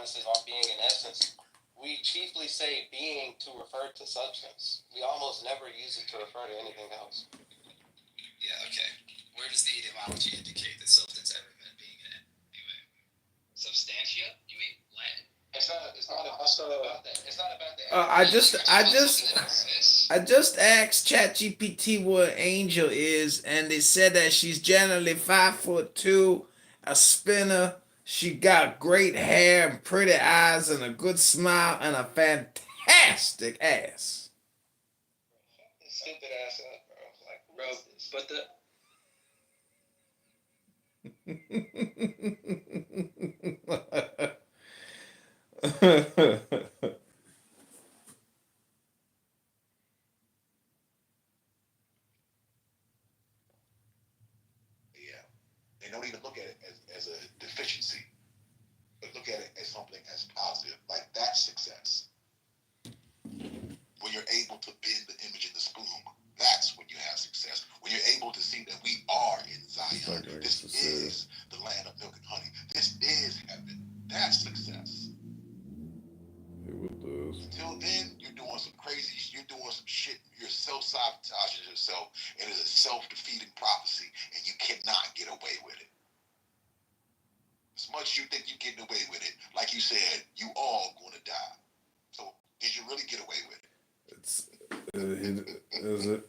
premises on being in essence, we chiefly say being to refer to substance. We almost never use it to refer to anything else. Yeah, okay. Where does the etymology indicate that substance ever meant being in it? Anyway. Substantia, you mean? Latin? It's not about that. It's not about that. I just asked ChatGPT what angel is, and they said that she's generally 5'2", a spinner. She got great hair and pretty eyes and a good smile and a fantastic ass. Stupid ass up, bro. Like, bro, but the They don't even look at it as a deficiency, but look at it as something as positive. Like that's success. When you're able to bend the image in the spoon, that's when you have success. When you're able to see that we are in Zion, this is the land of milk and honey. This is heaven. That's success. Until then, you're doing some crazy, you're doing some shit, you're self-sabotaging yourself, and it's a self-defeating prophecy, and you cannot get away with it. As much as you think you're getting away with it, like you said, you all going to die. So, did you really get away with it? It's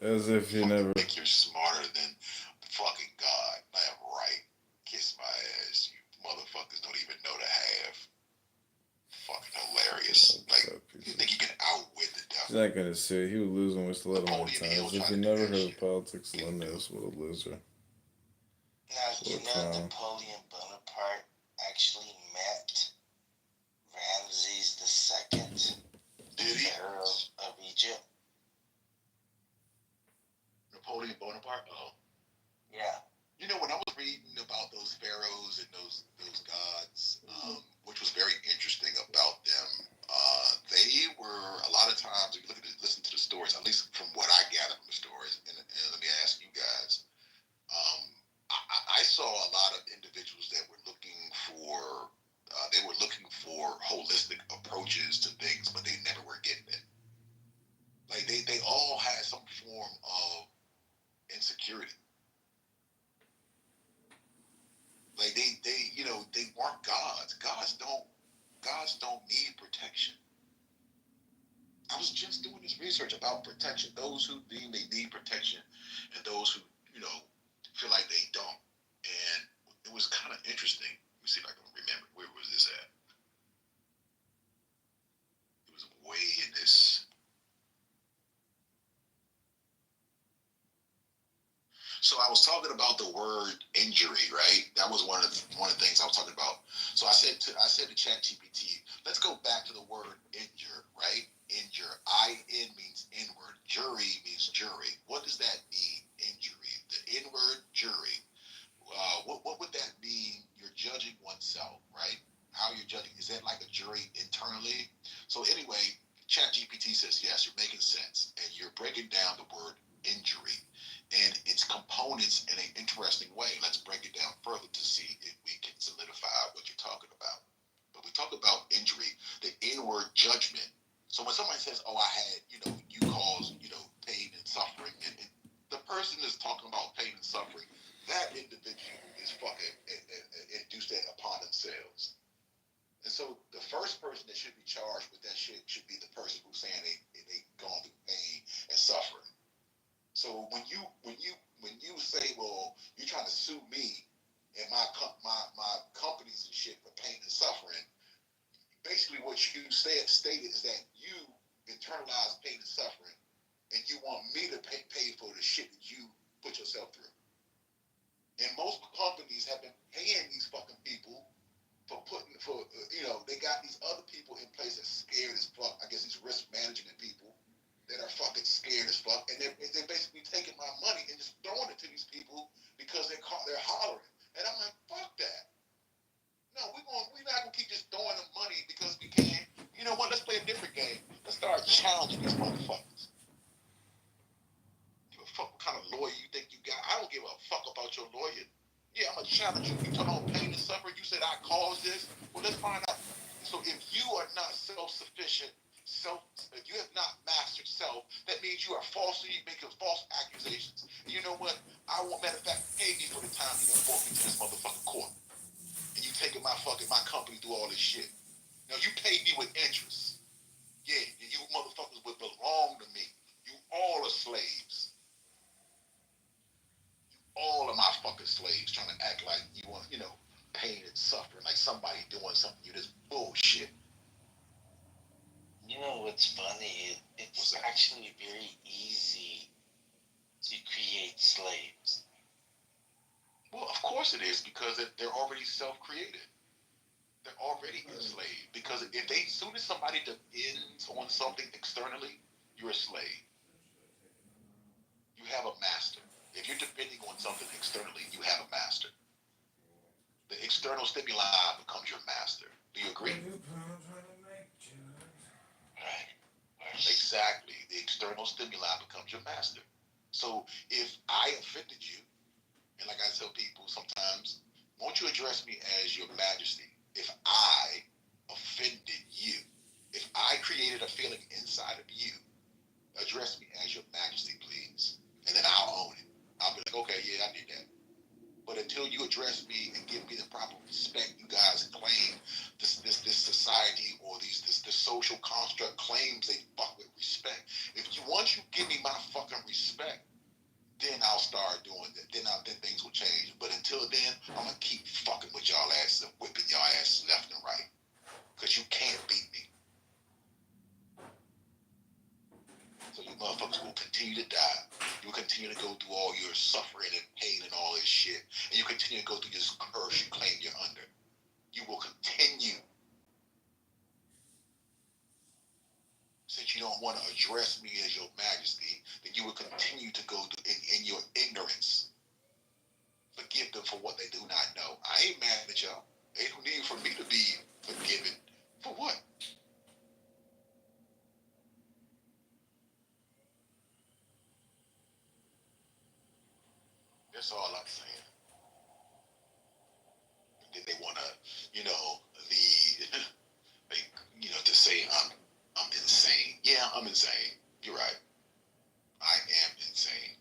as if you never. Think you're smarter than fucking God. Damn right. Kiss my ass. You motherfuckers don't even know the half. Fucking hilarious. Like, you think you can outwit the devil? He's not gonna say he was losing with stiletto times. If you never heard of politics, Linus, what a loser. Now, you know Napoleon Bonaparte actually met Ramses II, Pharaoh of Egypt. Napoleon Bonaparte? Oh. Yeah. You know, when I was reading about those pharaohs and those gods, which was very interesting about them, they were, a lot of times, if you listen to the stories, at least from what I gathered from the stories, and let me ask you guys, I saw a lot of individuals that were looking for holistic approaches to things, but they never were getting it. Like they all had some form of insecurity. Like they weren't gods. Gods don't need protection. I was just doing this research about protection. Those who deem they need protection, and those who feel like they don't. And it was kind of interesting. Let me see if I can remember. Where was this at? It was way in this. So I was talking about the word injury, right? That was one of the things I was talking about. So I said to ChatGPT, let's go back to the word injure, right? Injure. I-N means inward. Jury means jury. What does that mean? Injury. The inward jury. What would that mean? You're judging oneself, right? How you're judging. Is that like a jury internally? So anyway, ChatGPT says, yes, you're making sense. And you're breaking down the word injury and its components in an interesting way. Let's break it down further to see if we can solidify what you're talking about. But we talk about injury, the inward judgment. So when somebody says, oh, I had, you caused, pain and suffering, and the person is talking about pain and suffering, that individual is fucking induced that upon themselves. And so the first person that should be charged with that shit should be the person who's saying they gone through pain and suffering. So when you say, well, you're trying to sue me and my companies and shit for pain and suffering, basically what you stated is that you internalize pain and suffering, and you want me to pay for the shit that you put yourself through. And most companies have been paying these fucking people they got these other people in place that's scared as fuck. I guess these risk management people that are fucking scared as fuck, and they're basically taking my money and just throwing it to these people because they're hollering. And I'm like, fuck that. No, we're not gonna keep just throwing them money because we can. You know what? Let's play a different game. Let's start challenging these motherfuckers. Give a fuck what kind of lawyer you think you got. I don't give a fuck about your lawyer. Yeah, I'm gonna challenge you. You talking about pain and suffering. You said I caused this. Well, let's find out. Let's So if you are not self-sufficient, if you have not mastered self, that means you are falsely making false accusations. And you know what? I want, matter of fact, pay me for the time you done brought me to this motherfucking court. And you taking my company through all this shit. Now you paid me with interest. Yeah, and you motherfuckers would belong to me. You all are slaves. All of my fucking slaves trying to act like you want, pain and suffering, like somebody doing something to you. This bullshit. You know what's funny? It's actually very easy to create slaves. Well, of course it is, because they're already self-created. They're already enslaved. Because if as soon as somebody depends on something externally, you're a slave. You have a master. If you're depending on something externally, you have a master. The external stimuli becomes your master. Do you agree? Right. Exactly. The external stimuli becomes your master. So if I offended you, and like I tell people sometimes, won't you address me as your majesty? If I offended you, if I created a feeling inside of you, address me as your majesty, please. And then I'll own it. I'll be like, okay, yeah, I did that. But until you address me and give me the proper respect you guys claim, this society or this social construct claims they fuck with respect. Once you give me my fucking respect, then I'll start doing it. Then things will change. But until then, I'm gonna keep fucking with y'all asses and whipping y'all asses left and right. Cause you can't beat me. So you motherfuckers will continue to die. You'll continue to go through all your suffering and pain and all this shit. And you continue to go through this curse you claim you're under. You will continue. Since you don't want to address me as your majesty, then you will continue to go through in your ignorance. Forgive them for what they do not know. I ain't mad at y'all. Ain't no need for me to be forgiven. For what? That's all I'm saying. And then they want to, to say I'm insane. Yeah, I'm insane. You're right. I am insane.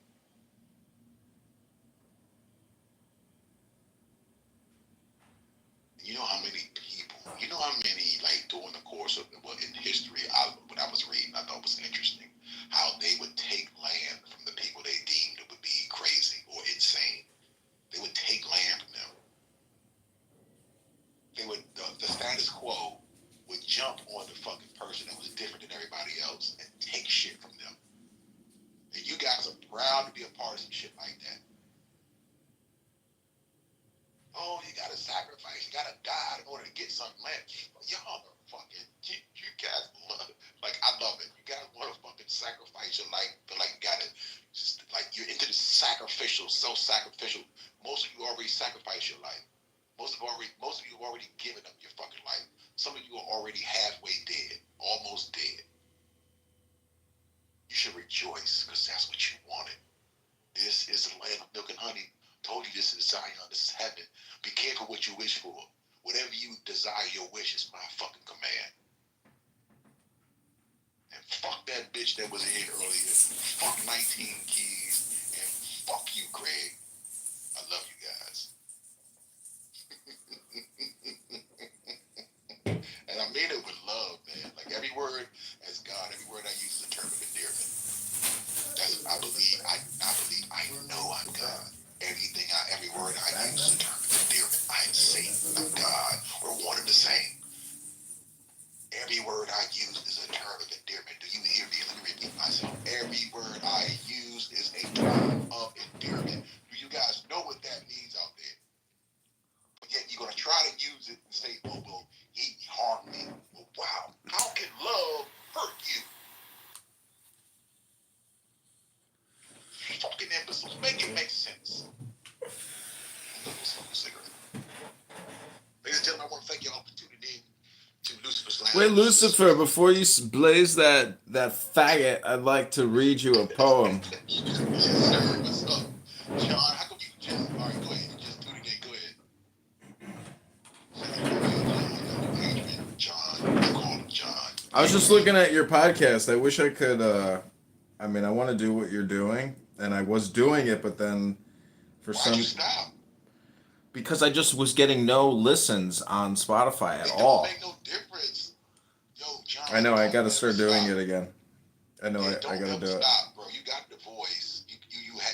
You know how many people, like during the course of, in history, when I was reading, I thought was interesting, how they would take land from the people they deemed would be crazy or insane. They would take land from them. The status quo would jump on the fucking person that was different than everybody else and take shit from them. And you guys are proud to be a part of some shit like that. Oh, you gotta sacrifice, you gotta die in order to get something land. Y'all are fucking, you guys love it. Like, I love it. You guys want to fucking sacrifice your life, but like, you're into the sacrificial, self-sacrificial. Most of you already sacrificed your life. Most of you have already given up your fucking life. Some of you are already halfway dead, almost dead. You should rejoice, because that's what you wanted. This is the land of milk and honey. Told you this is Zion, this is heaven. Be careful what you wish for. Whatever you desire, your wish is my fucking command. And fuck that bitch that was in here earlier. Fuck 19 Keys. And fuck you, Craig. I love you guys. And I mean it with love, man. Like every word as God, every word I use is a term of endearment. I believe I know I'm God. Every word I use is a term of endearment. I am Satan, I'm God. We're one and the same. Every word I use is a term of endearment. Do you hear me? Let me repeat myself. Every word I use is a term of endearment. Do you guys know what that means out there? But yet you're going to try to use it and say, oh, well, he harmed me. Well, wow. How can love hurt you? Fucking imbeciles. Make it make sense. Ladies and gentlemen, I want to thank y'all for tuning in to Lucifer's Lounge. Wait, Lucifer, before you blaze that faggot, I'd like to read you a poem. Yes, sir. What's up? John, how come you just... All right, go ahead. You just tuning in. Go ahead. John. I was just looking at your podcast. I wish I could. I mean, I want to do what you're doing, and I was doing it, but then for Why'd some you stop? because I just was getting no listens on Spotify at It all. don't make no difference. Yo, John. I know. I got to don't start ever doing stop. it again. I know. Yeah, I don't got to ever do it. stop, bro. You got the voice.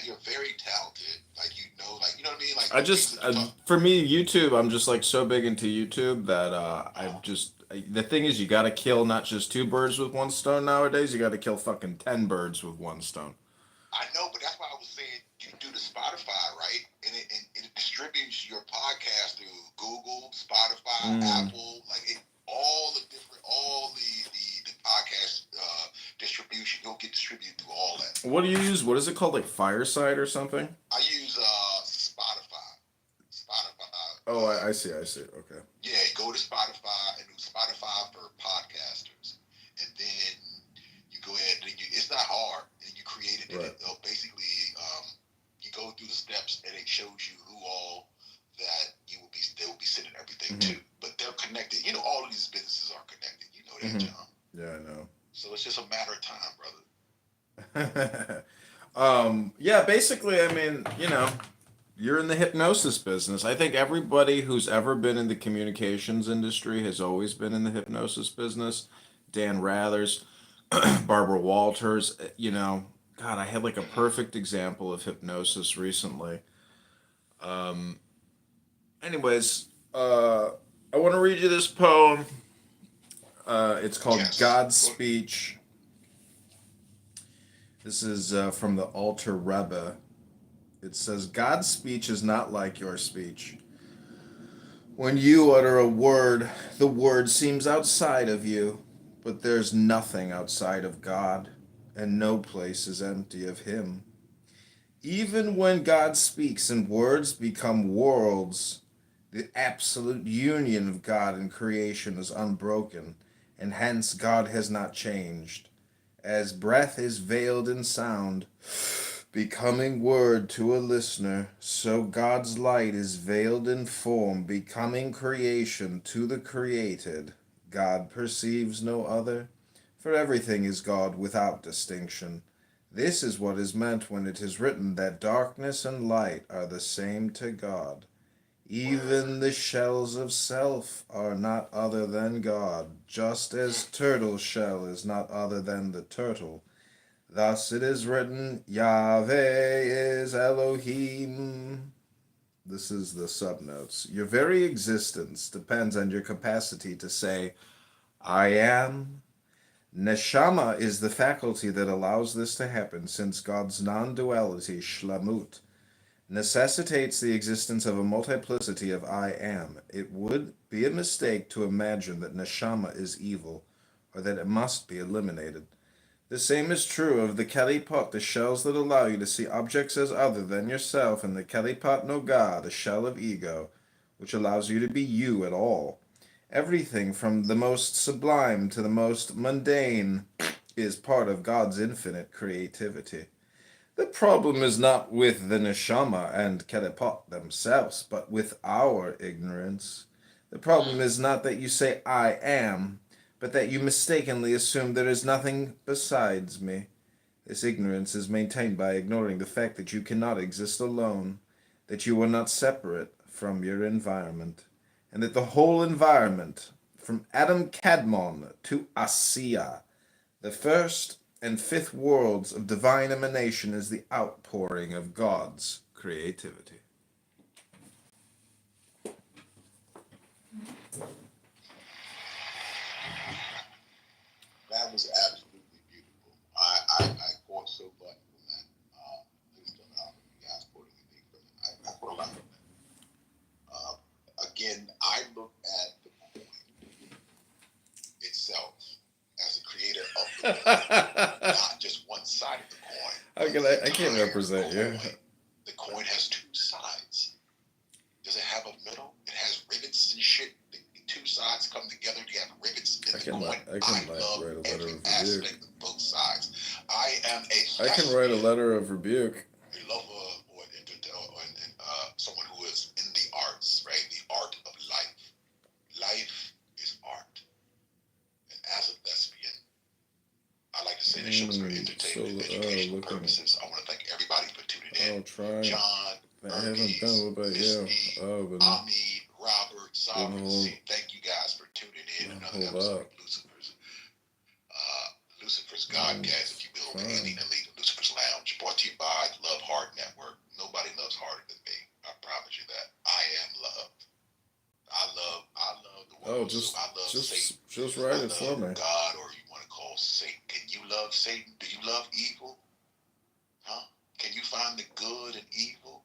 You're very talented. Like you know what I mean. Like I just, for me, YouTube. I'm just like so big into YouTube that I've just. The thing is, you got to kill not just 2 birds with 1 stone nowadays. You got to kill fucking 10 birds with 1 stone. I know, but that's why I was saying you do the Spotify, right? And it distributes your podcast through Google, Spotify, Apple, like all the podcast distribution. You'll get distributed through all that. What do you use? What is it called? Like Fireside or something? I use Spotify. Oh, I see. Okay. Yeah, go to Spotify and do Spotify for podcasters, and then you go ahead and it's not hard, and you create it. Right. And it, basically, you go through the steps, and it shows you who all that they will be sending everything to. But they're connected. You know, all of these businesses are connected. You know that, John. Yeah, I know. So it's just a matter of time, brother. Yeah, basically, I mean, you know, you're in the hypnosis business. I think everybody who's ever been in the communications industry has always been in the hypnosis business. Dan Rathers, Barbara Walters, you know, God, I had like a perfect example of hypnosis recently. Anyways, I want to read you this poem. It's called Yes. God's Speech. This is from the Alter Rebbe. It says, God's speech is not like your speech. When you utter a word, the word seems outside of you, but there's nothing outside of God, and no place is empty of Him. Even when God speaks and words become worlds, the absolute union of God and creation is unbroken, and hence God has not changed. As breath is veiled in sound, becoming word to a listener, so God's light is veiled in form, becoming creation to the created. God perceives no other, for everything is God without distinction. This is what is meant when it is written that darkness and light are the same to God. Even the shells of self are not other than God, just as turtle shell is not other than the turtle. Thus it is written, Yahweh is Elohim. This is the subnotes. Your very existence depends on your capacity to say, I am. Neshama is the faculty that allows this to happen, since God's non-duality, shlamut, necessitates the existence of a multiplicity of I am. It would be a mistake to imagine that Neshama is evil, or that it must be eliminated. The same is true of the Kalipot, the shells that allow you to see objects as other than yourself, and the Kalipot Noga, the shell of ego, which allows you to be you at all. Everything from the most sublime to the most mundane is part of God's infinite creativity. The problem is not with the Neshama and Kalipot themselves, but with our ignorance. The problem is not that you say, I am, but that you mistakenly assume there is nothing besides me. This ignorance is maintained by ignoring the fact that you cannot exist alone, that you are not separate from your environment, and that the whole environment, from Adam Kadmon to Asiya, the first and fifth worlds of divine emanation, is the outpouring of God's creativity. That was absolutely beautiful. I caught so much from that. Please don't know if you guys caught anything from it. I caught a lot from that. Again, I look at the coin itself as a creator of the coin, not just one side of the coin. I can't represent you. The coin has 2 sides. Does it have a middle? It has rivets and shit. The 2 sides come together. You have rivets in the coin. I love write a letter every of rebuke. aspect of both sides. I am a. I can write a letter of rebuke. A lover or someone who is in the arts, right? The art of life. Life is art. And as a lesbian, purposes. I want to thank everybody for tuning in. I'll try. John, I haven't done it, but yeah. Ami, Robert, Sovereignty. Thank you guys for tuning in. Another episode of Lucifer's Godcast, if you will, the Alien Elite of Lucifer's Lounge, brought to you by Love Heart Network. Nobody loves harder than me. I promise you that. I am loved. I love the world. Just Satan. just write it for me. God, or you want to call Satan. Can you love Satan? Do you love evil? Huh? Can you find the good and evil?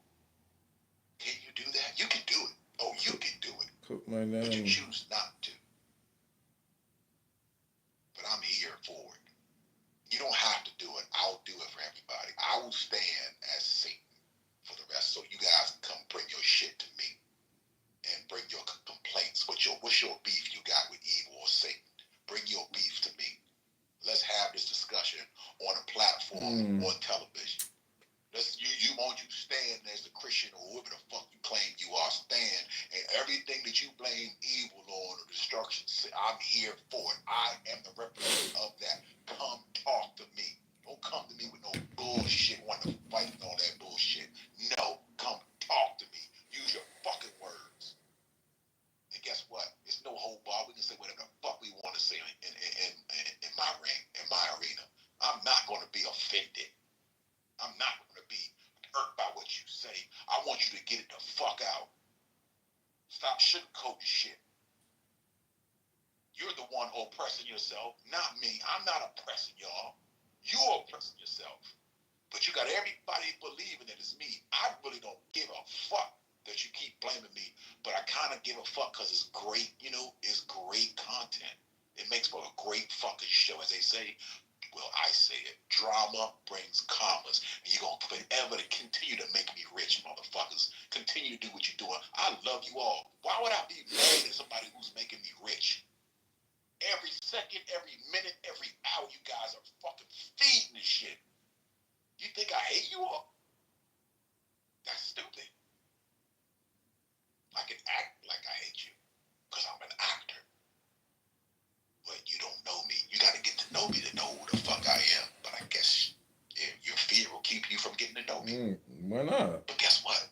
Can you do that? You can do it. Oh, you can do it. Put my name. But you choose not to. But I'm here for it. You don't have to do it. I'll do it for everybody. I will stand as Satan for the rest. So you guys can come bring your shit to me and bring your complaints. What's your beef you got with evil or Satan? Bring your beef to me. Let's have this discussion on a platform on television. You won't you stand as the Christian or whoever the fuck you claim you are, stand, and everything that you blame evil on or destruction, I'm here for it. I am the representative of that. Come talk to me. Don't come to me with no bullshit, wanting to fight and all that bullshit. No, come talk to me. Use your fucking words. And guess what? It's no whole bar. We can say whatever the fuck we want to say in my ring, in my arena. I'm not going to be offended. I'm not going to be hurt by what you say. I want you to get it the fuck out. Stop sugarcoating shit. You're the one oppressing yourself, not me. I'm not oppressing y'all. You're oppressing yourself. But you got everybody believing that it's me. I really don't give a fuck that you keep blaming me, but I kind of give a fuck because it's great, it's great content. It makes for a great fucking show, as they say. Well, I say it. Drama brings commas. And you're going to forever to continue to make me rich, motherfuckers. Continue to do what you're doing. I love you all. Why would I be mad at somebody who's making me rich? Every second, every minute, every hour, you guys are fucking feeding this shit. You think I hate you all? That's stupid. I can act like I hate you because I'm an actor. But you don't know me. You got to get to know me to know who the fuck I am. But I guess your fear will keep you from getting to know me. Why not? But guess what?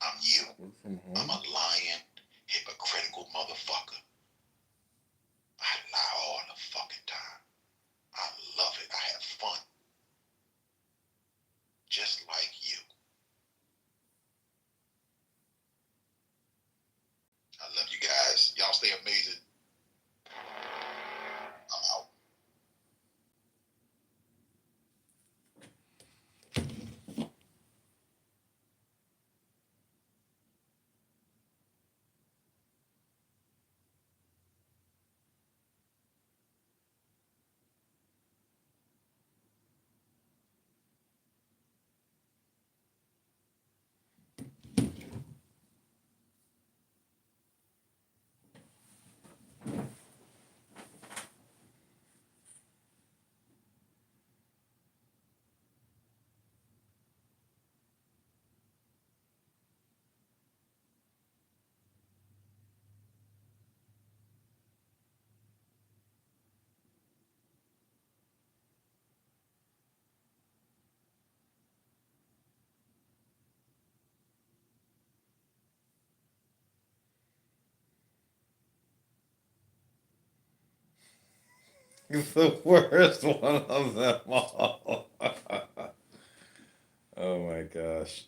I'm you. I'm a lying, hypocritical motherfucker. I lie all the fucking time. I love it. I have fun. Just like you. I love you guys. Y'all stay amazing. I'm out. The worst one of them all. Oh my gosh.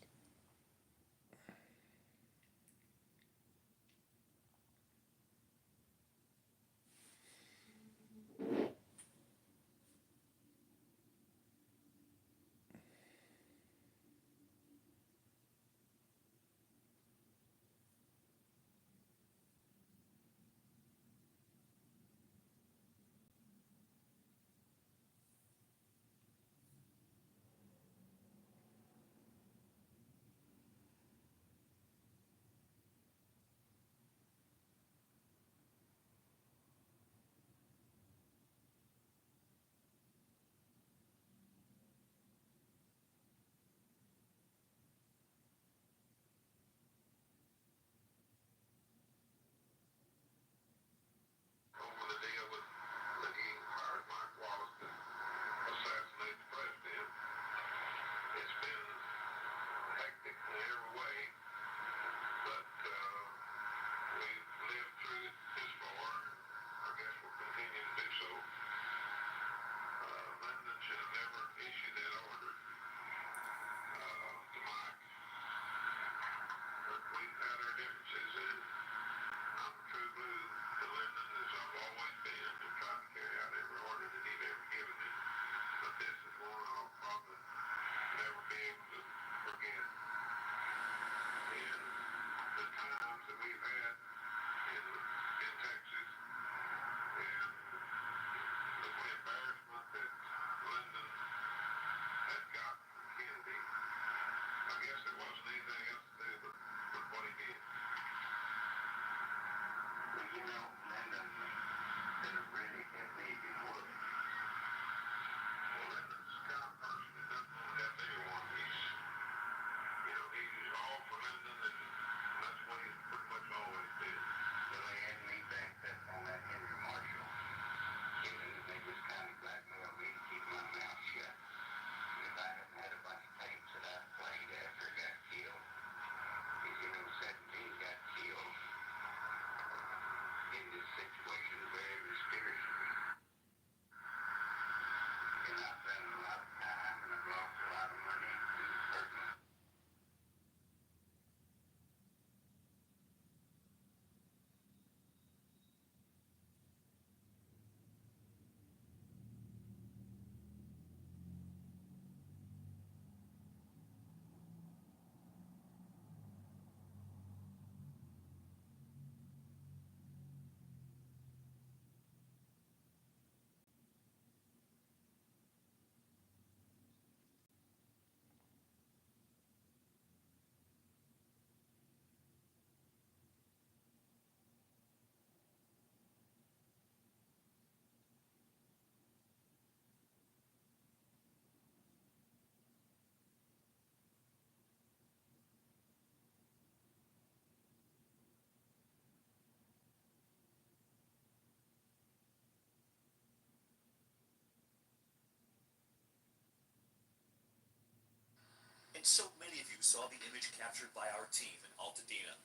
And so many of you saw the image captured by our team in Altadena.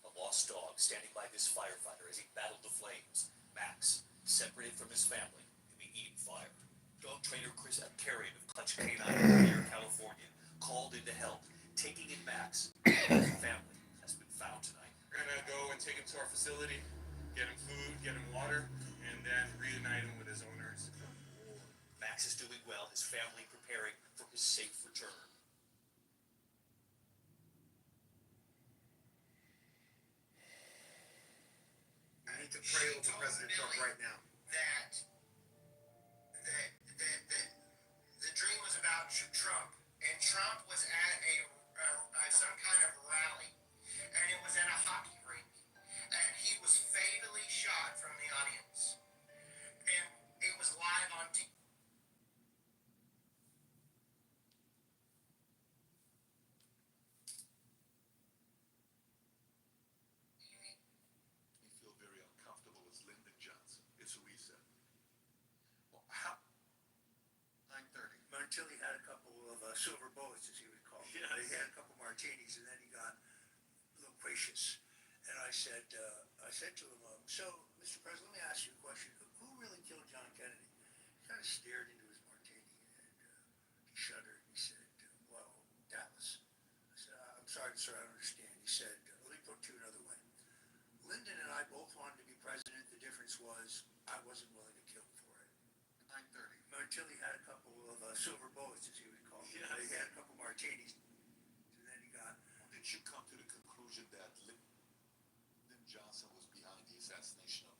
A lost dog standing by this firefighter as he battled the flames. Max, separated from his family in the Eden fire. Dog trainer Chris Apkarian of Clutch Canine in Pierre, California, called in to help, taking in Max. His family has been found tonight. We're gonna go and take him to our facility, get him food, get him water, and then reunite him with his owners. Max is doing well, his family preparing for his safe return. I need to pray over President Trump right now. That the dream was about Trump, and Trump was at some kind of rally, and it was at a hockey rink, and he was fatally shot from the audience, and it was live on TV. You feel very uncomfortable with Lyndon Johnson. It's a reset. Well, how? 9:30. Until he had a couple of silver bullets, as he would call them. Yes. He had a couple martinis, and then he got loquacious. And I said to him, so, Mr. President, let me ask you a question. Who really killed John Kennedy? He kind of stared into his martini, and he shuddered. He said, well, Dallas. I said, I'm sorry, sir, I don't understand. He said, let me put it to you another way. Lyndon and I both wanted to be president. The difference was I wasn't willing to kill for it. 9:30. Until he had a couple of silver bullets, as he would call them. Yes. He had a couple martinis, and then he got. Did you come to the conclusion that Lyndon Johnson was behind the assassination of?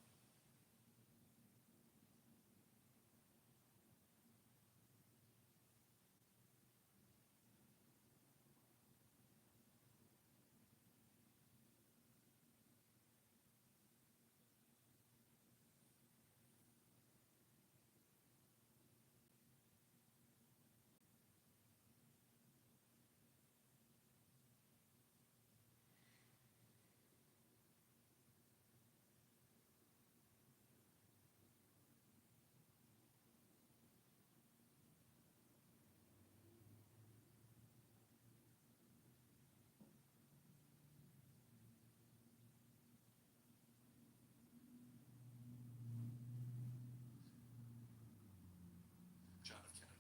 John F. Kennedy.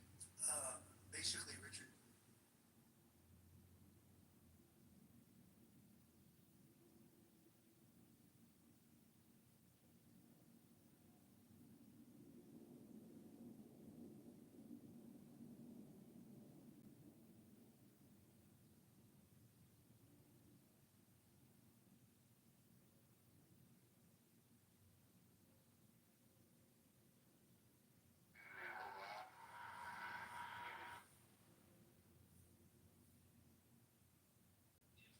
Basically, Richard.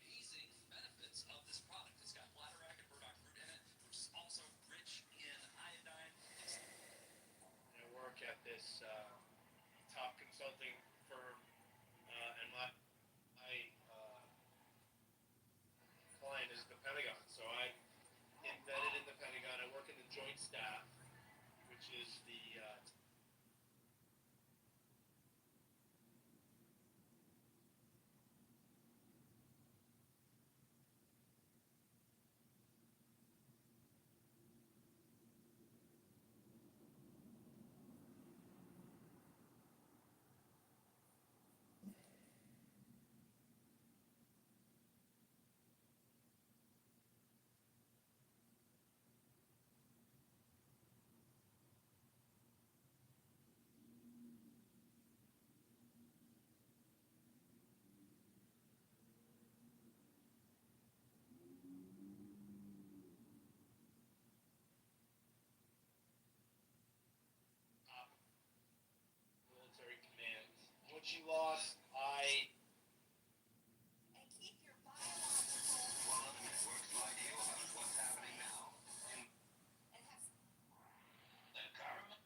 Amazing benefits of this product. It's got bladderwrack and burdock root in it, which is also rich in iodine. I work at this top consulting firm, and my client is the Pentagon. So I'm embedded in the Pentagon. I work in the Joint Staff, which is the military command. What you lost, I And keep your biological What's happening now? and have The government?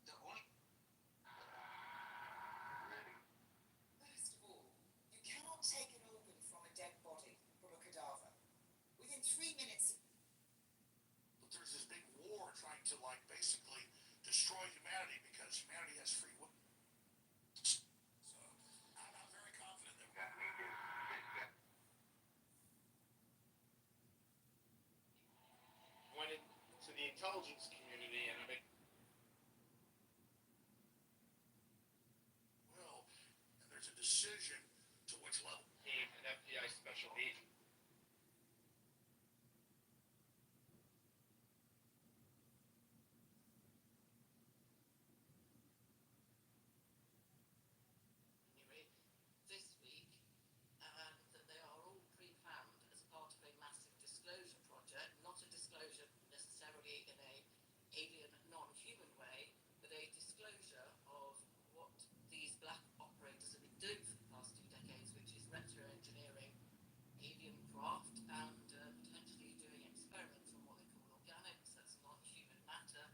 The only. First of all, you cannot take an organ from a dead body, from a cadaver. Within 3 minutes. But there's this big war trying to basically destroy humanity because humanity has free will. So I'm very confident intelligence community, and I mean, Well, and there's a decision to which level. an FBI special agent. Anyway, this week, and that they are all pre-planned as part of a massive disclosure project, not a disclosure necessarily in a alien, non-human way, but a disclosure of what these black operators have been doing for the past 2 decades, which is retro-engineering alien craft and potentially doing experiments on what they call organics, that's non-human matter,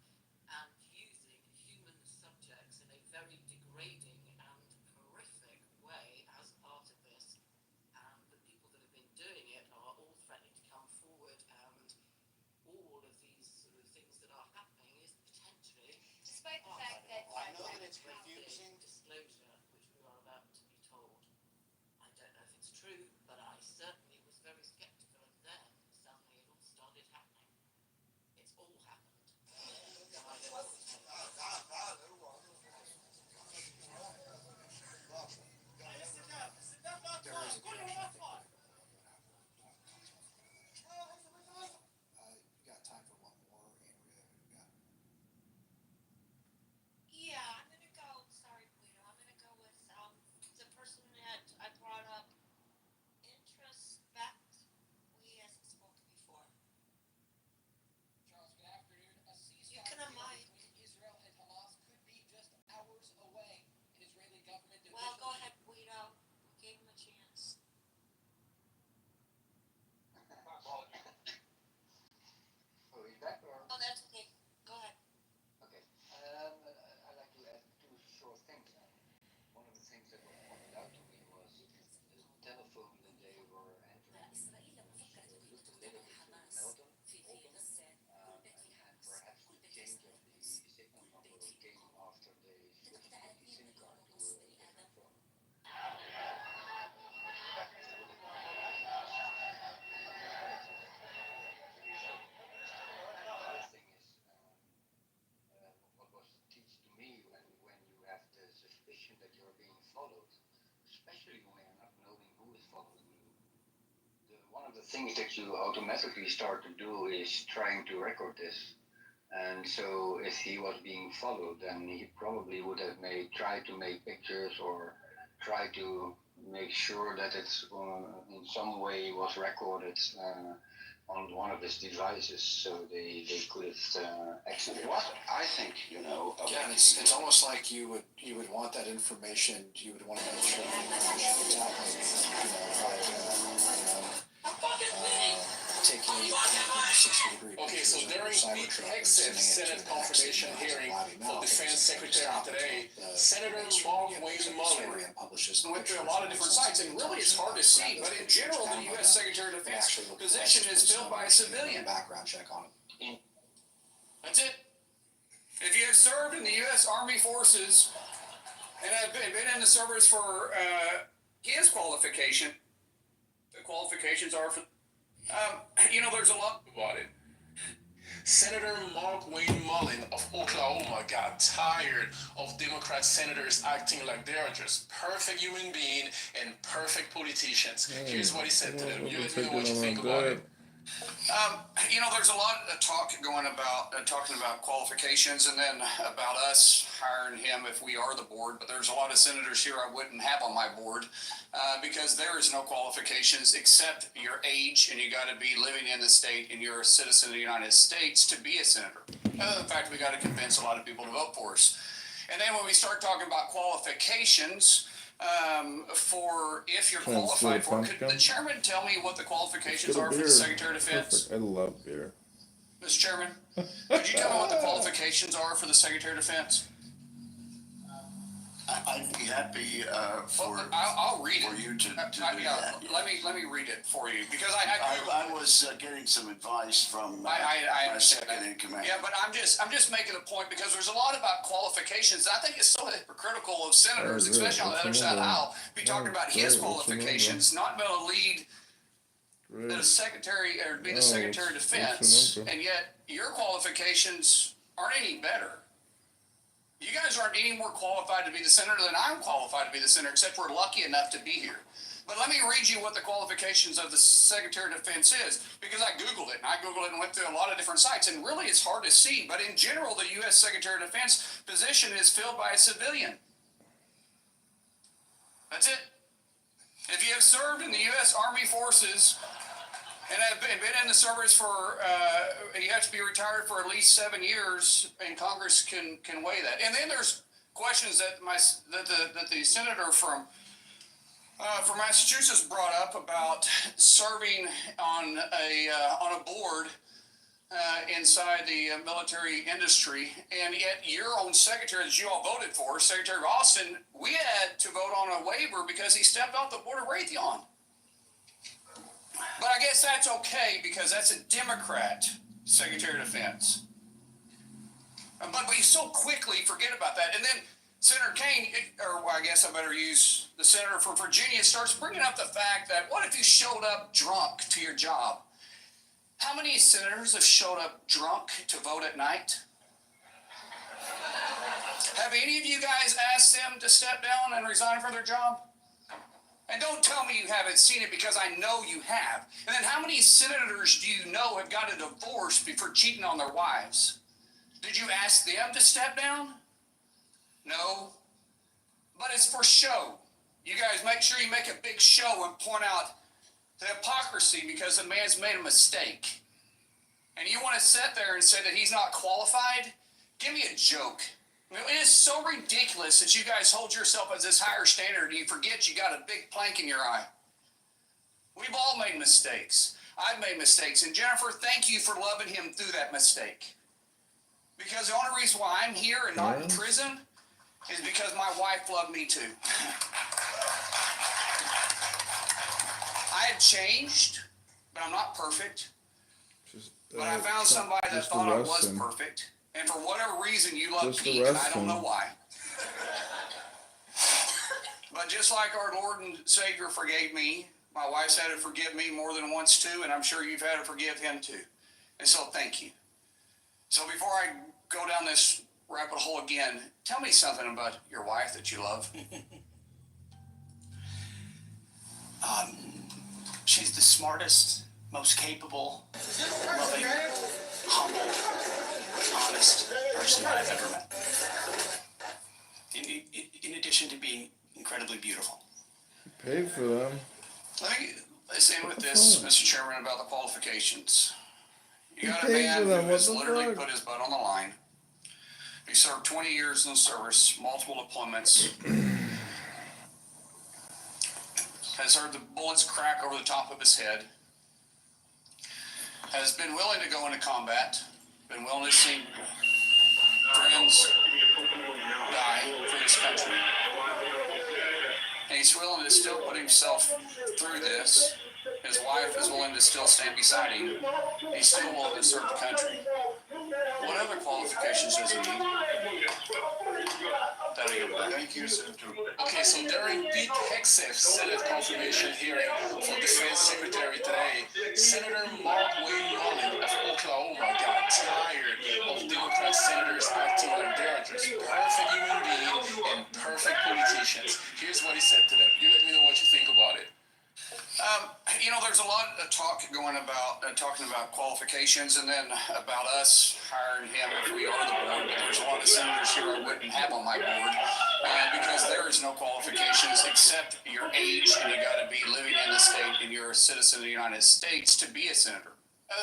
and using human subjects in a very degrading and horrific way as part of this. And the people that have been doing it are all threatening to come forward, and all of these sort of things that are happening is potentially Despite the part fact that of know that a it's public confusing. disclosure, which we are about to be told. I don't know if it's true, but I certainly was very skeptical, and then suddenly it all started happening. It's all happened. You got time for one more, Andrea? Yeah, I'm gonna go. Sorry, Guido. I'm gonna go with the person that I brought up. Introspect. We hasn't spoken before. Charles, good afternoon. A ceasefire You can unmic. between Israel and Hamas could be just hours away. An Israeli government Well, go official- ahead, Guido. We gave him a chance. Oh, is that or? Oh, that's okay. Go ahead. Okay. I'd like to add 2 short things. One of the things that was pointed out to me was the telephone that they were entering. Looked a little bit Melton, open, and perhaps the change of the signal number came after they switched the SIM card to a different phone. Other thing is, what was teach to me when you have the suspicion that you're being followed, especially when you're not knowing who is following you. One of the things that you automatically start to do is trying to record this. And so if he was being followed, then he probably would have tried to make pictures or try to make sure that it's in some way was recorded on one of his devices, so they could have accidentally. What I think, Yeah, it's almost like you would want that information. You would want to make sure the information is out. Taking 60-degree Okay, so during Pete Hegseth's Senate confirmation hearing for Defense Secretary today, Senator Mark Wayne Mullin went through a lot of different sites, and really it's hard to see, but in general, the U.S. Secretary of Defense position is filled by a civilian. Background check on it. That's it. If you have served in the U.S. Army Forces and have been in the service for his qualification, the qualifications are for, there's a lot about it. Senator Mark Wayne Mullin of Oklahoma got tired of Democrat senators acting like they are just perfect human beings and perfect politicians. Here's what he said to them. You let me know what you think about it. There's a lot of talk going about talking about qualifications and then about us hiring him if we are the board. But there's a lot of senators here I wouldn't have on my board because there is no qualifications except your age, and you got to be living in the state and you're a citizen of the United States to be a senator. Other than the fact we got to convince a lot of people to vote for us. And then when we start talking about qualifications, for if you're qualified for, could the chairman tell me what the qualifications are for the Secretary of Defense? I love beer. Mr. Chairman, could you tell me what the qualifications are for the Secretary of Defense? I'd be happy I'll read it. for you to do Yeah, that. let me read it for you because I was getting some advice from I my understand second that. in command. Yeah, but I'm just making a point because there's a lot about qualifications. I think it's so hypocritical of senators, especially on the other side of the aisle, be talking about his qualifications, not going to lead that a secretary or be the Oh, Secretary of what's Defense, your number? and yet your qualifications aren't any better. You guys aren't any more qualified to be the senator than I'm qualified to be the senator, except we're lucky enough to be here. But let me read you what the qualifications of the Secretary of Defense is, because I Googled it, and I Googled it and went through a lot of different sites, and really it's hard to see. But in general, the U.S. Secretary of Defense position is filled by a civilian. That's it. If you have served in the U.S. Army Forces and have been in the service for, you have to be retired for at least 7 years, and Congress can weigh that. And then there's questions that the senator from Massachusetts brought up about serving on a board inside the military industry, and yet your own secretary that you all voted for, Secretary Austin, we had to vote on a waiver because he stepped off the board of Raytheon. But I guess that's okay because that's a Democrat Secretary of Defense. But we so quickly forget about that. And then Senator Kane, or I guess I better use the senator from Virginia, starts bringing up the fact that what if you showed up drunk to your job? How many senators have showed up drunk to vote at night? Have any of you guys asked them to step down and resign from their job? And don't tell me you haven't seen it, because I know you have. And then how many senators do you know have got a divorce for cheating on their wives? Did you ask them to step down? No. But it's for show. You guys make sure you make a big show and point out the hypocrisy because the man's made a mistake. And you want to sit there and say that he's not qualified? Give me a joke. I mean, it is so ridiculous that you guys hold yourself as this higher standard and you forget you got a big plank in your eye. We've all made mistakes. I've made mistakes. And Jennifer, thank you for loving him through that mistake. Because the only reason why I'm here and not in prison is because my wife loved me too. I had changed, but I'm not perfect. But I found somebody that thought I was perfect. And for whatever reason, you love Pete, and I don't know why. But just like our Lord and Savior forgave me, my wife's had to forgive me more than once too, and I'm sure you've had to forgive him too. And so thank you. So before I go down this rabbit hole again, tell me something about your wife that you love. She's the smartest, most capable, loving, humble, honest person that I've ever met. In addition to being incredibly beautiful. Paid for them. Let's end with this, Mr. Chairman, about the qualifications. You got a paid man for them, who what has the literally fuck? put his butt on the line. He served 20 years in the service, multiple deployments. Has heard the bullets crack over the top of his head. Has been willing to go into combat. Been willing to see friends die for this country. And he's willing to still put himself through this. His wife is willing to still stand beside him. He's still willing to serve the country. What other qualifications does he need? Thank you, Senator. Okay, so during Pete Hegseth's Senate confirmation hearing for Defense Secretary today, Senator Mark Wayne Mullin of Oklahoma got tired of Democrat senators acting like they're just perfect human beings and perfect politicians. Here's what he said to them. You let me know what you think about it. There's a lot of talk going about talking about qualifications, and then about us hiring him if we are the board. But there's a lot of senators here I wouldn't have on my board because there is no qualifications except your age, and you got to be living in the state and you're a citizen of the United States to be a senator.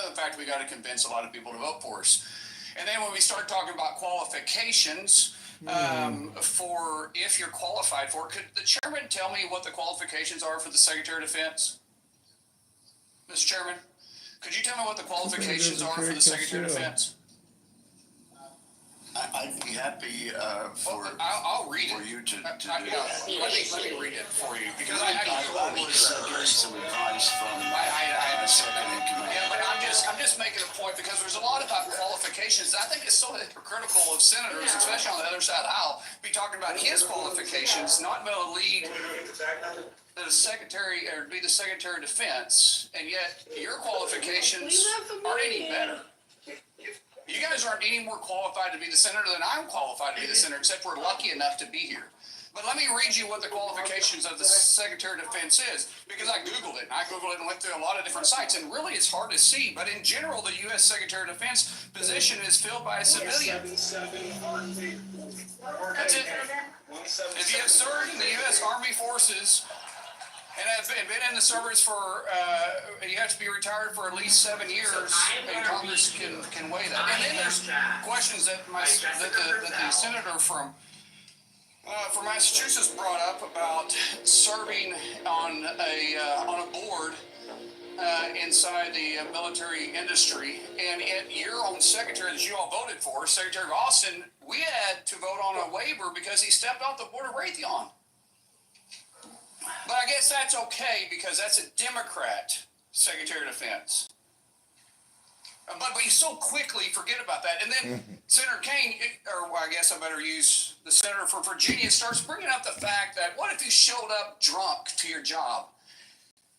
In fact, we got to convince a lot of people to vote for us. And then when we start talking about qualifications, for if you're qualified for it, could the chairman tell me what the qualifications are for the Secretary of Defense? Mr. Chairman, could you tell me what the qualifications are for the Secretary of Defense? I'd be happy for I'll read for it. you to do Let that. me read it for you because I I was getting some advice from the second in command. Yeah, but I'm just making a point because there's a lot about qualifications. I think it's so hypocritical of senators, especially on the other side of the aisle, be talking about his qualifications, not being able to lead the secretary or be the secretary of defense, and yet your qualifications aren't any better. You guys aren't any more qualified to be the senator than I'm qualified to be the senator, except we're lucky enough to be here. But let me read you what the qualifications of the Secretary of Defense is, because I Googled it, and I Googled it and went through a lot of different sites, and really it's hard to see. But in general, the U.S. Secretary of Defense position is filled by a civilian. That's it. If you have served in the U.S. Army Forces and have been in the service for, you have to be retired for at least 7 years, and Congress can weigh that. And then there's questions that the senator from Massachusetts brought up about serving on a board inside the military industry, and yet your own secretary that you all voted for, Secretary Austin, we had to vote on a waiver because he stepped off the board of Raytheon. But I guess that's okay because that's a Democrat Secretary of Defense. But we so quickly forget about that. And then Senator Kane, or well, I guess I better use the senator from Virginia, starts bringing up the fact that what if you showed up drunk to your job?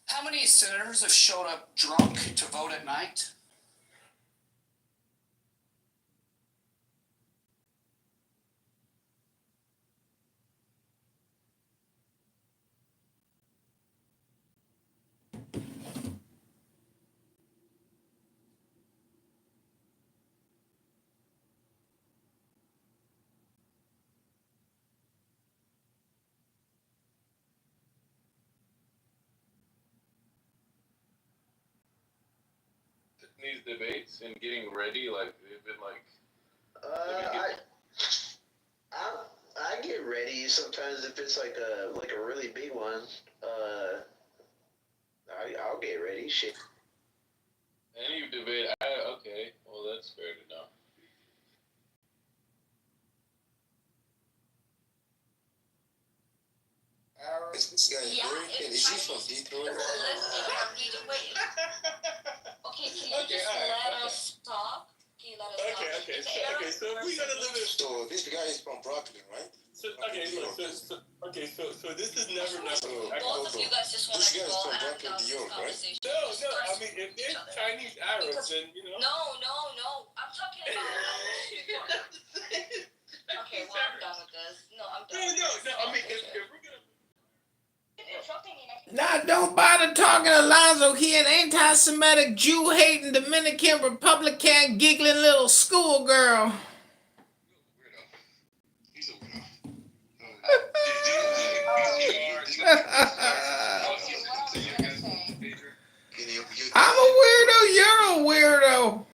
How many senators have showed up drunk to vote at night? These debates and getting ready, like they've been like. I get ready sometimes if it's like a really big one. I'll get ready. Shit. Any debate, okay, well that's fair to know. This guy is drinking. Is he from Detroit? Okay, can you just let us talk? Can you let us talk? So we gotta live in. So this guy is from Brooklyn, right? So this is never. Both of you guys just want to go and have New York, right? No, I mean if they're Chinese Arabs, then you know. No. I'm talking about. Okay, well I'm done with this. No, I'm done. No. I mean if we're gonna. Now, don't bother talking to Alonzo. He an anti-Semitic, Jew-hating, Dominican Republican, giggling little schoolgirl. He's a weirdo. I'm a weirdo. You're a weirdo.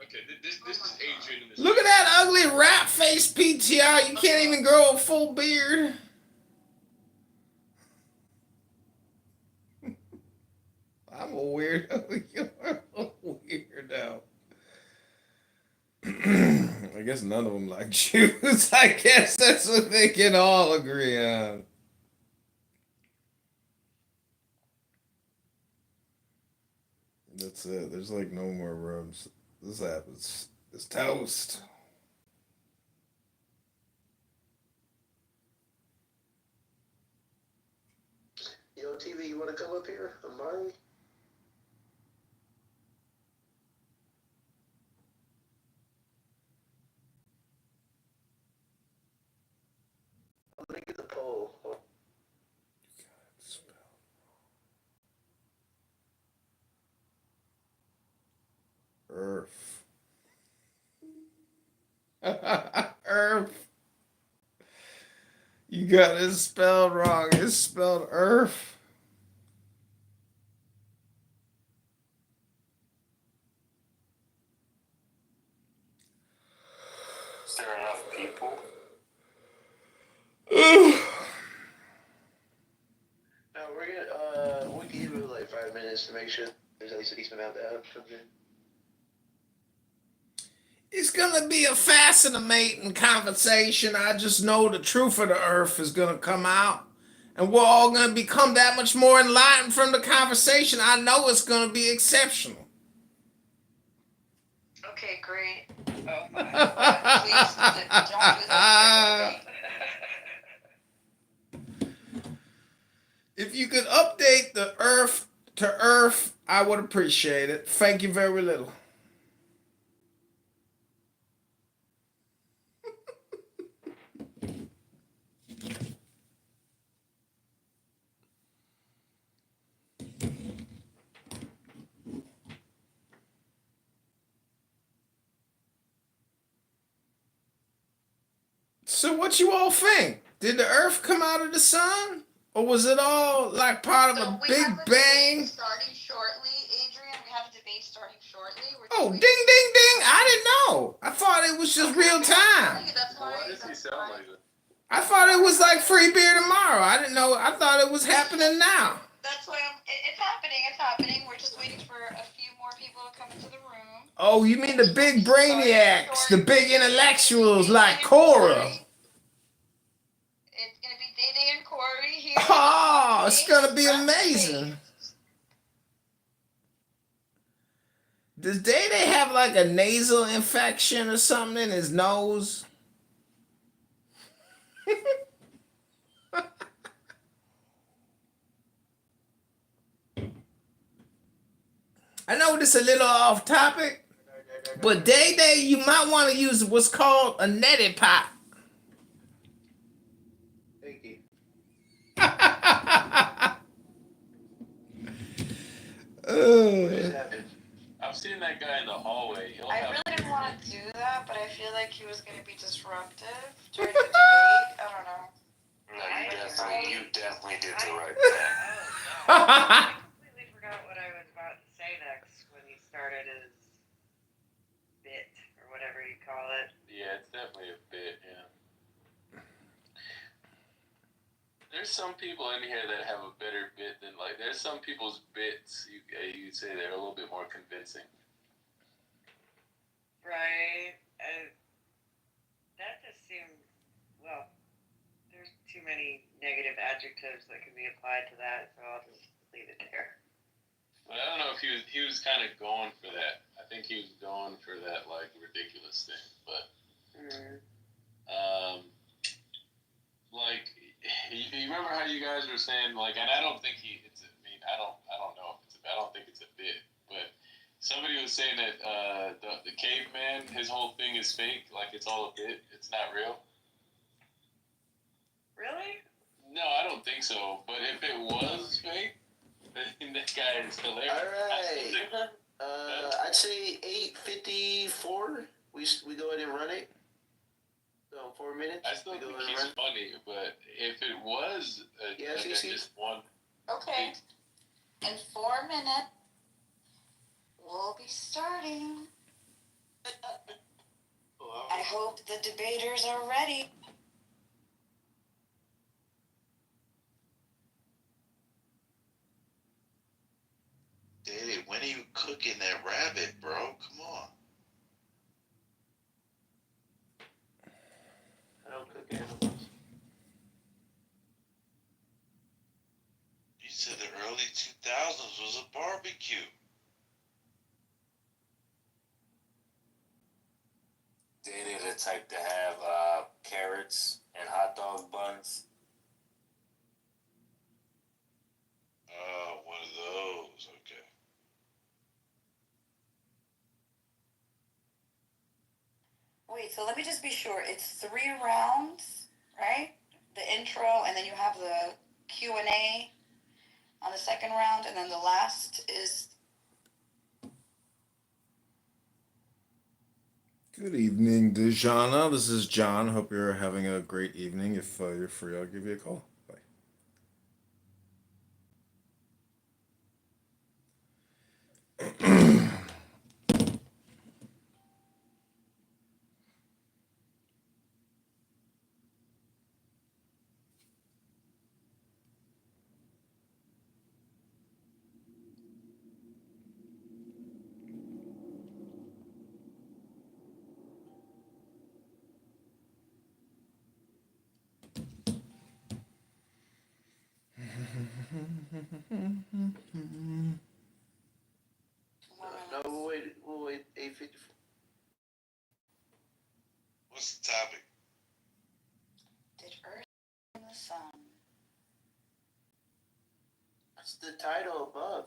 Okay, this is Adrian. Look at that ugly rat face PTR. You can't even grow a full beard. I'm a weirdo. You're a weirdo. I guess none of them like Jews. I guess that's what they can all agree on. That's it. There's like no more rooms. This app is toast. Yo, TV, you want to come up here, Amari? I'm gonna get the poll. Earth. Earth. You got it spelled wrong. It's spelled Earth. Is there enough people? No, we can give it like 5 minutes to make sure there's at least a decent amount that comes in. It's gonna be a fascinating conversation. I just know the truth of the earth is gonna come out. And we're all gonna become that much more enlightened from the conversation. I know it's gonna be exceptional. Okay, great. Oh my God. Please don't do that. If you could update the earth to earth, I would appreciate it. Thank you very little. So what you all think? Did the earth come out of the sun? Or was it all like part of a big bang? Starting shortly, Adrian. We have a debate starting shortly. Oh, ding, ding, ding. I didn't know. I thought it was just real time. That's why. Why does he sound like that? I thought it was like free beer tomorrow. I didn't know. I thought it was happening now. That's why it's happening. It's happening. We're just waiting for a few more people to come into the room. Oh, you mean the big brainiacs, the big intellectuals like Cora. It's gonna be Day Day and Corey here. Oh, it's gonna be amazing. Does Day Day have like a nasal infection or something in his nose? I know this is a little off topic, but Day Day, you might want to use what's called a neti pot. Thank you. I've seen that guy in the hallway. I really didn't want to do that, but I feel like he was going to be disruptive during the debate. I don't know. No, you definitely did the right I completely forgot what I was about to say next when he started his bit or whatever you call it. Yeah, it's definitely a bit, yeah. There's some people in here that have a better bit than, like, there's some people's bits, you'd say they're a little bit more convincing. Right. That just seems, well, there's too many negative adjectives that can be applied to that, so I'll just leave it there. But I don't know if he was kind of going for that. I think he was going for that, like, ridiculous thing, but, like, you remember how you guys were saying, like, and I don't think I don't know if I don't think it's a bit, but somebody was saying that the caveman, his whole thing is fake, like it's all a bit, it's not real. Really? No, I don't think so, but if it was fake, then that guy is hilarious. All right. I'd say 8:54. We go ahead and run it. So 4 minutes. I still think he's funny, but if it was just one. Okay. In 4 minutes, we'll be starting. I hope the debaters are ready. Daddy, when are you cooking that rabbit, bro? Come on. I don't cook animals. You said the early 2000s was a barbecue. Danny the type to have carrots and hot dog buns. One of those. Okay. Wait, so let me just be sure. It's 3 rounds, right? The intro, and then you have the Q&A on the second round, and then the last is... Good evening, Dejana. This is John. Hope you're having a great evening. If you're free, I'll give you a call. Bye. No, we'll wait 8:54. What's the topic? Did Earth from the sun? That's the title above.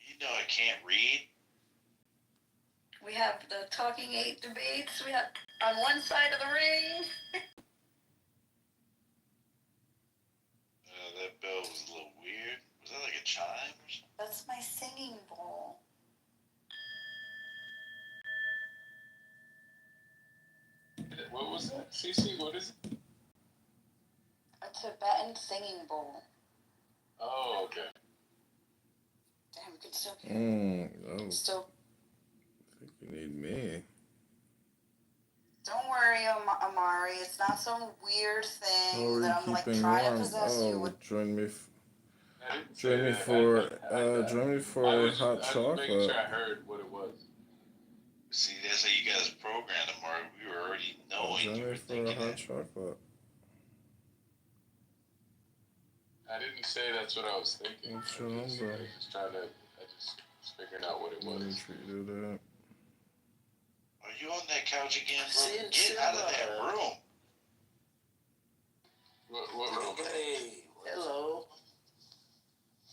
You know I can't read. We have the Talking 8 debates. We have on one side of the ring. That bell was a little weird. Was that like a chime or something? That's my singing bowl. What was that? CC, what is it? A Tibetan singing bowl. Oh, okay. Damn, we could still Oh, still. I think you need me. Don't worry, Amari. It's not some weird thing How are that you I'm like keeping trying to warm? possess you Oh, with. join me. I didn't say Join me that. for join me I for was hot just making chocolate. sure I heard what it was. See, that's how you guys programmed them, Mark. We were already knowing Join you me were for thinking hot that. chocolate. I didn't say that's what I was thinking. What's your number? I just figured out what it Let me was. treat you that. Are you on that couch again, bro? Sin Get out of that Simba. room. What room? Hello.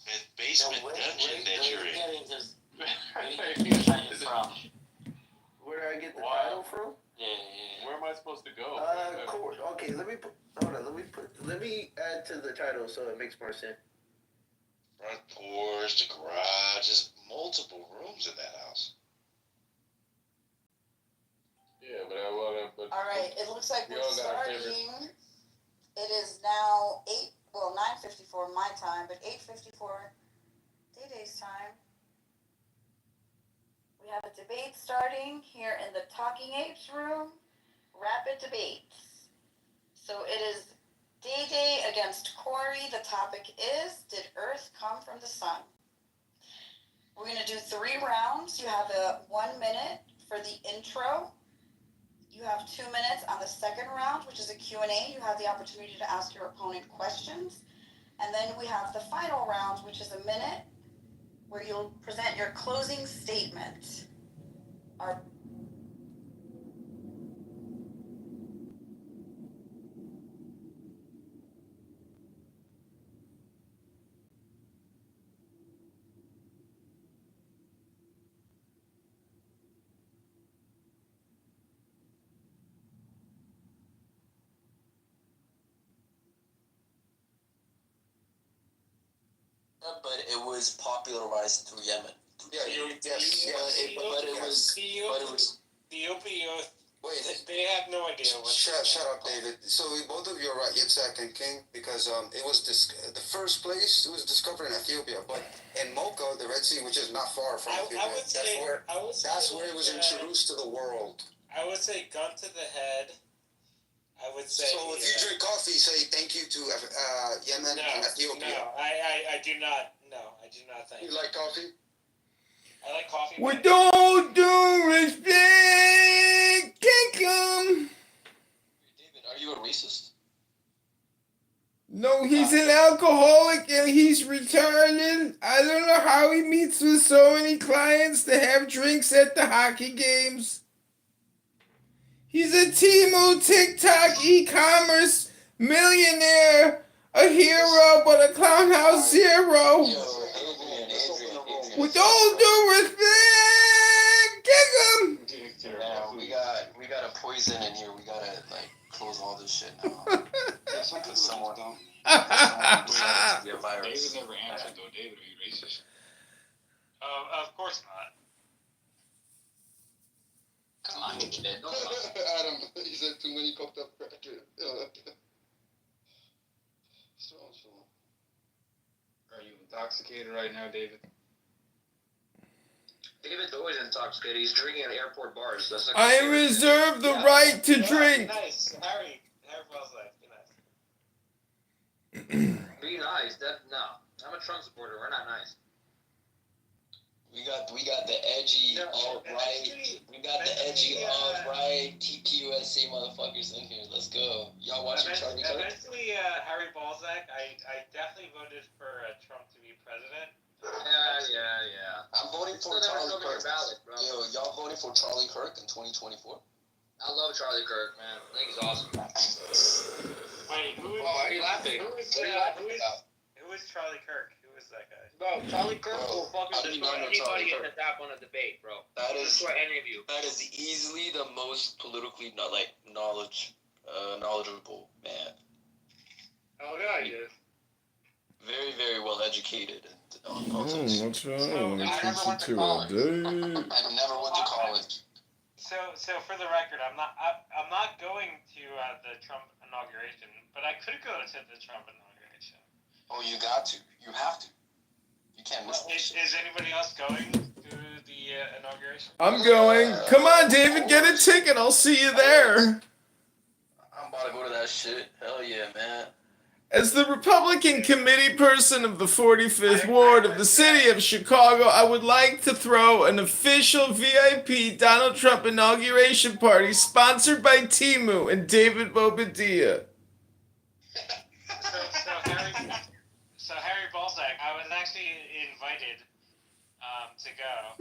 That basement dungeon that you're in. Where did I get the Wow. title from? Where am I supposed to go? Court. Okay, let me put. Hold on. Let me add to the title so it makes more sense. Front porch, the garage, there's multiple rooms in that house. Yeah, but I wanna. But All right, it looks like we we're all got our favorite. starting. It is now 9:54 my time, but 8:54 Day-Day's time. We have a debate starting here in the Talking Apes room. Rapid debates. So it is Day-Day against Corey. The topic is, did Earth come from the sun? We're going to do 3 rounds. You have 1 minute for the intro. You have 2 minutes on the second round, which is a Q&A. You have the opportunity to ask your opponent questions. And then we have the final round, which is a minute, where you'll present your closing statement. Our But it was popularized through Yemen. Yeah, but it was. The opioid. Wait, They have no idea what. shut up, David. So both of you are right, Yitzhak and King, because it was the first place it was discovered in Ethiopia, but in Mocha, the Red Sea, which is not far from Ethiopia, that's where it was introduced to the world. I would say gun to the head. I would say. So if you drink coffee, say thank you to Yemen and Ethiopia. No, I do not. No, I do not think. You like coffee? I like coffee. With all due respect, Kinkum. David, are you a racist? No, he's an alcoholic and he's retarded. I don't know how he meets with so many clients to have drinks at the hockey games. He's a Temu TikTok e-commerce millionaire, a hero, but a clown house zero. With all due respect, kick him. Yeah, we got a poison in here. We gotta close all this shit now. Because someone decided to be a virus. David never answered though. David, are you racist? Of course not. Come on, you kid. Adam, he said too many cooked up crackers. So. Are you intoxicated right now, David? David's always intoxicated. He's drinking at airport bars. That's not I reserve the right to drink. Nice, Harry. Harry Bell's like, be nice. Be nice. No. I'm a Trump supporter. We're not nice. We got the edgy alt-right. We got the edgy alt-right TQS NSC motherfuckers in here. Let's go. Y'all watching Charlie Kirk? Eventually, Harry Balzac, I definitely voted for Trump to be president. Yeah. I'm voting for Charlie Kirk. Yo, y'all voting for Charlie Kirk in 2024? I love Charlie Kirk, man. I think he's awesome. Wait, why are you laughing? Who is Charlie Kirk? Who is that guy? Bro, Charlie Kirk will fucking how do you destroy not know Charlie anybody in Kirk? the tap on a debate, bro. That is Destroy any of you. That is easily the most politically knowledgeable man. Oh yeah, he is. Very, very well educated on What's politics. wrong? I want to a date. I never went to college. So for the record, I'm not going to the Trump inauguration, but I could go to the Trump inauguration. Oh, you got to. You have to. You can't miss Is anybody else going to the inauguration? I'm going. Come on, David, get a ticket. I'll see you there. I'm about to go to that shit. Hell yeah, man. As the Republican committee person of the 45th Ward of the city of Chicago, I would like to throw an official VIP Donald Trump inauguration party sponsored by Timu and David Bobadilla. So Harry Balzac, I was actually invited to go.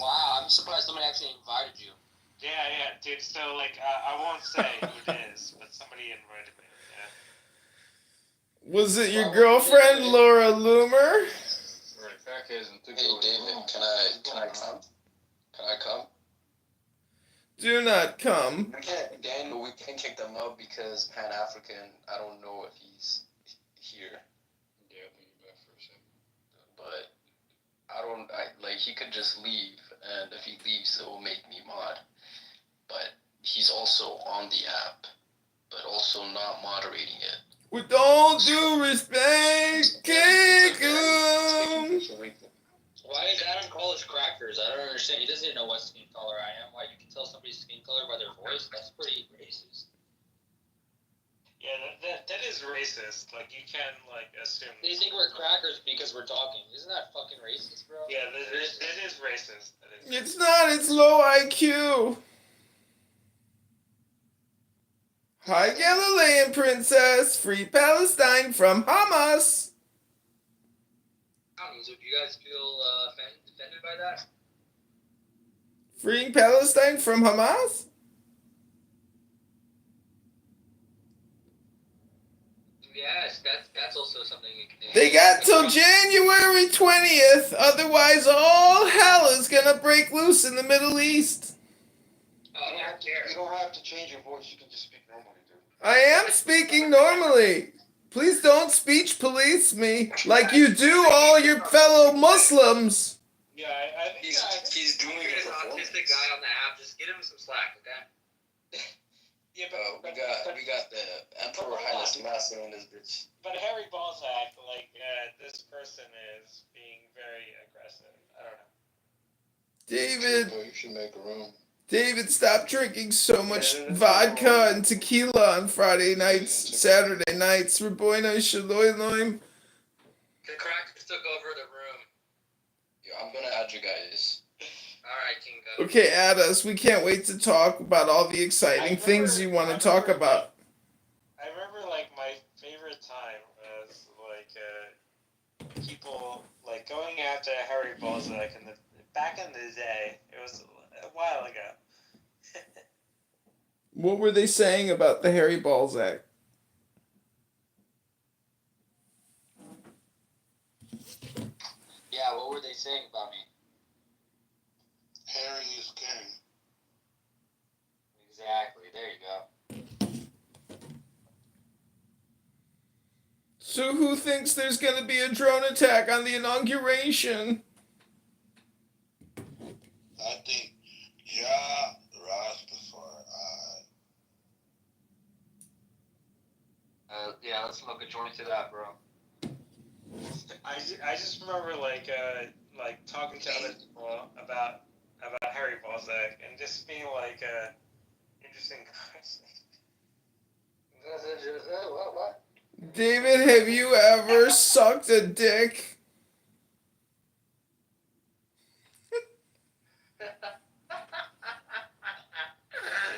Wow, I'm surprised somebody actually invited you. Yeah, dude. So like, I won't say who it is, but somebody invited me. Was it your girlfriend, Laura Loomer? Hey, David, can I come? Can I come? Do not come. Daniel, we can't kick them up because Pan-African, I don't know if he's here. Yeah, I think he's back for a second. But he could just leave, and if he leaves, it will make me mod. But he's also on the app, but also not moderating it. With all due respect, kick him. Why is Adam call us crackers? I don't understand. He doesn't even know what skin color I am. Why you can tell somebody's skin color by their voice? That's pretty racist. Yeah, that is racist. Like, you can assume. They think we're crackers because we're talking. Isn't that fucking racist, bro? Yeah, that is racist. It's not, it's low IQ. Hi, Galilean princess. Free Palestine from Hamas. So do you guys feel offended by that? Freeing Palestine from Hamas? Yes, that's also something you can do. They got till January 20th. Otherwise, all hell is gonna break loose in the Middle East. You don't have to change your voice. You can just speak normally, dude. I am speaking normally. Please don't speech police me like you do all your fellow Muslims. Yeah, I think he's doing it. An autistic guy on the app. Just get him some slack, okay? Yeah, we got the Emperor Haile Selassie in this bitch. But Harry Balzac, this person is being very aggressive. I don't know. David. You should make a room. David, stop drinking so much vodka and tequila on Friday nights, Saturday nights. Raboina Shaloiloim. The crackers took over the room. Yeah, I'm gonna add you guys. Alright, Kingo. Okay, add us. We can't wait to talk about all the exciting things you want to talk about. I remember, my favorite time was, people, going after Harry Balzac, and back in the day, it was a while ago. What were they saying about the Harry Balzac? Yeah, what were they saying about me? Harry is king. Exactly, there you go. So who thinks there's going to be a drone attack on the inauguration? I think, yeah, Rastafari. Yeah, let's smoke a joint to that, bro. I just remember talking to other people about Harry Balzac and just being interesting conversation. What? David, have you ever sucked a dick?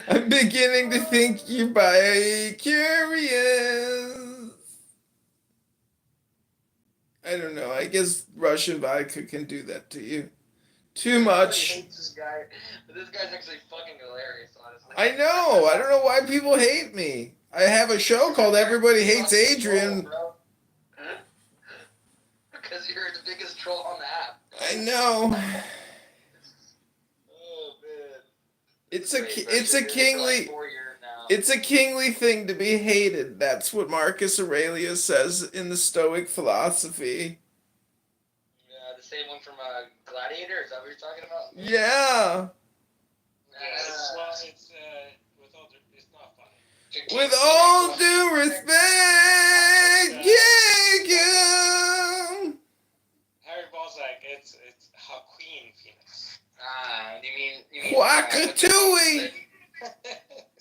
I'm beginning to think you bi-curious. I don't know. I guess Russian vodka can do that to you. Too much. Hates this guy. But this guy's actually fucking hilarious, honestly. I know. I don't know why people hate me. I have a show called Everybody Hates Adrian. Because you're the biggest troll on the app. I know. Oh man. It's a kingly thing to be hated. That's what Marcus Aurelius says in the Stoic philosophy. Yeah, the same one from Gladiator. Is that what you're talking about? Yeah. It's not funny. With all due respect, yeah. Harry Balzac, it's Joaquin Phoenix. You mean Quackatooey.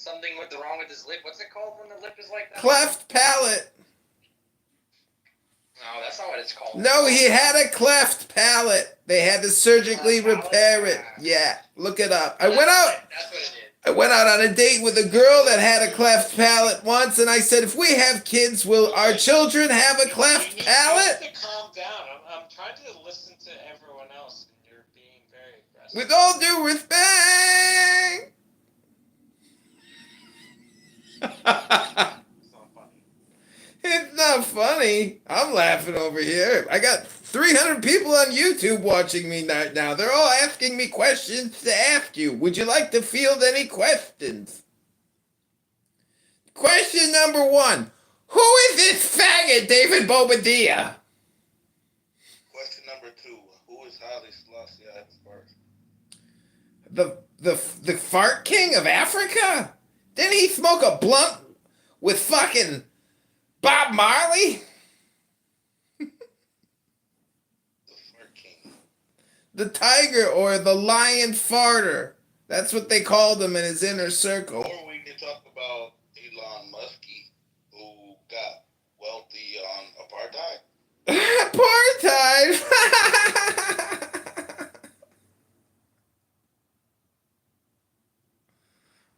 something wrong with his lip? What's it called when the lip is like that? Cleft palate. No, that's not what it's called. No, he had a cleft palate. They had to surgically repair it. Yeah, look it up. I went out. That's what it is. I went out on a date with a girl that had a cleft palate once, and I said, if we have kids, will our children have a cleft palate? You need to calm down. I'm trying to listen to everyone else, and you're being very aggressive. With all due respect. It's not funny. I'm laughing over here. I got 300 people on YouTube watching me right now. They're all asking me questions to ask you. Would you like to field any questions? Question number 1. Who is this faggot, David Bobadilla? Question number 2. Who is Haile Selassie I? The fart king of Africa? Didn't he smoke a blunt with fucking Bob Marley? The tiger or the lion farter. That's what they called him in his inner circle. Or we can talk about Elon Musk, who got wealthy on apartheid. Apartheid!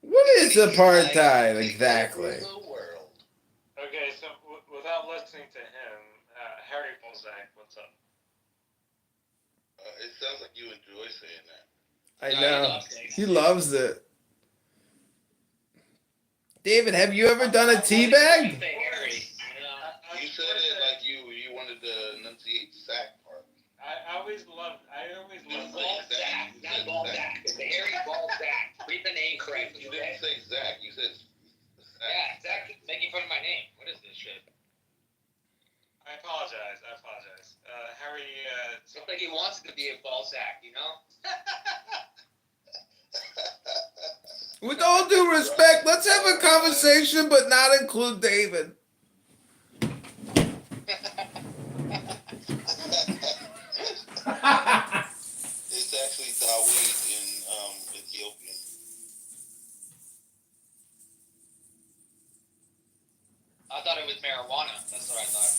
What is apartheid exactly? Okay, so without listening to him, Harry Balzac, what's up? It sounds like you enjoy saying that. I know. He loves it. David, have you ever done a teabag? You said it like you wanted to enunciate sack part. I always loved Balzac, not Balzac. It's the Harry Balzac. Read the name correctly. You didn't say Zach. You said Zach. Yeah, Zach is making fun of my name. What is this shit? I apologize. Harry, looks like he wants to be a Balzac, you know? With all due respect, let's have a conversation but not include David. It's actually Dawid in Ethiopian. I thought it was marijuana. That's what I thought.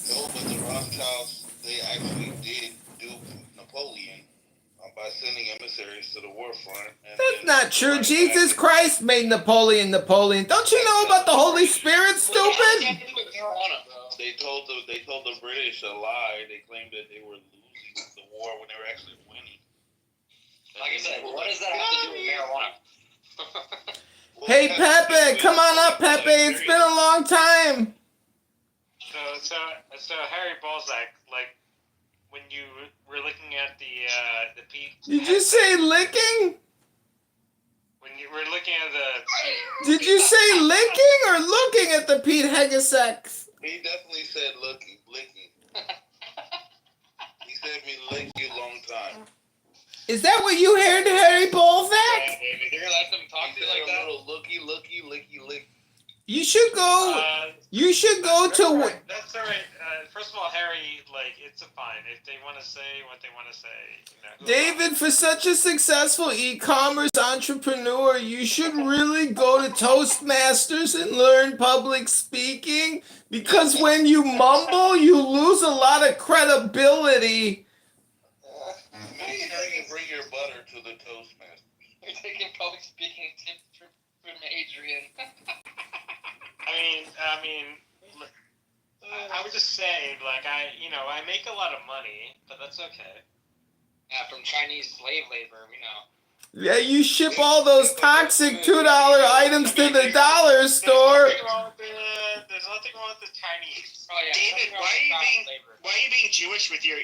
No, but the Rothschilds, they actually did dupe Napoleon by sending emissaries to the war front. That's not true. Jesus Christ made Napoleon Napoleon. Don't you know about the Holy Spirit, stupid? They told the British a lie. They claimed that they were losing the war when they were actually winning. Like I said, what does that have to do with marijuana? Hey, Pepe, come on up, Pepe. It's been a long time. So Harry Balzac, like when you were looking at the Pete. Did you say licking? When you were looking at the. Did you say licking or looking at the Pete Hegesex? He definitely said licking. He said me lick you long time. Is that what you heard, Harry Balzac? Yeah, David, you're gonna let them talk to you like that? A little looky, licky. You should go. You should go to. That's all right. First of all, Harry, like it's fine if they want to say what they want to say. You know, David, for such a successful e-commerce entrepreneur, you should really go to Toastmasters and learn public speaking, because when you mumble, you lose a lot of credibility. Maybe you bring your butter to the Toastmasters. We're taking public speaking tips from Adrian. I was just saying, like, I make a lot of money, but that's okay. Yeah, from Chinese slave labor, Yeah, you ship all those toxic $2 items to the dollar store. There's nothing wrong with the Chinese. Oh, yeah. David, why are you being Jewish with your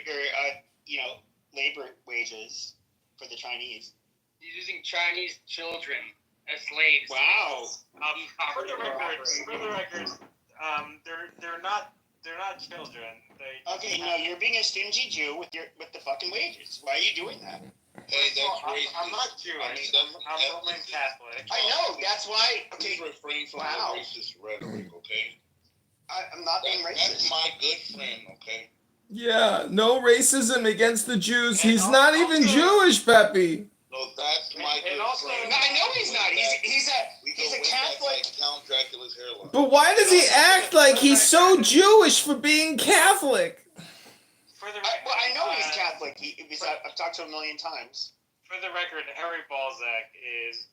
labor wages for the Chinese? He's using Chinese children as slaves. Wow. For the record, they're not children. Okay, no, you're being a stingy Jew with the fucking wages. Why are you doing that? Hey, that's racist. I'm not Jewish. I'm Roman Catholic. I know. That's why. Okay. Please refrain from the racist rhetoric, okay? I'm not being racist. That's my good friend, okay? Yeah, no racism against the Jews. He's not even Jewish, Peppy. No, that's my good friend. No, I know he's not. He's a Catholic. Like Count Dracula's hairline. But why does he act like he's so Jewish for being Catholic? I know he's Catholic. I've talked to him a million times. For the record, Harry Balzac is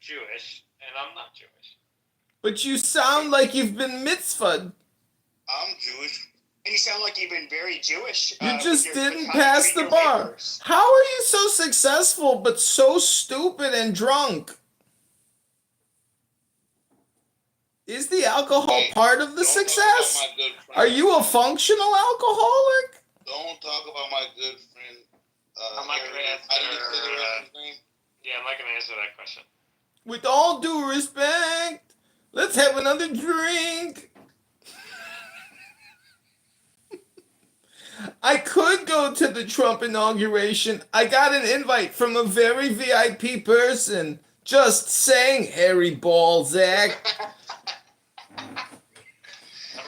Jewish, and I'm not Jewish. But you sound like you've been mitzvahed. I'm Jewish. And you sound like you've been very Jewish. You just didn't pass the bar. How are you so successful but so stupid and drunk? Is the alcohol part of the success? Are you a functional alcoholic? Don't talk about my good friend. I'm not gonna answer. How did you say the rest of his name? Yeah, I'm not gonna answer that question. With all due respect, let's have another drink. I could go to the Trump inauguration. I got an invite from a very VIP person. Just saying, Harry Balzac. I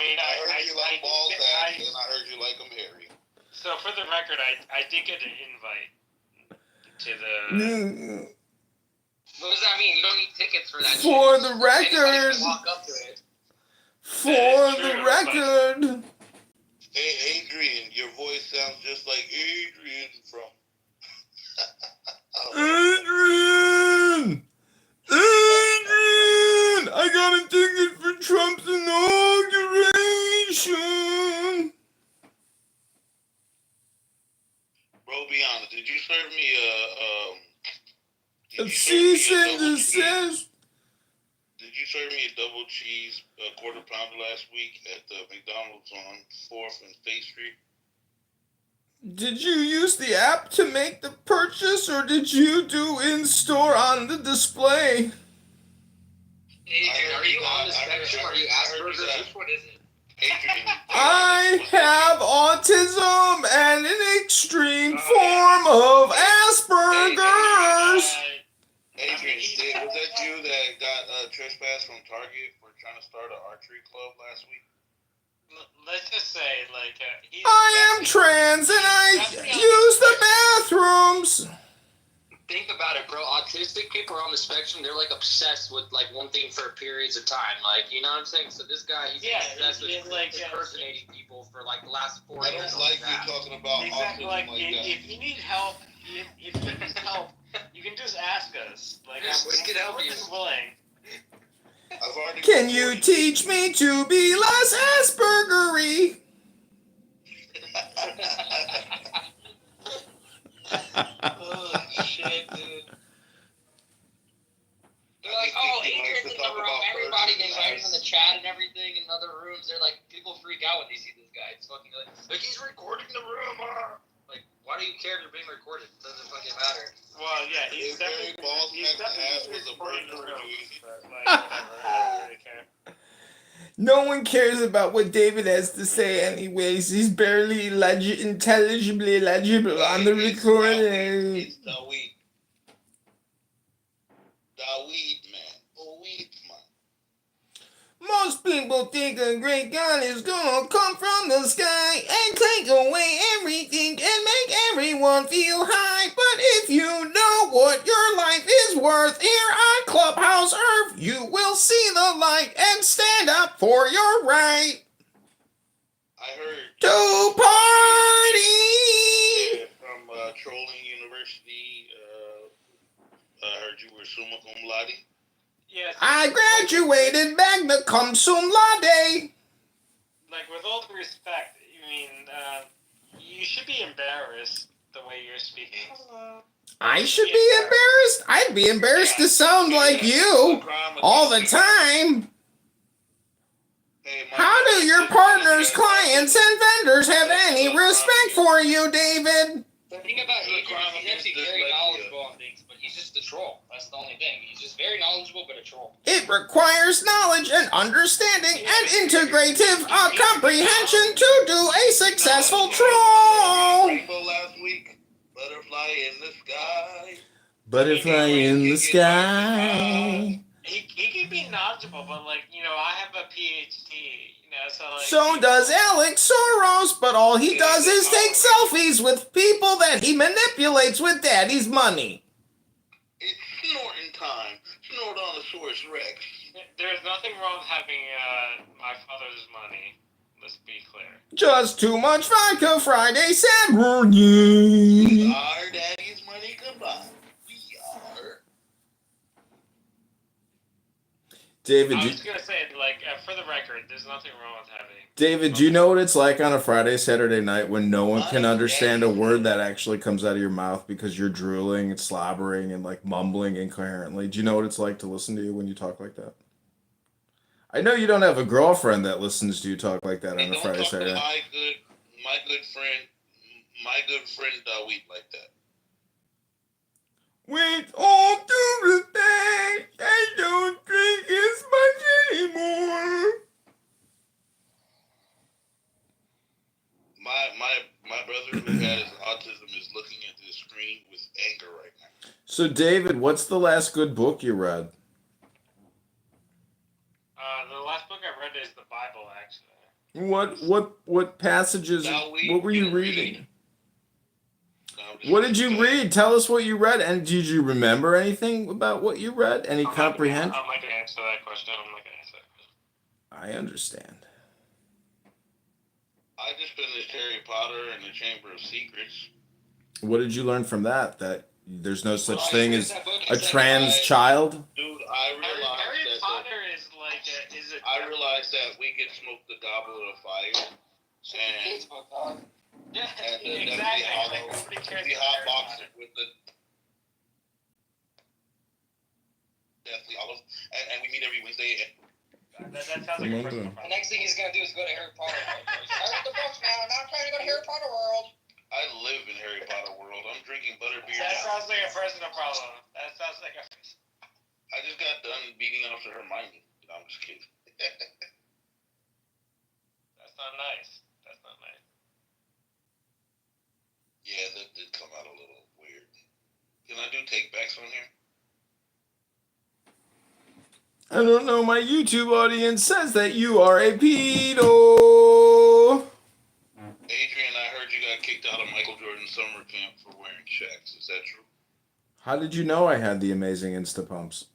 heard you like Balzac, and I heard you like him Harry. So for the record, I did get an invite to the. What does that mean? You don't need tickets for that. For the record. Anybody can walk up to it. For the record. Hey, Adrian, your voice sounds just like Adrian from. Adrian! Adrian! I got a ticket for Trump's inauguration. Bro, be honest. Did you serve me A cease and desist. Did you serve me a double cheese quarter pounder last week at the McDonald's on 4th and State Street? Did you use the app to make the purchase, or did you do in-store on the display? Adrian, are you on the spectrum? Are you Asperger's? Which one is it? Adrian. I have autism and an extreme form of Asperger's. Adrian, was that you that got trespassed from Target for trying to start an archery club last week? Let's just say, like, I am trans and I use the bathrooms. Think about it, bro. Autistic people are on the spectrum. They're like obsessed with like one thing for periods of time. Like, you know what I'm saying? So this guy, he's obsessed with like impersonating people for like the last 4 years. I don't like you talking about exactly, autism like like that. if you need help, if you need help, you can just ask us. Like, we can help you. Willing. Can you teach me to be less Aspergery? Oh shit, dude. They're like, oh, Adrian's in the room. Everybody invited him in the chat and everything in other rooms. They're like, people freak out when they see this guy. It's fucking like he's recording the room. Like, why do you care if you're being recorded? It doesn't fucking matter. Well, yeah, he's Barry Balzman's ass was a burden for No one cares about what David has to say anyways. He's barely intelligibly legible on the recording. It's Daweed. Daweed, man. Daweed, man. Most people think a great God is gonna come from the sky and take away everything and make everyone feel high. But if you know what your life is worth here on Clubhouse Earth, you will see the light and stand up for your right I heard to party. from Trolling University I heard you were summa cum laude. Yeah. I graduated magna cum cum laude. Like, with all due respect, I mean, you should be embarrassed the way you're speaking. I should be embarrassed? I'd be embarrassed to sound like you all the time. How do your partners, clients, and vendors have any respect for you, David? The thing about him is he's actually very knowledgeable on things, but he's just a troll. That's the only thing. He's just very knowledgeable, but a troll. It requires knowledge and understanding and integrative comprehension to do a successful troll. Rainbow last week. Butterfly in the sky. Butterfly in the sky. He can be knowledgeable, but, like, you know, I have a PhD, you know, so, like... So does Alex Soros, but all he does is take selfies with people that he manipulates with daddy's money. It's snorting time. Snort on the Source Rex. There's nothing wrong with having my father's money. Let's be clear. Just too much vodka Friday Saturday. Our daddy's money combined. We are. David, I was gonna say, like, for the record, there's nothing wrong with having. David, do you know what it's like on a Friday, Saturday night when no one can understand a word that actually comes out of your mouth because you're drooling and slobbering and, like, mumbling incoherently? Do you know what it's like to listen to you when you talk like that? I know you don't have a girlfriend that listens to you talk like that on a Friday, Saturday night. My good friend Dawid like that. With all due respect, I don't drink as much anymore. My brother who has autism is looking at this screen with anger right now. So, David, what's the last good book you read? The last book I read is the Bible, actually. What passages? What were you reading? What did you read? Tell us what you read, and did you remember anything about what you read? Any comprehension? I'm not gonna answer that question. I understand. I just finished Harry Potter and the Chamber of Secrets. What did you learn from that? That there's no such thing as a trans child? Dude, I realized Harry Potter is like I realized that we could smoke the goblet of fire. And yeah, and exactly. The hot box with the Deathly Hollows, and we meet every Wednesday. That sounds like a personal The next thing he's gonna do is go to Harry Potter World. I read the books now, and now I'm trying to go to Harry Potter World. I live in Harry Potter World. I'm drinking butterbeer. That sounds like a personal problem. That sounds like a. I just got done beating up to Hermione. No, I'm just kidding. That's not nice. That's not nice. Yeah, that did come out a little weird. Can I do take backs on here? I don't know. My YouTube audience says that you are a pedo. Adrian, I heard you got kicked out of Michael Jordan's summer camp for wearing Shaqs. Is that true? How did you know I had the amazing Insta pumps?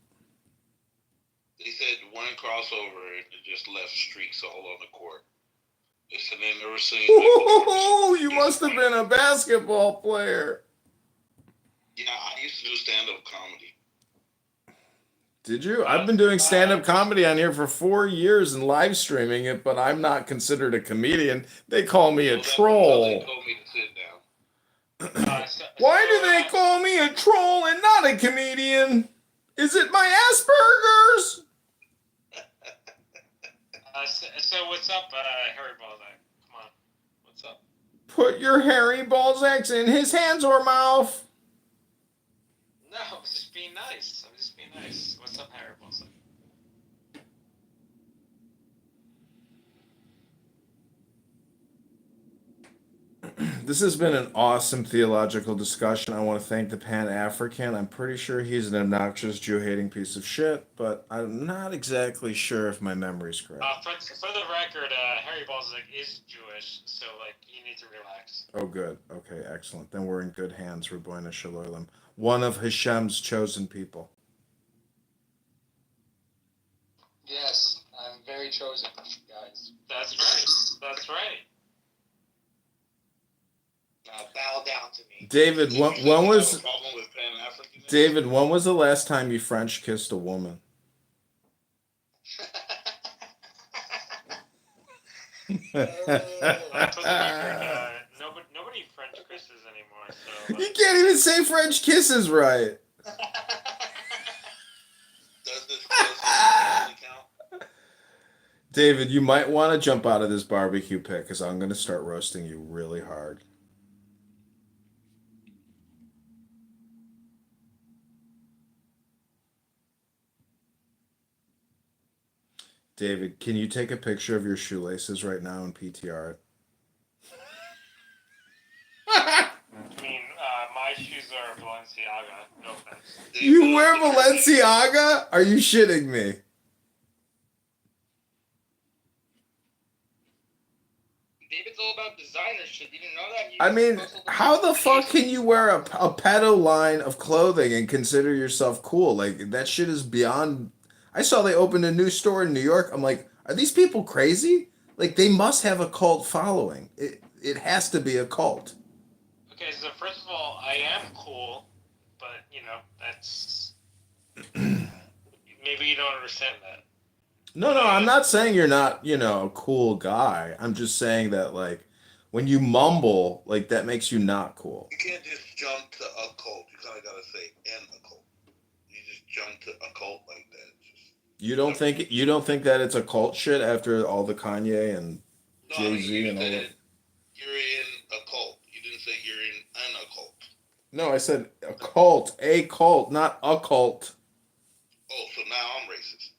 They said one crossover and it just left streaks all on the court. They said they never seen. Oh, you must have been a basketball player. Yeah, I used to do stand-up comedy. Did you? I've been doing stand-up comedy on here for 4 years and live streaming it, but I'm not considered a comedian. They call me a troll. They told me to sit down. Why do they call me a troll and not a comedian? Is it my Asperger's? So what's up, Harry Balzac? Come on, what's up? Put your Harry Balzacs in his hands or mouth. No, I'm just being nice. I'm just being nice. What's up, Harry Balzac? This has been an awesome theological discussion. I want to thank the Pan-African. I'm pretty sure he's an obnoxious Jew-hating piece of shit, but I'm not exactly sure if my memory's correct. For the record, Harry Balzac is Jewish, so, like, you need to relax. Oh, good. Okay, excellent. Then we're in good hands. Rabbeinu Shalom. One of Hashem's chosen people. Yes, I'm very chosen, guys. That's right. That's right. Bow down to me. David, when You have a was problem with Pan-Africanism? David? When was the last time you French kissed a woman? Nobody French kisses anymore. So You can't even say French kisses right. Does this really count? David, you might want to jump out of this barbecue pit because I'm going to start roasting you really hard. David, can you take a picture of your shoelaces right now and PTR it? I mean, my shoes are Balenciaga. No offense. You wear Balenciaga? Are you shitting me? David's all about designer shit. You didn't know that? I mean, how the fuck can you wear a pedo line of clothing and consider yourself cool? Like, that shit is beyond... I saw they opened a new store in New York. I'm like, are these people crazy? Like, they must have a cult following. It has to be a cult. Okay, so first of all, I am cool, but, you know, that's... Maybe you don't understand that. No, I'm not saying you're not, a cool guy. I'm just saying that, like, when you mumble, like, that makes you not cool. You can't just jump to a cult. You kind of got to say "and a cult." You just jump to a cult like that. You don't think that it's a cult shit after all the Kanye and Jay-Z and all that? You're in a cult. You didn't say you're in an occult. No, I said a cult, not a cult. Oh, so now I'm racist.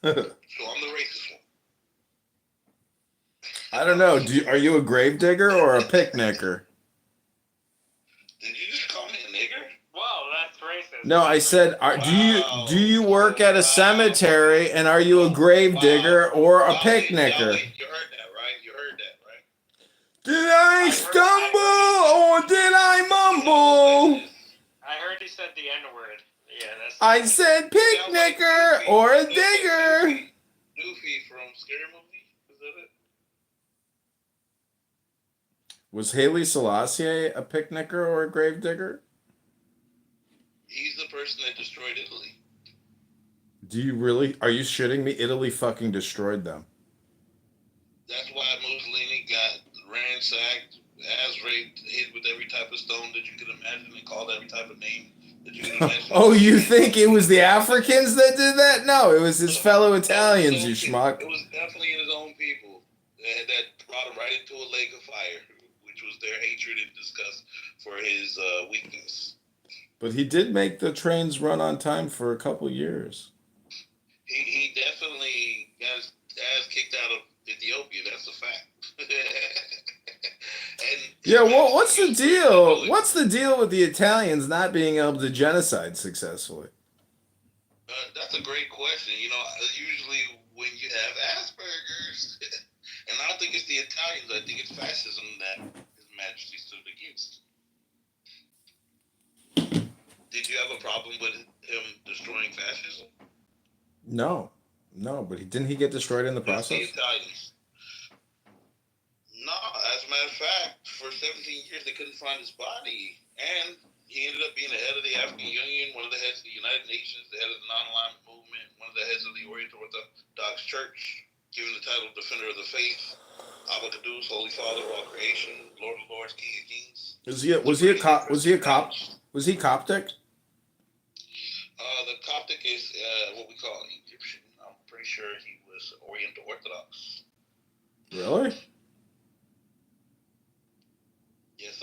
So I'm the racist one. I don't know. Are you a gravedigger or a picnicker? Did you just call me a nigger? Whoa, that's racist. No, I said, do you work at a cemetery and are you a gravedigger or a picnicker? You heard that, right? You heard that, right? Did I stumble or did I mumble? I heard he said the N-word. Yeah, that's... I said picnicker or a digger. Goofy from Scary Movie? Is that it? Was Haile Selassie a picnicker or a gravedigger? He's the person that destroyed Italy. Do you really? Are you shitting me? Italy fucking destroyed them. That's why Mussolini got ransacked, ass raped, hit with every type of stone that you could imagine, and called every type of name that you could imagine. Oh, you think it was the Africans that did that? No, it was his fellow Italians, you schmuck. It was definitely his own people that brought him right into a lake of fire, which was their hatred and disgust for his weakness. But he did make the trains run on time for a couple years. He definitely got his ass kicked out of Ethiopia. That's a fact. Yeah, well, what's the deal? What's the deal with the Italians not being able to genocide successfully? That's a great question. Usually when you have Asperger's, and I don't think it's the Italians, I think it's fascism that His Majesty stood against. Did you have a problem with him destroying fascism? No, but didn't he get destroyed in the process? The Italians. No, as a matter of fact, for 17 years they couldn't find his body, and he ended up being the head of the African Union, one of the heads of the United Nations, the head of the Non-Alignment Movement, one of the heads of the Oriental Orthodox Church, given the title Defender of the Faith, Abba Kadus, Holy Father of all creation, Lord of Lords, King of Kings. Was he a cop? Was he Coptic? The Coptic is what we call Egyptian. I'm pretty sure he was Oriental Orthodox. Really? Yes,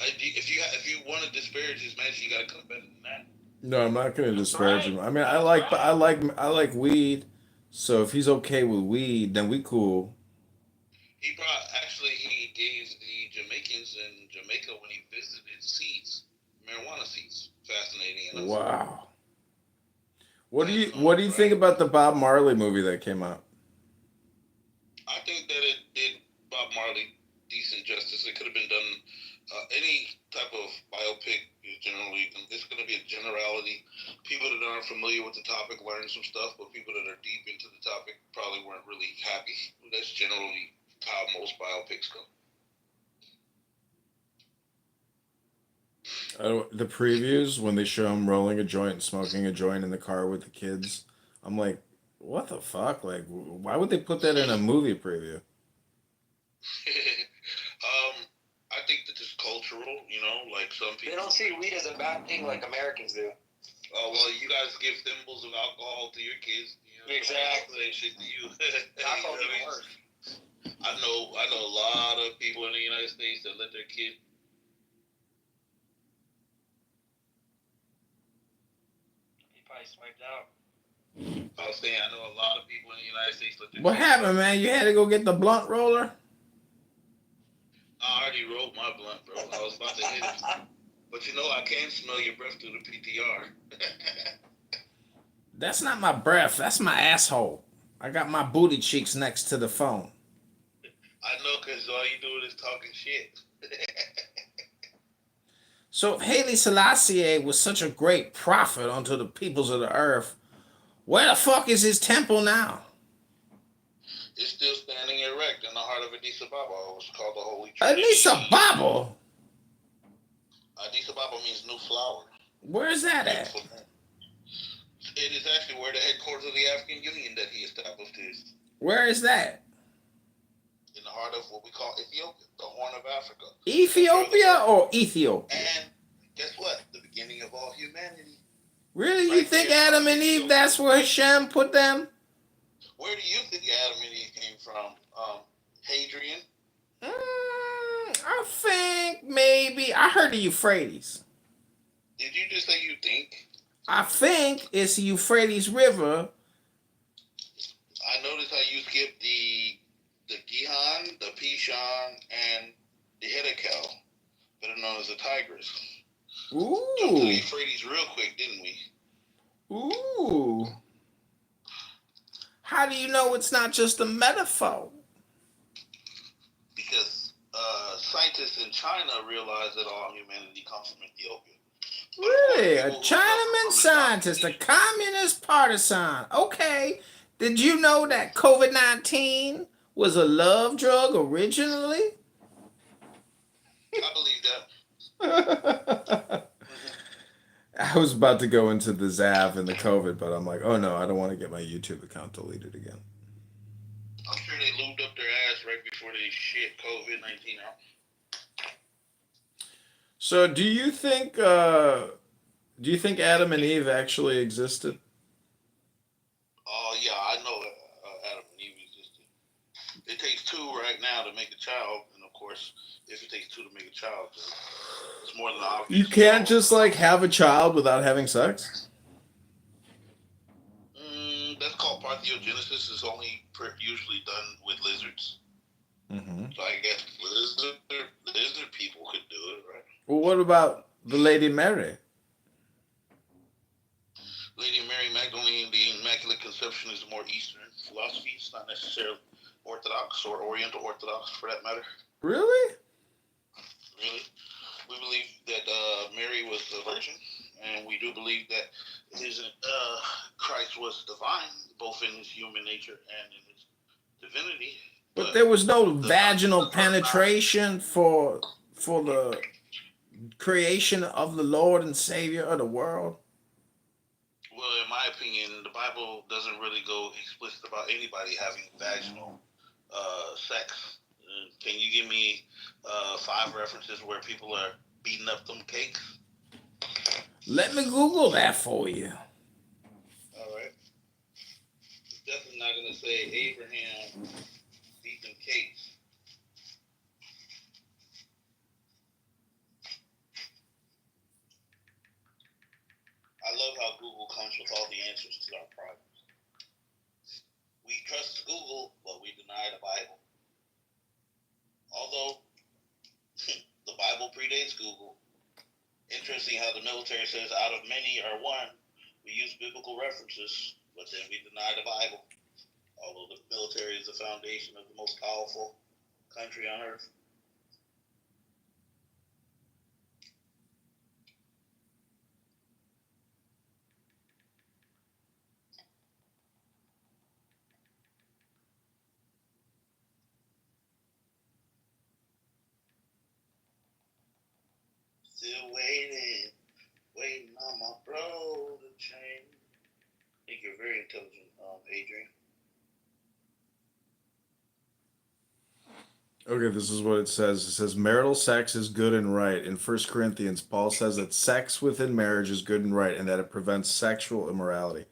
if you want to disparage his majesty, you gotta come better than that. No, I'm not gonna disparage him. I mean, I like weed. So if he's okay with weed, then we cool. He gave the Jamaicans in Jamaica when he visited seeds, marijuana seeds. Fascinating enough. Wow. What do you think about the Bob Marley movie that came out? I think that it did Bob Marley decent justice. It could have been done. Any type of biopic is generally, it's going to be a generality. People that aren't familiar with the topic learn some stuff, but people that are deep into the topic probably weren't really happy. That's generally how most biopics go. The previews when they show him rolling a joint and smoking a joint in the car with the kids, I'm like, what the fuck? Like, why would they put that in a movie preview? I think that it's cultural, like some people. They don't see weed as a bad thing like Americans do. Oh, well, you guys give thimbles of alcohol to your kids. Exactly. They shit to you. Alcohol's even worse. I know a lot of people in the United States that let their kid. He probably swiped out. I was saying, I know a lot of people in the United States let their What kids. happened, man? You had to go get the blunt roller? I already rolled my blunt, bro. I was about to hit it. But I can smell your breath through the PTR. That's not my breath. That's my asshole. I got my booty cheeks next to the phone. I know, because all you doing is talking shit. So if Haile Selassie was such a great prophet unto the peoples of the earth, where the fuck is his temple now? It's still standing erect in the heart of Addis Ababa. It's called the Holy Trinity. Addis Ababa? Addis Ababa means new flower. Where is that at? It is actually where the headquarters of the African Union that he established is. Where is that? In the heart of what we call Ethiopia, the Horn of Africa. Ethiopia or Ethiopia? And guess what? The beginning of all humanity. Really? You think Adam and Eve, that's where Hashem put them? Where do you think Adam and Eve came from? Hadrian? I think maybe. I heard the Euphrates. Did you just say you think? I think it's the Euphrates River. I noticed how you skipped the Gihon, the Pishon, and the Hiddekel, better known as the Tigris. Ooh. Jumped to the Euphrates real quick, didn't we? Ooh. How do you know it's not just a metaphor? Because scientists in China realize that all humanity comes from Ethiopia. Really? A Chinaman scientist, a communist partisan. Okay. Did you know that COVID-19 was a love drug originally? I believe that. I was about to go into the Zav and the COVID, but I'm like, oh no, I don't want to get my YouTube account deleted again. I'm sure they lubed up their ass right before they shit COVID-19 out. So do you think Adam and Eve actually existed? Oh yeah, I know Adam and Eve existed. It takes two right now to make a child, and of course, if it takes two to make a child, it's more than obvious. You can't just like have a child without having sex? That's called parthenogenesis. It's only usually done with lizards. Mm-hmm. So I guess lizard people could do it, right? Well, what about the Lady Mary? Lady Mary Magdalene, the Immaculate Conception, is a more Eastern philosophy. It's not necessarily Orthodox or Oriental Orthodox, for that matter. Really? Really. We believe that Mary was a virgin, and we do believe that Christ was divine, both in his human nature and in his divinity. But there was no vaginal penetration for the creation of the Lord and Savior of the world? Well, in my opinion, the Bible doesn't really go explicit about anybody having vaginal sex. Can you give me 5 references where people are beating up them cakes? Let me Google that for you. All right. It's definitely not going to say Abraham beat them cakes. I love how Google comes with all the answers to our problems. We trust Google, but we deny the Bible. Although the Bible predates Google. Interesting how the military says out of many are one. We use biblical references, but then we deny the Bible. Although the military is the foundation of the most powerful country on earth. waiting on my bro to change. I think you're very intelligent, Adrian. Okay, this is what it says. It says marital sex is good and right. In 1 Corinthians, Paul says that sex within marriage is good and right and that it prevents sexual immorality.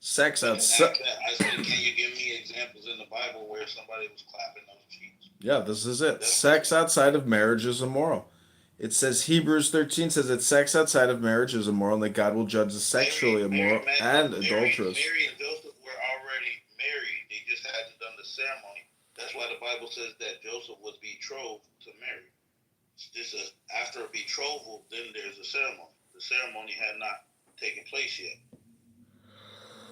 Sex outside. I said, can you give me examples in the Bible where somebody was clapping those cheeks? Yeah, this is it. Sex outside of marriage is immoral. It says Hebrews 13 says that sex outside of marriage is immoral and that God will judge the sexually immoral and adulterous. Mary and Joseph were already married. They just hadn't done the ceremony. That's why the Bible says that Joseph was betrothed to Mary. After a betrothal, then there's a ceremony. The ceremony had not taken place yet.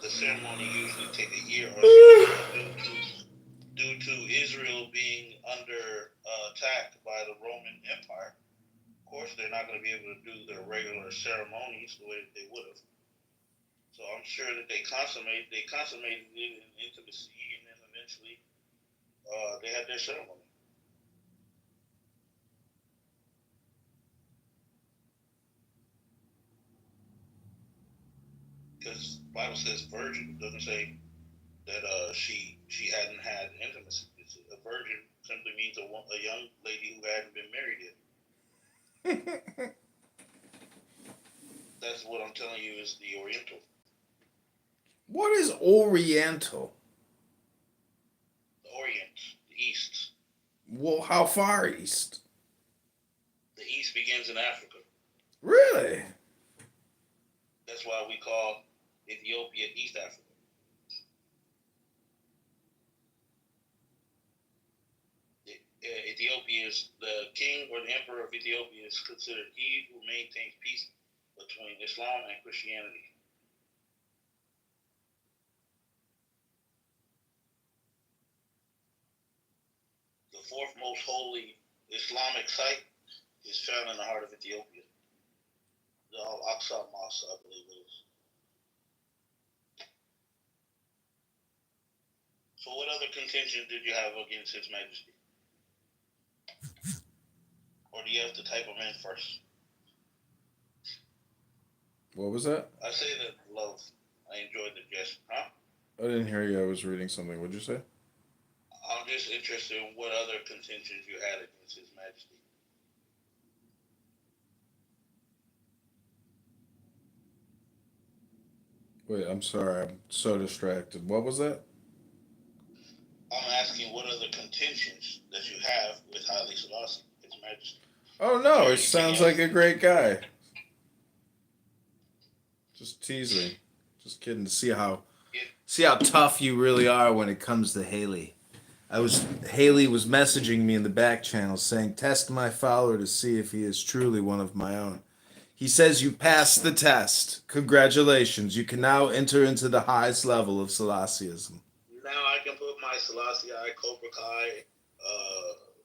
The ceremony usually take a year or so due to Israel being under attack by the Roman Empire. Of course, they're not going to be able to do their regular ceremonies the way that they would have. So I'm sure that they consummated it in intimacy, and then eventually they had their ceremony. Because the Bible says virgin, it doesn't say that she hadn't had intimacy. A virgin simply means a young lady who hadn't been married yet. That's what I'm telling you is the Oriental. What is Oriental? The Orient, the East. Well, how far east? The East begins in Africa. Really? That's why we call Ethiopia East Africa. Ethiopia is the king or the emperor of Ethiopia is considered he who maintains peace between Islam and Christianity. The fourth most holy Islamic site is found in the heart of Ethiopia. The Al-Aqsa Mosque, I believe it is. So what other contention did you have against His Majesty? Or do you have to type them in first? What was that? I say that love. I enjoyed the gesture. Huh? I didn't hear you. I was reading something. What'd you say? I'm just interested in what other contentions you had against His Majesty. Wait, I'm sorry. I'm so distracted. What was that? I'm asking what other contentions that you have with Haile Selassie, His Majesty. Oh no, he sounds like a great guy. Just teasing. Just kidding. See how tough you really are when it comes to Haley. Haley was messaging me in the back channel saying, "Test my follower to see if he is truly one of my own." He says you passed the test. Congratulations. You can now enter into the highest level of Selassieism. Now I can put my Selassie Cobra Kai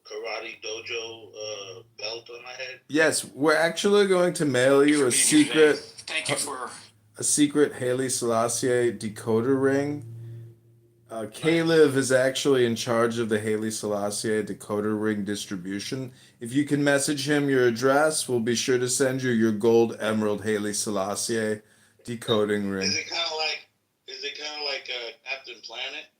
karate dojo belt on my head. Yes, we're actually going to mail you a secret. Thank you for a secret Haile Selassie decoder ring. Caleb is actually in charge of the Haile Selassie decoder ring distribution. If you can message him your address, we'll be sure to send you your gold emerald Haile Selassie decoding ring. Is it kind of like Captain Planet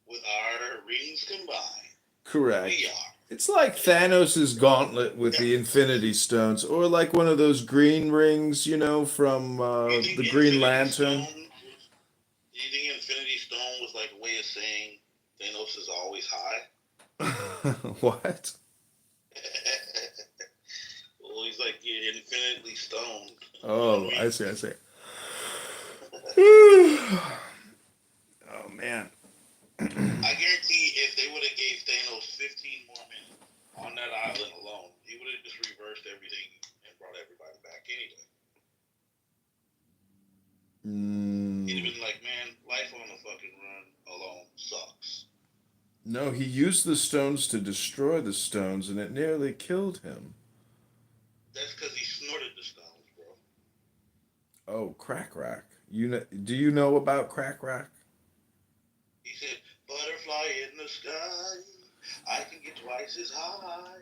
with our rings combined? Correct. We are. It's like Thanos' gauntlet with the Infinity Stones, or like one of those green rings, from the Green Lantern. Do you think Infinity Stone was like a way of saying Thanos is always high? What? Well, he's like infinitely stoned. Oh, I see. Oh, man. I guarantee if they would have gave Thanos 15 more minutes on that island alone, he would have just reversed everything and brought everybody back anyway. He'd have been like, man, life on the fucking run alone sucks. No, he used the stones to destroy the stones, and it nearly killed him. That's because he snorted the stones, bro. Oh, Crack Rack. Do you know about Crack Rack? He said, butterfly in the sky, I can get twice as high.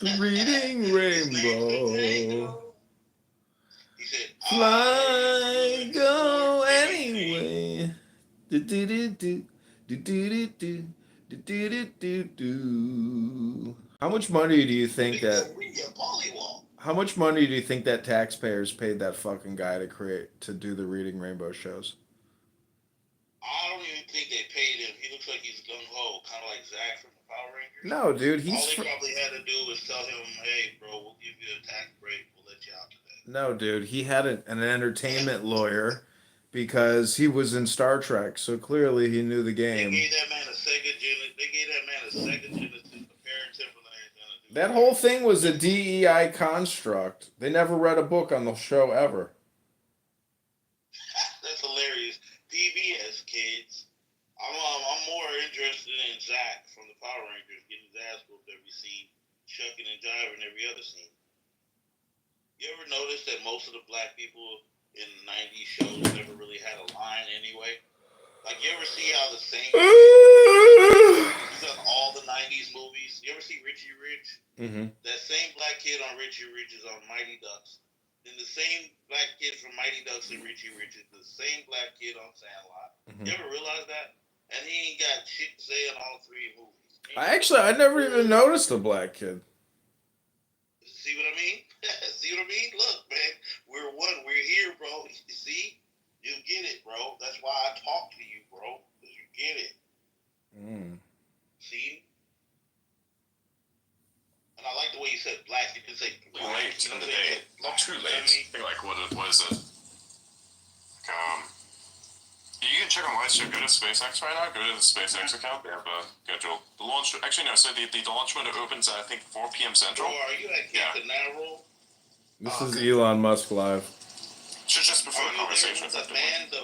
Reading rainbow. Fly, go anyway. Do do do do do do do do do do do. How much money do you think that? How much money do you think that taxpayers paid that fucking guy to do the Reading Rainbow shows? I don't even think they paid him. He looks like he's gung ho, kind of like Zach from the Power Rangers. No, dude, All they probably had to do was tell him, "Hey, bro, we'll give you a tax break. We'll let you out today." No, dude, he had an entertainment lawyer because he was in Star Trek, so clearly he knew the game. They gave that man a Sega Genesis, the parents him for the That whole thing was a DEI construct. They never read a book on the show ever. That's hilarious. PBS kids. I'm more interested in Zach from the Power Rangers getting his ass whooped every scene, shucking and jiving every other scene. You ever notice that most of the black people in the 90s shows never really had a line anyway? Like, you ever see how the same he's done all the 90s movies? You ever see Richie Rich? Mm-hmm. That same black kid on Richie Rich is on Mighty Ducks. Then the same black kid from Mighty Ducks and Richie Rich is the same black kid on Sandlot. Mhm. You ever realize that? And he ain't got shit to say in all three movies. I never even noticed the black kid. See what I mean? See what I mean? Look, man, we're one. We're here, bro. You see? You get it, bro. That's why I talk to you, bro. Because you get it. Mm. See? And I like the way you said black. You didn't say black. Late in the day. Not too late. I think like what it was you can check on live stream. Go to SpaceX right now. Go to the SpaceX account. They have a schedule. The launch actually no. So the launch window opens at I think 4 p.m. Central. Bro, are you at Captain Narrow? This is Elon Musk live. Just before the conversation. The man, the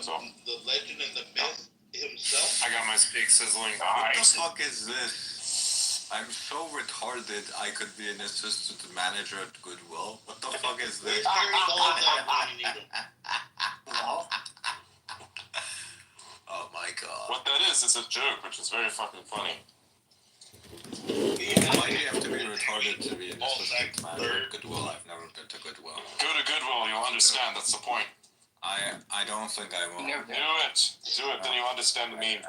legend, and the myth himself. I got my steak sizzling. What the fuck is this? I'm so retarded I could be an assistant manager at Goodwill. What the fuck is this? Oh my god. What that is a joke, which is very fucking funny. Why do you have to be retarded to be an assistant manager at Goodwill? I've never been to Goodwill. Go to Goodwill, you'll understand. That's the point. I don't think I will. Do it, then you'll understand the meme.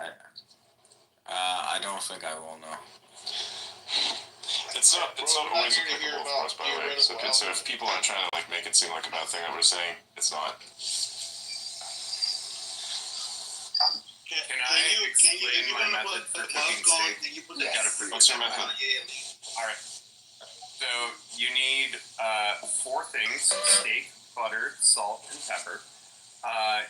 I don't think I will, no. It's not always applicable for us, by the way. So if people are trying to like make it seem like a bad thing that we're saying, it's not. Can you explain my method for cooking steak? What's your method? Alright. So you need 4 things: steak, butter, salt, and pepper.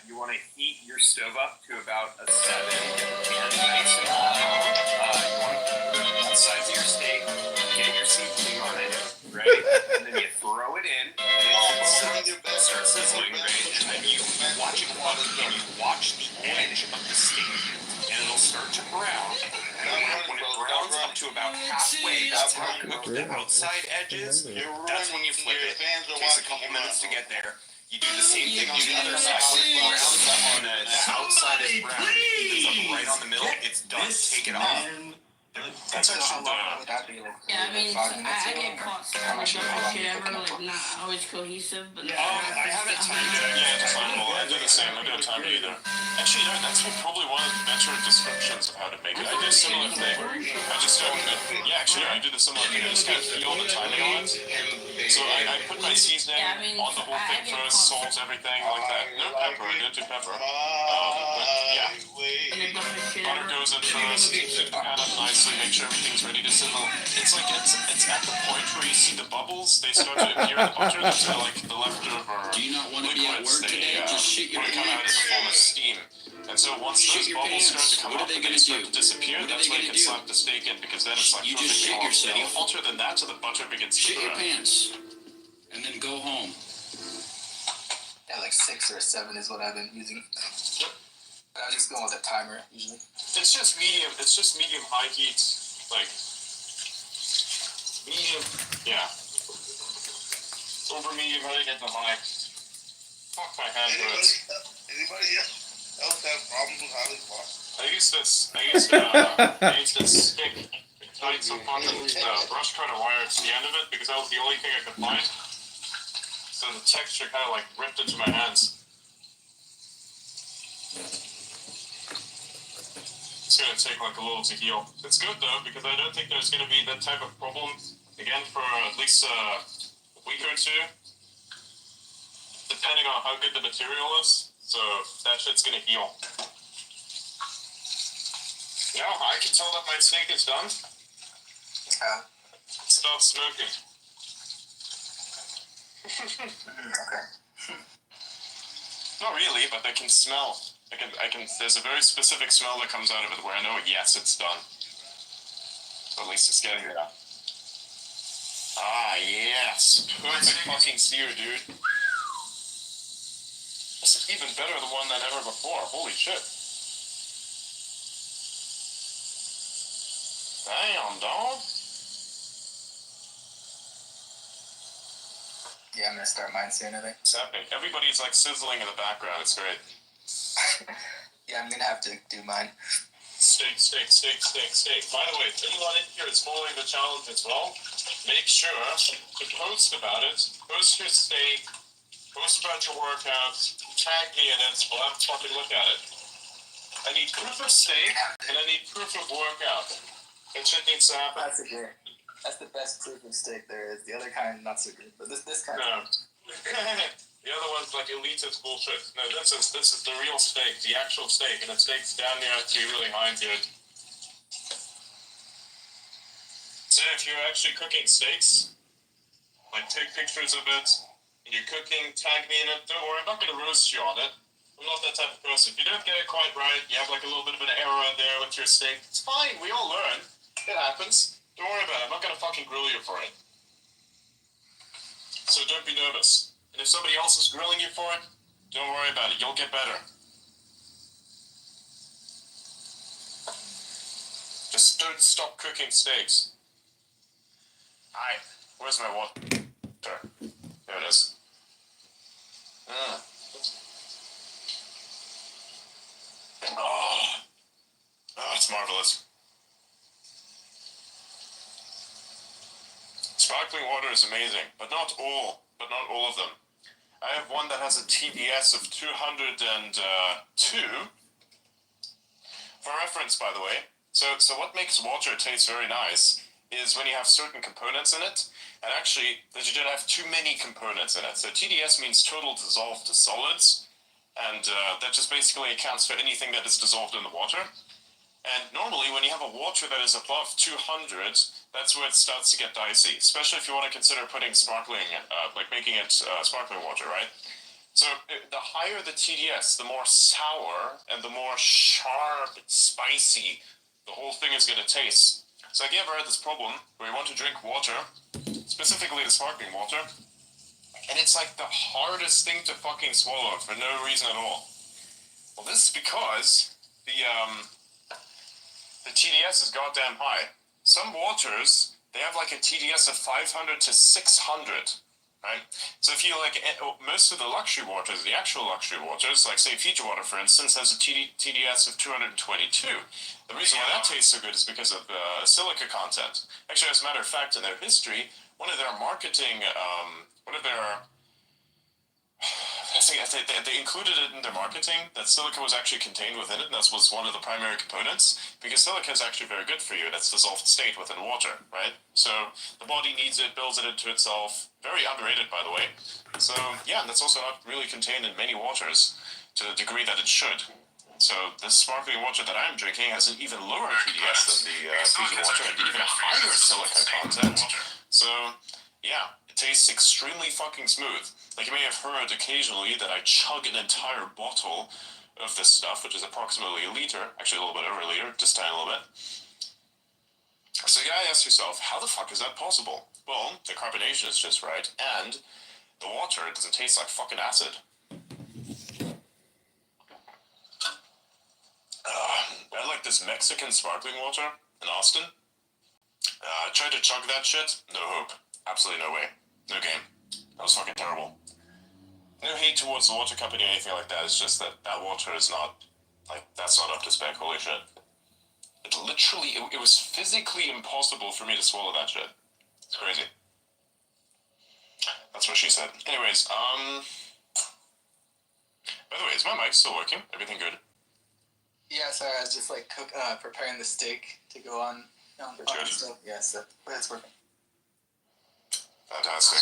You want to heat your stove up to about a 7 and nice and hot. You want to put the size of your steak, get your seasoning on it, right? And then you throw it in, and it starts sizzling, right? And then you watch it cook, and you watch the edge of the steak, and it'll start to brown. And when it browns up to about halfway, that's how you cook the outside edges. That's when you flip it. It takes a couple minutes to get there. You do the same thing on the other side. When it browns up on the outside is brown, it's up right on the middle, it's done. Take it off. That's actually Yeah, I mean, I get caught saying like that shit ever, like not always cohesive, but I haven't timed it. Yeah, it's fine. Well, I do the same. I don't time it either. Actually, no, that's probably one of the better descriptions of how to make it. I do a similar thing. I just don't. Yeah, actually, I do the similar thing. I just kind of feel the timing on it. So I put my seasoning on the whole thing first, salt, everything like that. No pepper. I don't do pepper. But yeah, butter goes in first. Add up nicely. Make sure everything's ready to sizzle. It's like it's at the point where you see the bubbles. They start to appear in the butter. That's like the leftover. Do you not want to be at work today? Just shit your Come out in the form of steam. And so once those bubbles start to come up and they start to disappear, that's when you can slap the steak in because then it's like you just shit yourself. Any hotter than that, so the butter begins to shit your pants, and then go home. Yeah, like 6 or 7 is what I've been using. I just go with a timer usually. It's just medium. It's just medium high heat, like medium. Yeah. Over medium, I get the high. Fuck my hand hurts. Anybody else have problems with how they wash? I use this stick. tied some fucking brush cutter wire to the end of it because that was the only thing I could find. So the texture kind of like ripped into my hands. It's gonna take like a little to heal. It's good though because I don't think there's gonna be that type of problem again for at least a week or two, depending on how good the material is. So that shit's gonna heal. Yeah, I can tell that my steak is done. It's not smoking. Okay. Not really, but I can smell. I can. There's a very specific smell that comes out of it where I know, yes, it's done. At least it's getting there. Ah, yes. Perfect fucking sear, dude. This is even better than ever before. Holy shit. Damn, dog. Yeah, I'm gonna start mine soon, I think. What's happening? Everybody's like sizzling in the background. It's great. Yeah, I'm gonna have to do mine. Steak. By the way, if anyone in here is following the challenge as well, make sure to post about it. Post your steak. Post about your workouts. Tag me in it. We'll have a fucking look at it. I need proof of steak and I need proof of workout. That shit needs to happen. That's great. That's the best proof of steak there is. The other kind, not so good. But this kind. No. The other one's like elitist bullshit. No, this is the real steak, the actual steak, and the steak's down there to be really high good. So if you're actually cooking steaks, like take pictures of it, and you're cooking, tag me in it. Don't worry, I'm not gonna roast you on it. I'm not that type of person. If you don't get it quite right, you have like a little bit of an error there with your steak, it's fine, we all learn. It happens. Don't worry about it, I'm not gonna fucking grill you for it. So don't be nervous. And if somebody else is grilling you for it, don't worry about it. You'll get better. Just don't stop cooking steaks. Alright, where's my water? There it is. Oh, it's marvelous. Sparkling water is amazing, but not all of them. I have one that has a TDS of 202. For reference, by the way, so what makes water taste very nice is when you have certain components in it, and actually that you don't have too many components in it. So TDS means total dissolved solids, and that just basically accounts for anything that is dissolved in the water. And normally when you have a water that is above 200, that's where it starts to get dicey, especially if you want to consider putting sparkling, like making it sparkling water, right? So the higher the TDS, the more sour and the more sharp, spicy the whole thing is going to taste. So have you ever had this problem where you want to drink water, specifically the sparkling water, and it's like the hardest thing to fucking swallow for no reason at all? Well, this is because the TDS is goddamn high. Some waters, they have like a TDS of 500 to 600, right? So if you like, most of the luxury waters, the actual luxury waters, like say Fiji water, for instance, has a TDS of 222. The reason why that tastes so good is because of silica content. Actually, as a matter of fact, in their history, one of their marketing, they included it in their marketing that silica was actually contained within it, and that was one of the primary components, because silica is actually very good for you in its dissolved state within water, right? So the body needs it, builds it into itself. Very underrated, by the way. So yeah, and that's also not really contained in many waters to the degree that it should. So this sparkling water that I'm drinking has an even lower TDS than the Fiji water and even higher silica content. So yeah, it tastes extremely fucking smooth. Like you may have heard occasionally that I chug an entire bottle of this stuff, which is approximately a liter, actually a little bit over a liter, just a tiny little bit. So you gotta ask yourself, how the fuck is that possible? Well, the carbonation is just right, and the water doesn't taste like fucking acid. I like this Mexican sparkling water in Austin. I tried to chug that shit, no hope. Absolutely no way. No game. That was fucking terrible. No hate towards the water company or anything like that, it's just that that water is not, like, that's not up to spec, holy shit. It was physically impossible for me to swallow that shit. It's crazy. That's what she said. Anyways, by the way, is my mic still working? Everything good? Yeah, sorry, I was just like preparing the steak to go on Good. stuff. Yeah, so but it's working. Fantastic.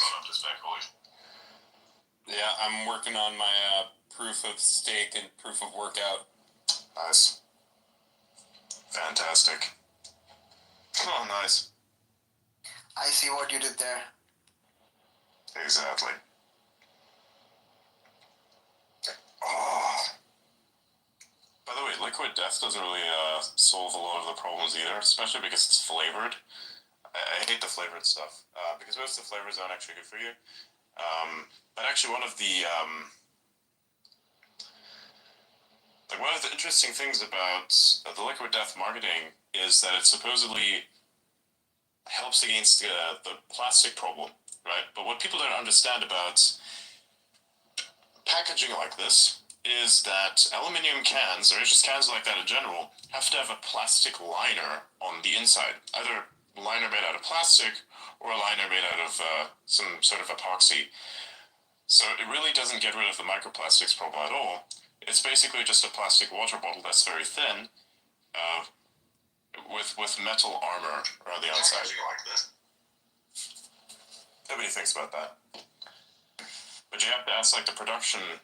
Yeah, I'm working on my proof of stake and proof of workout. Nice. Fantastic. Oh, nice. I see what you did there. Exactly. Oh. By the way, Liquid Death doesn't really solve a lot of the problems either, especially because it's flavored. I hate the flavored stuff, because most of the flavors aren't actually good for you. But actually one of the interesting things about the Liquid Death marketing is that it supposedly helps against the plastic problem, right? But what people don't understand about packaging like this is that aluminum cans, or just cans like that in general, have to have a plastic liner on the inside. Either a liner made out of plastic or a liner made out of some sort of epoxy. So it really doesn't get rid of the microplastics problem at all. It's basically just a plastic water bottle that's very thin, with metal armor around the outside. Like this. Nobody thinks about that. But you have to ask like the production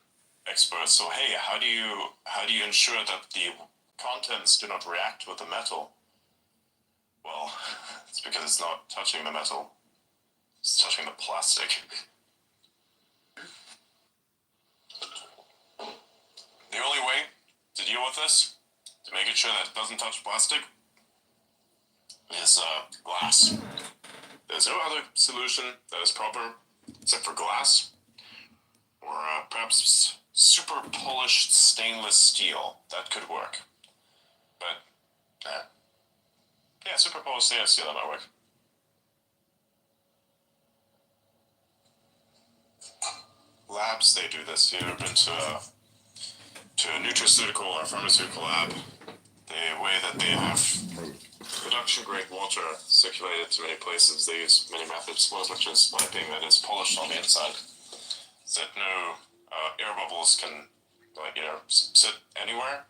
experts. So hey, how do you ensure that the contents do not react with the metal? Well, it's because it's not touching the metal. It's touching the plastic. The only way to deal with this, to make it sure that it doesn't touch plastic, is glass. There's no other solution that is proper except for glass, or perhaps super polished stainless steel. That could work. But, yeah, super polished stainless steel, that might work. Labs, they do this. You've ever been to a nutraceutical or pharmaceutical lab? The way that they have production grade water circulated to many places, they use many methods, one of which is piping that is polished on the inside, so that no air bubbles can, sit anywhere.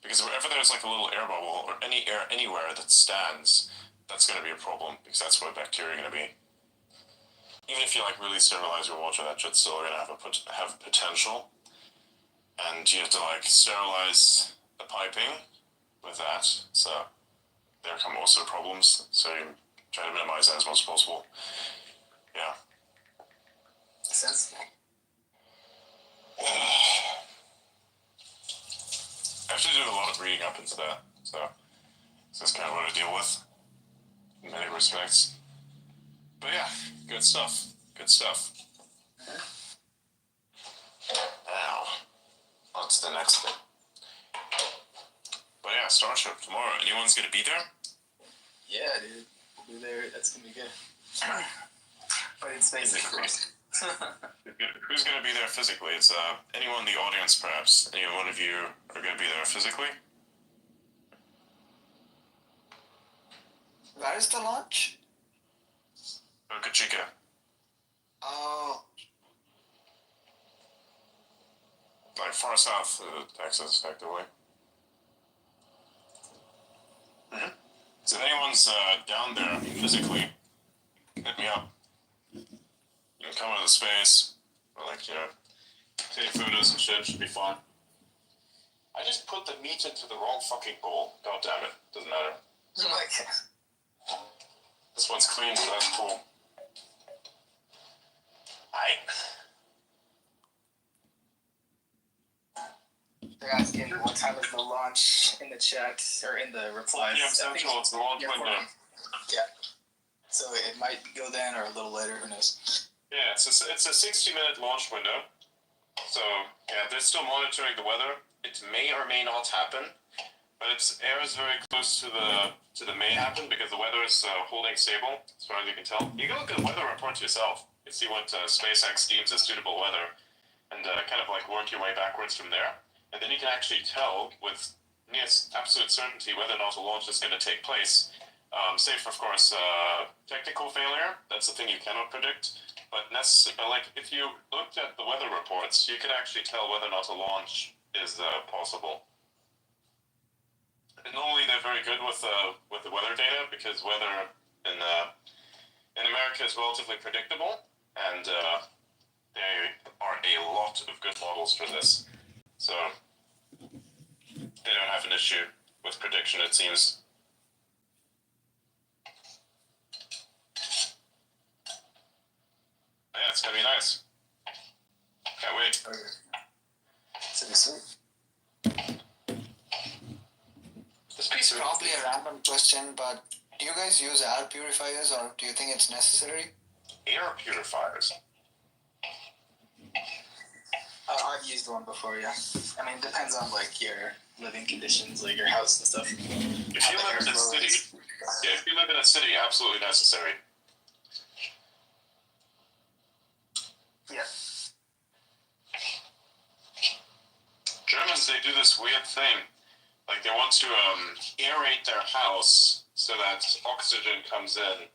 Because wherever there's like a little air bubble or any air anywhere that stands, that's going to be a problem, because that's where bacteria are going to be. Even if you really sterilize your water, that shit's still going to have potential. And you have to sterilize the piping with that, so there come also problems, so you try to minimize that as much as possible. Yeah. Makes sense. I have to do a lot of reading up into that, so that's kind of what I deal with in many respects. But yeah, good stuff. Good stuff. Now, on to the next thing. But yeah, Starship tomorrow. Anyone's gonna be there? Yeah, dude. We'll be there. That's gonna be good. But in space, of course. Who's gonna be there physically? It's anyone in the audience, perhaps. Any one of you are gonna be there physically? Where is the launch? Boca Chica. Oh. Far south Texas, effectively. Mm-hmm. So if anyone's down there physically, hit me up. You can come out of the space, or take photos and shit. Should be fun. I just put the meat into the wrong fucking bowl. God damn it. Doesn't matter. Oh my god. This one's clean, so that's cool. They're asking what time is the launch in the chat or in the replies. Yeah, Central. It's the launch window. Yeah. So it might go then or a little later. Who knows? Yeah, it's a 60-minute launch window. So yeah, they're still monitoring the weather. It may or may not happen, but air is very close to the may happen because the weather is holding stable as far as you can tell. You can look at the weather report yourself. You see what SpaceX deems as suitable weather, and kind of work your way backwards from there. And then you can actually tell with yes, absolute certainty whether or not a launch is going to take place. Save for, of course, technical failure. That's the thing you cannot predict. But like, if you looked at the weather reports, you could actually tell whether or not a launch is possible. And normally they're very good with the weather data because weather in America is relatively predictable, and there are a lot of good models for this. So they don't have an issue with prediction, it seems. Yeah, it's gonna be nice. Can't wait. It's gonna be sweet. This piece of Probably a random question, but do you guys use air purifiers, or do you think it's necessary? Air purifiers? I've used one before, yeah. I mean, it depends on like your living conditions, like your house and stuff. If you live in a city, if you live in a city, absolutely necessary. Yeah. Germans, they do this weird thing. Like, they want to aerate their house so that oxygen comes in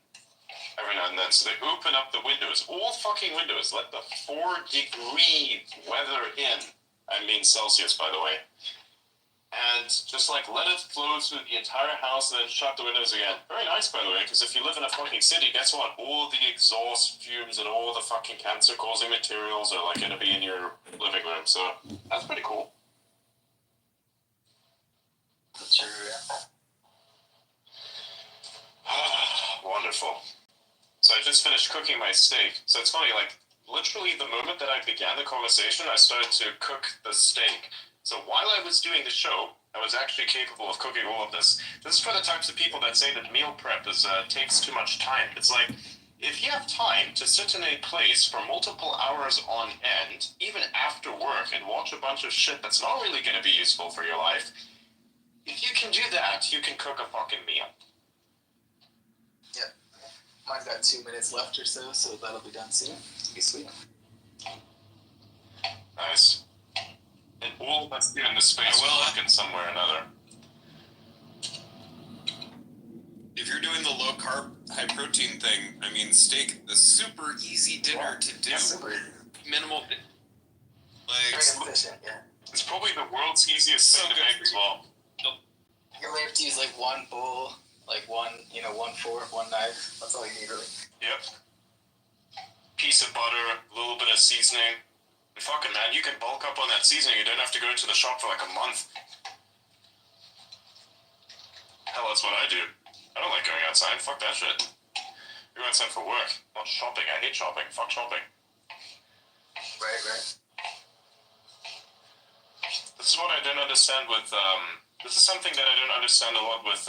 every now and then. So they open up the windows, all fucking windows, let the 4-degree weather in. I mean Celsius, by the way. And just like let it flow through the entire house and then shut the windows again. Very nice, by the way, because if you live in a fucking city, guess what? All the exhaust fumes and all the fucking cancer-causing materials are like going to be in your living room. So that's pretty cool. That's true, yeah. Wonderful. So I just finished cooking my steak. So it's funny, like, literally the moment that I began the conversation, I started to cook the steak. So while I was doing the show, I was actually capable of cooking all of this. This is for the types of people that say that meal prep takes too much time. It's like, if you have time to sit in a place for multiple hours on end, even after work, and watch a bunch of shit that's not really going to be useful for your life, if you can do that, you can cook a fucking meal. Yeah. Mine's got 2 minutes left or so, so that'll be done soon. It'll be sweet. Nice. And all that's given the space will work in somewhere or another. If you're doing the low carb, high protein thing, I mean, steak, the super easy dinner to do. Minimal. Like, Very efficient, yeah. It's probably the world's easiest thing to make as well. You only have to use like one bowl, like one fork, one knife. That's all you need, really. Yep. Piece of butter, a little bit of seasoning. And fucking man, you can bulk up on that seasoning. You don't have to go into the shop for like a month. Hell, that's what I do. I don't like going outside. Fuck that shit. I go outside for work, not shopping. I hate shopping. Fuck shopping. Right. This is what I don't understand with, this is something that I don't understand a lot with,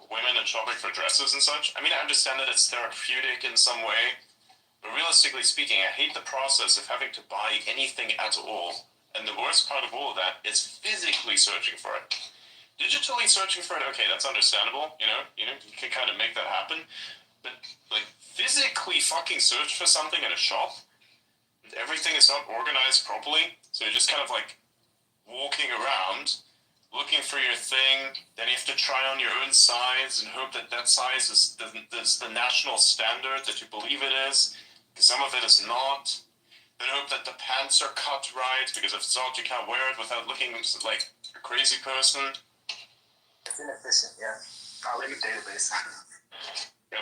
women and shopping for dresses and such. I mean, I understand that it's therapeutic in some way, but realistically speaking, I hate the process of having to buy anything at all. And the worst part of all of that is physically searching for it. Digitally searching for it, okay, that's understandable, you can kind of make that happen. But, like, physically fucking search for something in a shop, everything is not organized properly, so you're just kind of like walking around, looking for your thing, then you have to try on your own size and hope that that size is the national standard that you believe it is, because some of it is not. Then hope that the pants are cut right, because if it's not, you can't wear it without looking like a crazy person. It's inefficient, yeah. I'll leave a database. Yep.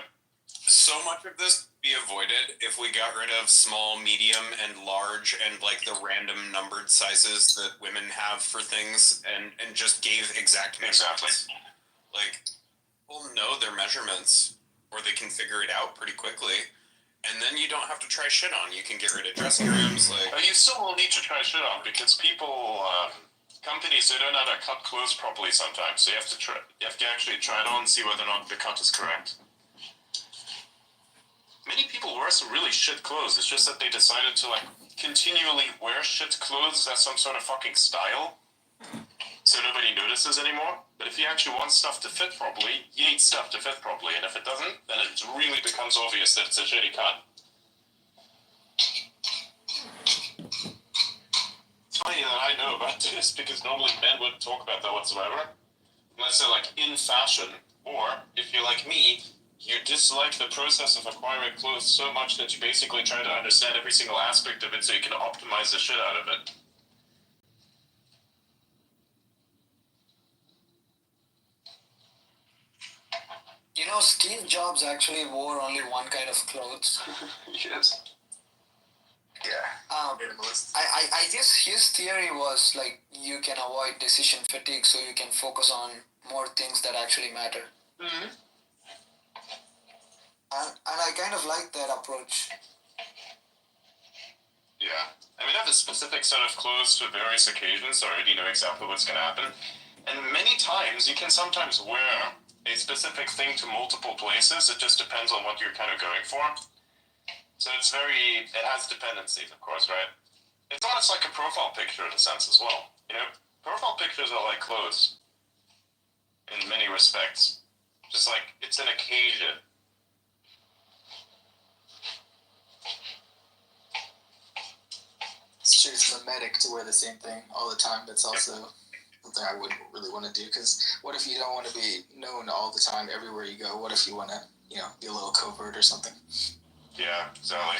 so much of this be avoided if we got rid of small, medium, and large, and like the random numbered sizes that women have for things, and just gave exact measurements. Like, people know their measurements, or they can figure it out pretty quickly, and then you don't have to try shit on. You can get rid of dressing rooms. Like, you still will need to try shit on, because people, companies, they don't know how to cut clothes properly sometimes. So you have to actually try it on and see whether or not the cut is correct. Many people wear some really shit clothes. It's just that they decided to like continually wear shit clothes as some sort of fucking style, so nobody notices anymore. But if you actually want stuff to fit properly, you need stuff to fit properly, and if it doesn't, then it really becomes obvious that it's a shitty cut. It's funny that I know about is because normally men wouldn't talk about that whatsoever, unless they're like in fashion, or if you're like me, you dislike the process of acquiring clothes so much that you basically try to understand every single aspect of it so you can optimize the shit out of it. You know, Steve Jobs actually wore only one kind of clothes. Yes. Yeah. I guess his theory was like you can avoid decision fatigue so you can focus on more things that actually matter. Mm-hmm. And I kind of like that approach. Yeah. I mean, I have a specific set of clothes for various occasions, so I already know exactly what's going to happen. And many times, you can sometimes wear a specific thing to multiple places. It just depends on what you're kind of going for. So it has dependencies, of course, right? It's almost like a profile picture in a sense as well. You know, profile pictures are like clothes in many respects. Just like, it's an occasion. It's true, it's mimetic to wear the same thing all the time, but it's also something I wouldn't really want to do, because what if you don't want to be known all the time everywhere you go? What if you want to, be a little covert or something? Yeah, exactly.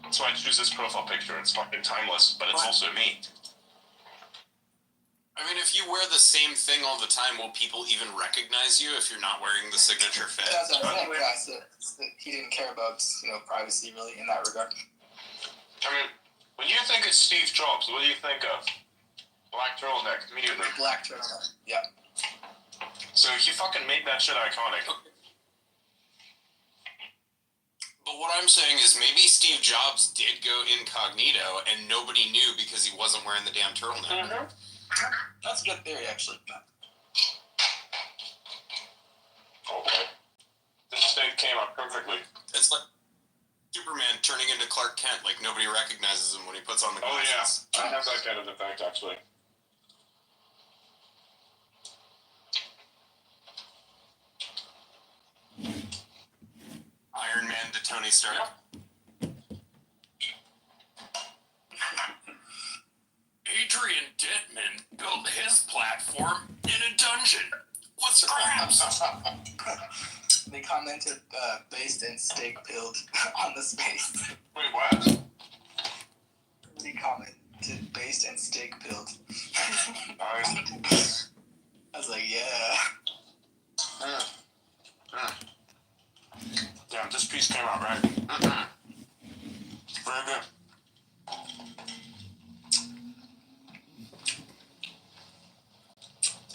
That's why I choose this profile picture. It's fucking timeless, but it's also me. I mean, if you wear the same thing all the time, will people even recognize you if you're not wearing the signature fit? That's what I'm saying. Yeah, so he didn't care about privacy really in that regard. I mean, when you think of Steve Jobs, what do you think of? Black turtleneck, immediately. Black turtleneck, yeah. So he fucking made that shit iconic. But what I'm saying is maybe Steve Jobs did go incognito and nobody knew because he wasn't wearing the damn turtleneck. Mm-hmm. That's a good theory, actually. Okay. This state came up perfectly. It's like Superman turning into Clark Kent, like nobody recognizes him when he puts on the glasses. Oh yeah, I have that kind of effect actually. Iron Man to Tony Stark. Adrian Detman built his platform in a dungeon. What's craps? They commented based and steak build on the space. Wait, what? They commented based and steak build. I was like, yeah. Damn, this piece came out right. Very good.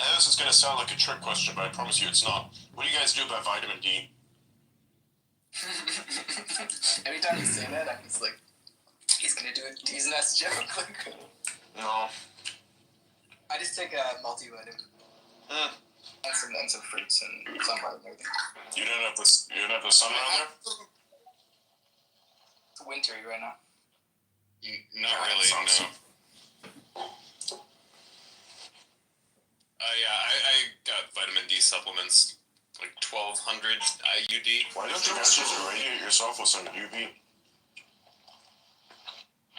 And this is going to sound like a trick question, but I promise you it's not. What do you guys do about vitamin D? Every time you say that, I'm just like, he's going to do a D's Nest joke. No. I just take a multivitamin. And some fruits and sunlight and everything. You don't have the sun around there? It's wintry right now. Not really, no. I got vitamin D supplements, like 1200 IUD. Why don't you guys just irradiate yourself with some UV?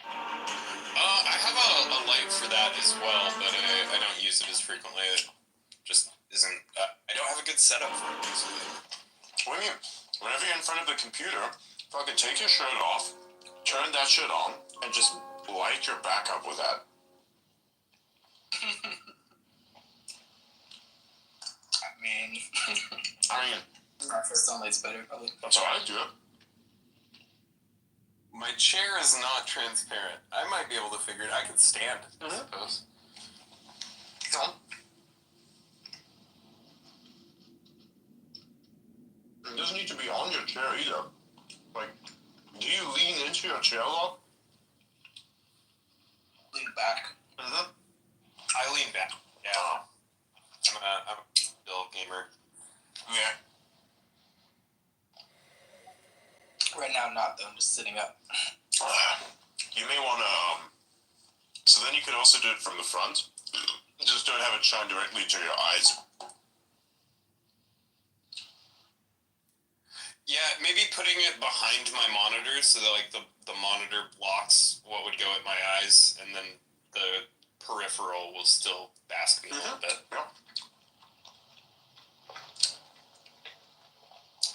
I have a light for that as well, but I don't use it as frequently. It just isn't. I don't have a good setup for it, basically. Whenever you're in front of the computer, fucking take your shirt off, turn that shit on, and just light your back up with that. I mean, for sunlight's better, probably. That's how I do it. My chair is not transparent. I might be able to figure it. I could stand, I suppose. It doesn't need to be on your chair either. Like, do you lean into your chair a lot? Lean back. I lean back. Yeah. I'm a still gamer. Yeah. Right now, I'm not though. I'm just sitting up. You may want to. So then you could also do it from the front. Just don't have it shine directly to your eyes. Yeah, maybe putting it behind my monitor so that like the monitor blocks what would go at my eyes, and then the peripheral will still bask me a little bit. Yeah.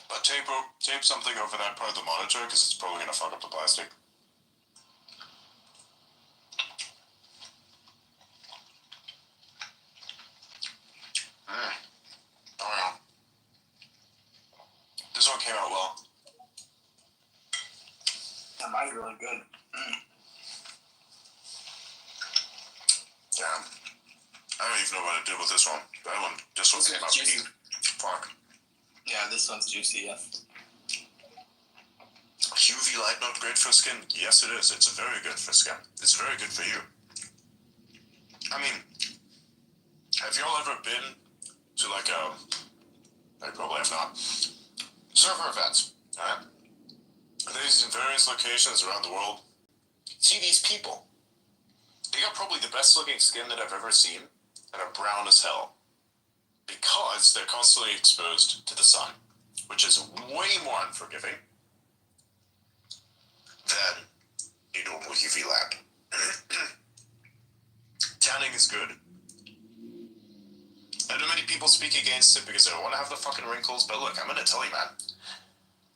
But tape something over that part of the monitor because it's probably gonna fuck up the plastic. Oh yeah. This one came out well. That might be really good. Yeah. I don't even know what I did with this one. This one came out juicy. peak. Fuck. Yeah, this one's juicy. Yeah. UV light not great for skin? Yes, it is. It's very good for skin. It's very good for you. I mean, have y'all ever been to like I probably have not. Server events, alright? There's in various locations around the world. See these people. They got probably the best looking skin that I've ever seen, and are brown as hell. Because they're constantly exposed to the sun, which is way more unforgiving than a normal UV lamp. Tanning is good. I know many people speak against it because they don't want to have the fucking wrinkles, but look, I'm gonna tell you, man.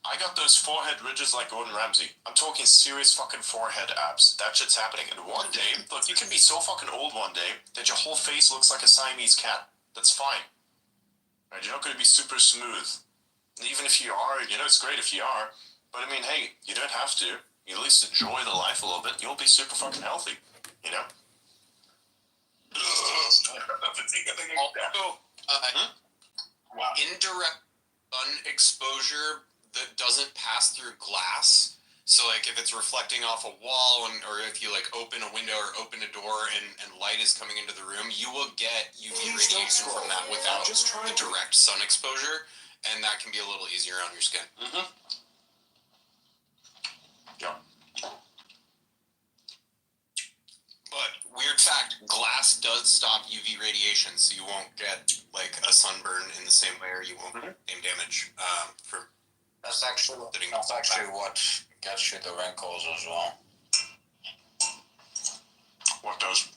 I got those forehead ridges like Gordon Ramsay. I'm talking serious fucking forehead abs. That shit's happening. And one day, look, you can be so fucking old one day that your whole face looks like a Siamese cat. That's fine. Right? You're not gonna be super smooth. And even if you are, you know, it's great if you are. But I mean, hey, you don't have to. You at least enjoy the life a little bit. You'll be super fucking healthy, you know? Also, indirect sun exposure that doesn't pass through glass. So, like, if it's reflecting off a wall, or if you, like, open a window or open a door and light is coming into the room, you will get UV radiation from that without the direct sun exposure, and that can be a little easier on your skin. Yeah. But, weird fact, glass does stop UV radiation, so you won't get, like, a sunburn in the same way, or you won't get same damage from... That's actually what gets you the wrinkles as well. What does?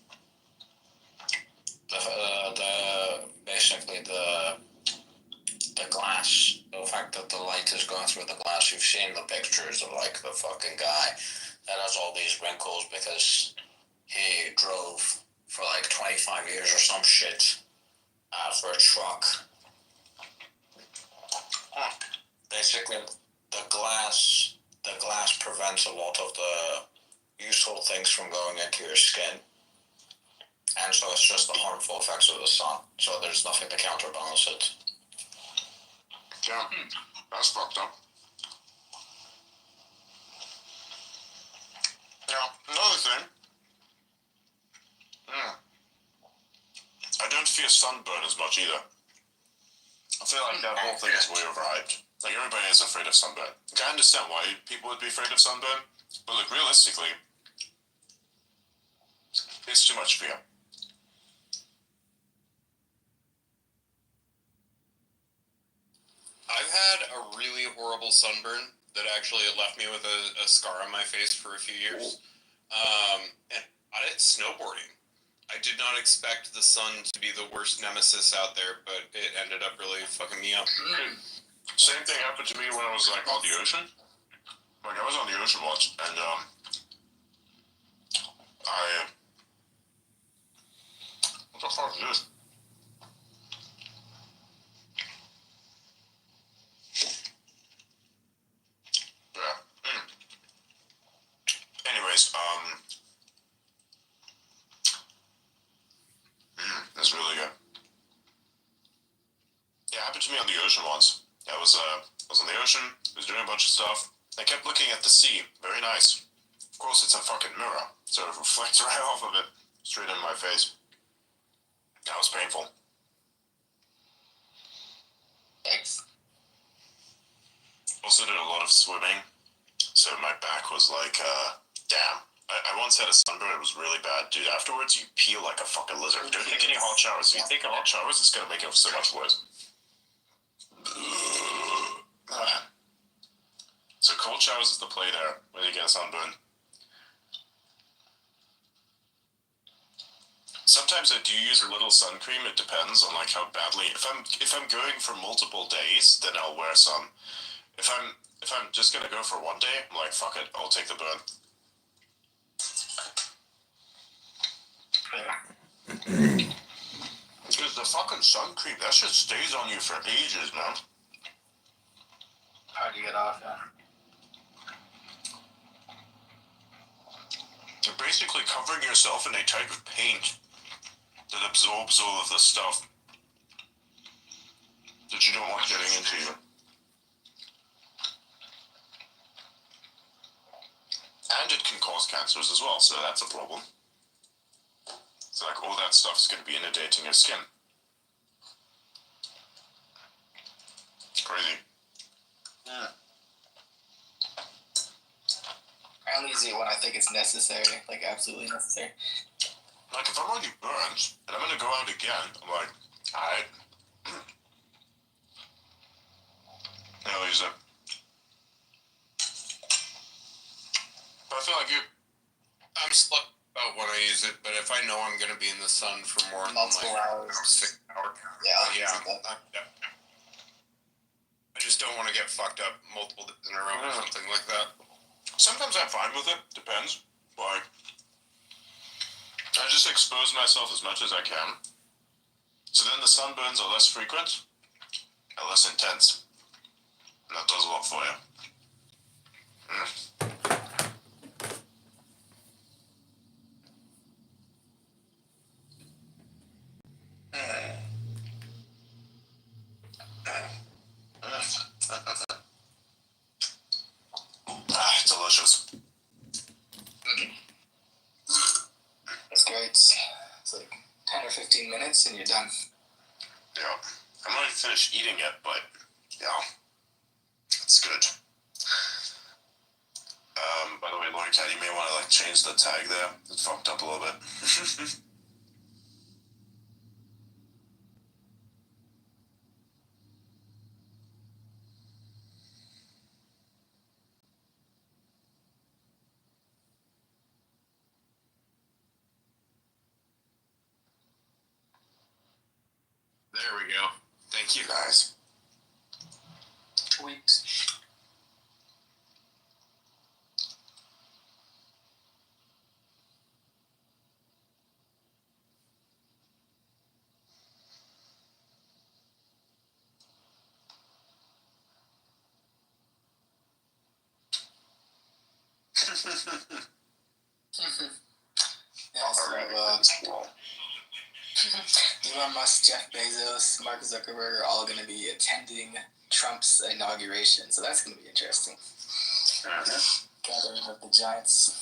Basically the glass. The fact that the light is going through the glass. You've seen the pictures of like the fucking guy that has all these wrinkles because he drove for like 25 years or some shit for a truck. Basically, the glass prevents a lot of the useful things from going into your skin. And so it's just the harmful effects of the sun. So there's nothing to counterbalance it. Yeah, that's fucked up. Yeah, another thing. I don't fear sunburn as much either. I feel like that whole thing is way overhyped. Like, everybody is afraid of sunburn. Like, I understand why people would be afraid of sunburn, but look, realistically, it's too much fear. I've had a really horrible sunburn that actually left me with a scar on my face for a few years. And I did snowboarding. I did not expect the sun to be the worst nemesis out there, but it ended up really fucking me up. Same thing happened to me when I was like on the ocean. Like, I was on the ocean once, and what the fuck is this? Yeah. Anyways, that's really good. Yeah, it happened to me on the ocean once. I was on the ocean, was doing a bunch of stuff. I kept looking at the sea. Very nice. Of course, it's a fucking mirror, so it reflects right off of it, straight in my face. That was painful. Thanks. Also did a lot of swimming, so my back was like, damn. I once had a sunburn, it was really bad. Dude, afterwards, you peel like a fucking lizard. Don't take any hot showers. If you take hot showers, it's gonna make it so much worse. So cold showers is the play there when you get a sunburn. Sometimes I do use a little sun cream. It depends on like how badly. If I'm going for multiple days, then I'll wear some. If I'm just gonna go for one day, I'm like, fuck it, I'll take the burn. Because the fucking sun cream, that shit stays on you for ages, man. Hard to get off, yeah. You're basically covering yourself in a type of paint that absorbs all of the stuff that you don't want getting into you. And it can cause cancers as well, so that's a problem. It's like all that stuff's going to be inundating your skin. It's crazy. Yeah. I only use it when I think it's necessary, like absolutely necessary. Like if I'm already burned and I'm going to go out again, I'm like, alright. I'll use it. But I feel like I'm stuck about when I use it, but if I know I'm going to be in the sun for more than multiple hours, 6 hours, I just don't want to get fucked up multiple days in a row or something like that. Sometimes I'm fine with it, depends. Like, I just expose myself as much as I can. So then the sunburns are less frequent and less intense. And that does a lot for you. Delicious. That's great. It's like 10 or 15 minutes and you're done. Yeah. I'm not even finished eating it, but yeah. It's good. By the way, Lord Cat, you may want to like change the tag there. It's fucked up a little bit. There we go. Thank you, guys. Sweet. Yeah, so Elon Musk, Jeff Bezos, Mark Zuckerberg are all going to be attending Trump's inauguration, so that's going to be interesting. Gathering of the giants.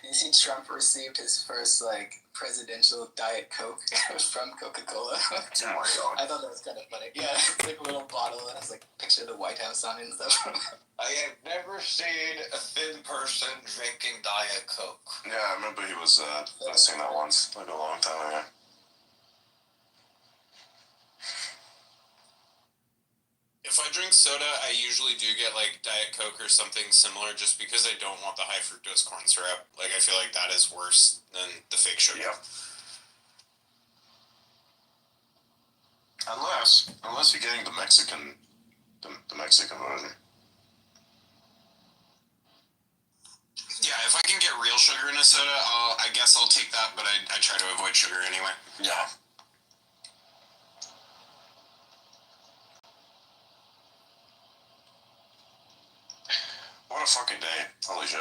You see, Trump received his first presidential Diet Coke from Coca-Cola. Oh my god! I thought that was kind of funny. Yeah, it's like a little bottle and it's like a picture of the White House on it and stuff. I have never seen a thin person drinking Diet Coke. Yeah, I remember he was saying that once, like a long time ago. If I drink soda, I usually do get like Diet Coke or something similar, just because I don't want the high fructose corn syrup. Like I feel like that is worse than the fake sugar. Yeah. Unless you're getting the Mexican version. Yeah, if I can get real sugar in a soda, I guess I'll take that, but I try to avoid sugar anyway. Yeah. What a fucking day. Holy shit.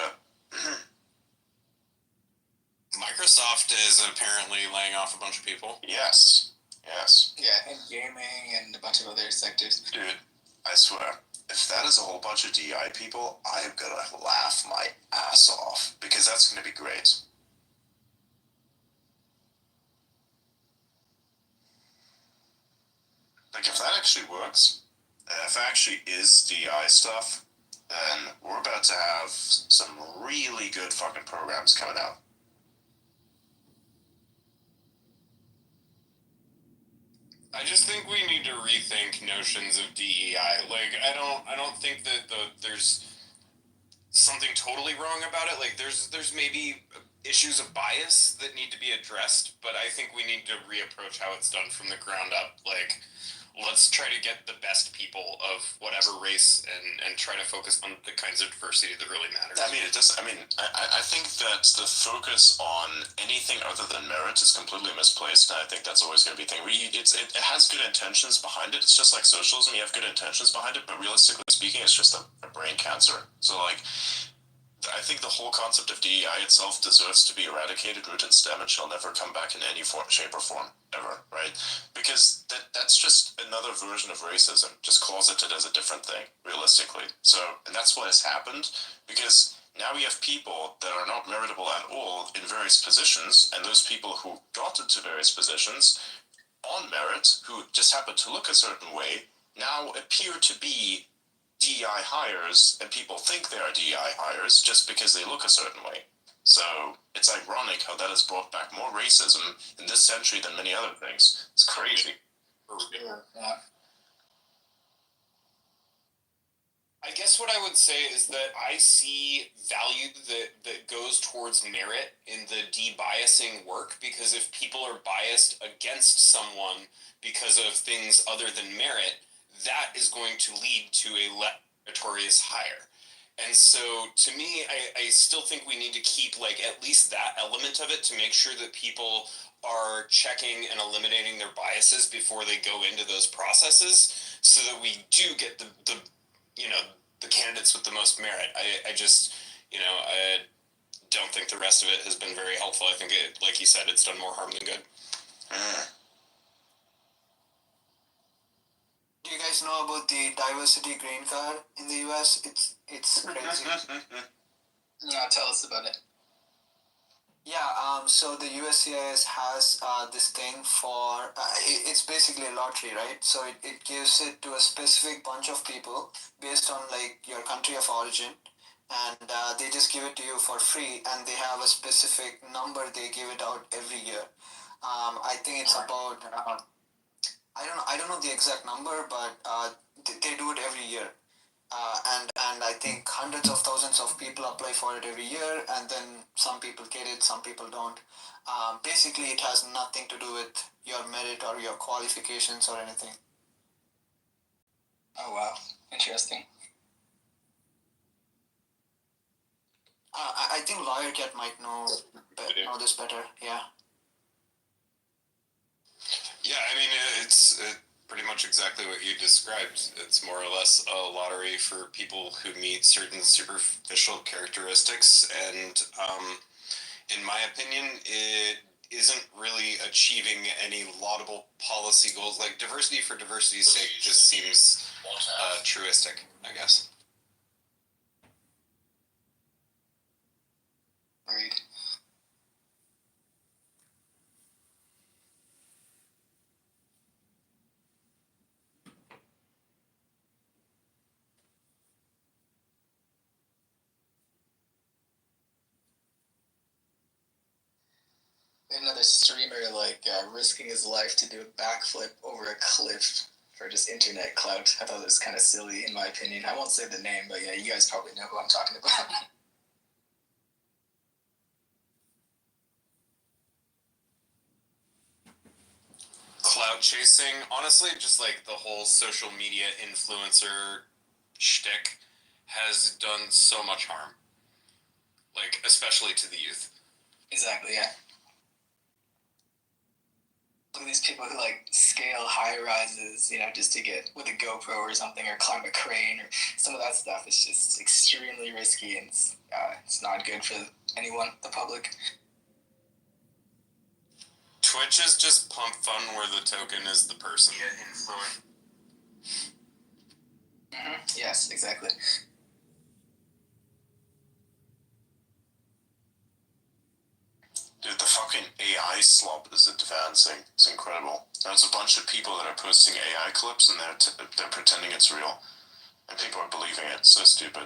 Microsoft is apparently laying off a bunch of people. Yes. Yes. Yeah, and gaming and a bunch of other sectors. Dude, I swear, if that is a whole bunch of DI people, I am gonna laugh my ass off, because that's gonna be great. Like, if that actually works, and if it actually is DI stuff, then we're about to have some really good fucking programs coming out. I just think we need to rethink notions of DEI. Like, I don't think that there's something totally wrong about it. Like there's maybe issues of bias that need to be addressed, but I think we need to reapproach how it's done from the ground up. Like, let's try to get the best people of whatever race and try to focus on the kinds of diversity that really matters. I mean, it does. I mean, I think that the focus on anything other than merit is completely misplaced, and I think that's always going to be a thing. It has good intentions behind it. It's just like socialism; you have good intentions behind it, but realistically speaking, it's just a brain cancer. So, like, I think the whole concept of DEI itself deserves to be eradicated, root and stem, and shall never come back in any form, shape, or form ever, right? Because that's just another version of racism, just closeted as a different thing, realistically. So, and that's what has happened, because now we have people that are not meritable at all in various positions, and those people who got into various positions on merit, who just happen to look a certain way, now appear to be DEI hires, and people think they are DEI hires just because they look a certain way. So it's ironic how that has brought back more racism in this century than many other things. It's crazy. I guess what I would say is that I see value that goes towards merit in the de-biasing work, because if people are biased against someone because of things other than merit, that is going to lead to a less meritorious hire. And so to me, I still think we need to keep like at least that element of it to make sure that people are checking and eliminating their biases before they go into those processes, so that we do get the candidates with the most merit. I just, I don't think the rest of it has been very helpful. I think it, like you said, it's done more harm than good. Do you guys know about the diversity green card in the US? It's crazy. No, tell us about it. Yeah, so the USCIS has this thing for, it's basically a lottery, right? So it gives it to a specific bunch of people based on like your country of origin, and they just give it to you for free, and they have a specific number they give it out every year. I think it's about, I don't know the exact number, but they do it every year. And I think hundreds of thousands of people apply for it every year, and then some people get it, some people don't. Basically, it has nothing to do with your merit or your qualifications or anything. Oh wow, interesting. I think Lawyer Cat might know this better. Yeah. Yeah, I mean, it's pretty much exactly what you described. It's more or less a lottery for people who meet certain superficial characteristics, and in my opinion, it isn't really achieving any laudable policy goals. Like, diversity for diversity's sake just seems truistic, I guess. Agreed. Another streamer risking his life to do a backflip over a cliff for just internet clout. I thought it was kind of silly, in my opinion. I won't say the name, but yeah, you guys probably know who I'm talking about. Cloud chasing, honestly, just like the whole social media influencer shtick has done so much harm. Like, especially to the youth. Exactly, yeah. Look at these people who scale high rises, just to get with a GoPro or something, or climb a crane, or some of that stuff. It's just extremely risky, and it's not good for anyone, the public. Twitch is just pump fun where the token is the person. Influence. Mm-hmm. Yes, exactly. Dude, the fucking AI slop is advancing. It's incredible. There's a bunch of people that are posting AI clips, and they're pretending it's real. And people are believing it. So stupid.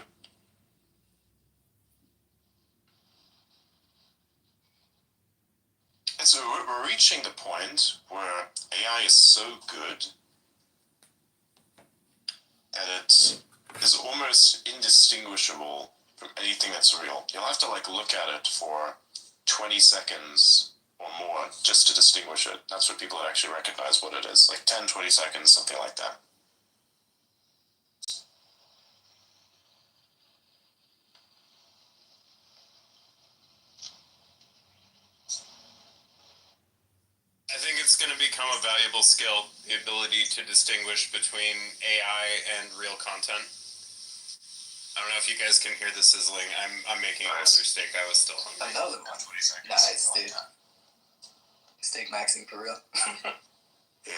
And so we're reaching the point where AI is so good that it is almost indistinguishable from anything that's real. You'll have to like look at it for 20 seconds or more just to distinguish it. That's what people actually recognize what it is. Like 10, 20 seconds, something like that. I think it's going to become a valuable skill, the ability to distinguish between AI and real content. I don't know if you guys can hear the sizzling. I'm making another steak. I was still hungry. Another one. Nice, dude. Steak maxing for real. Yeah.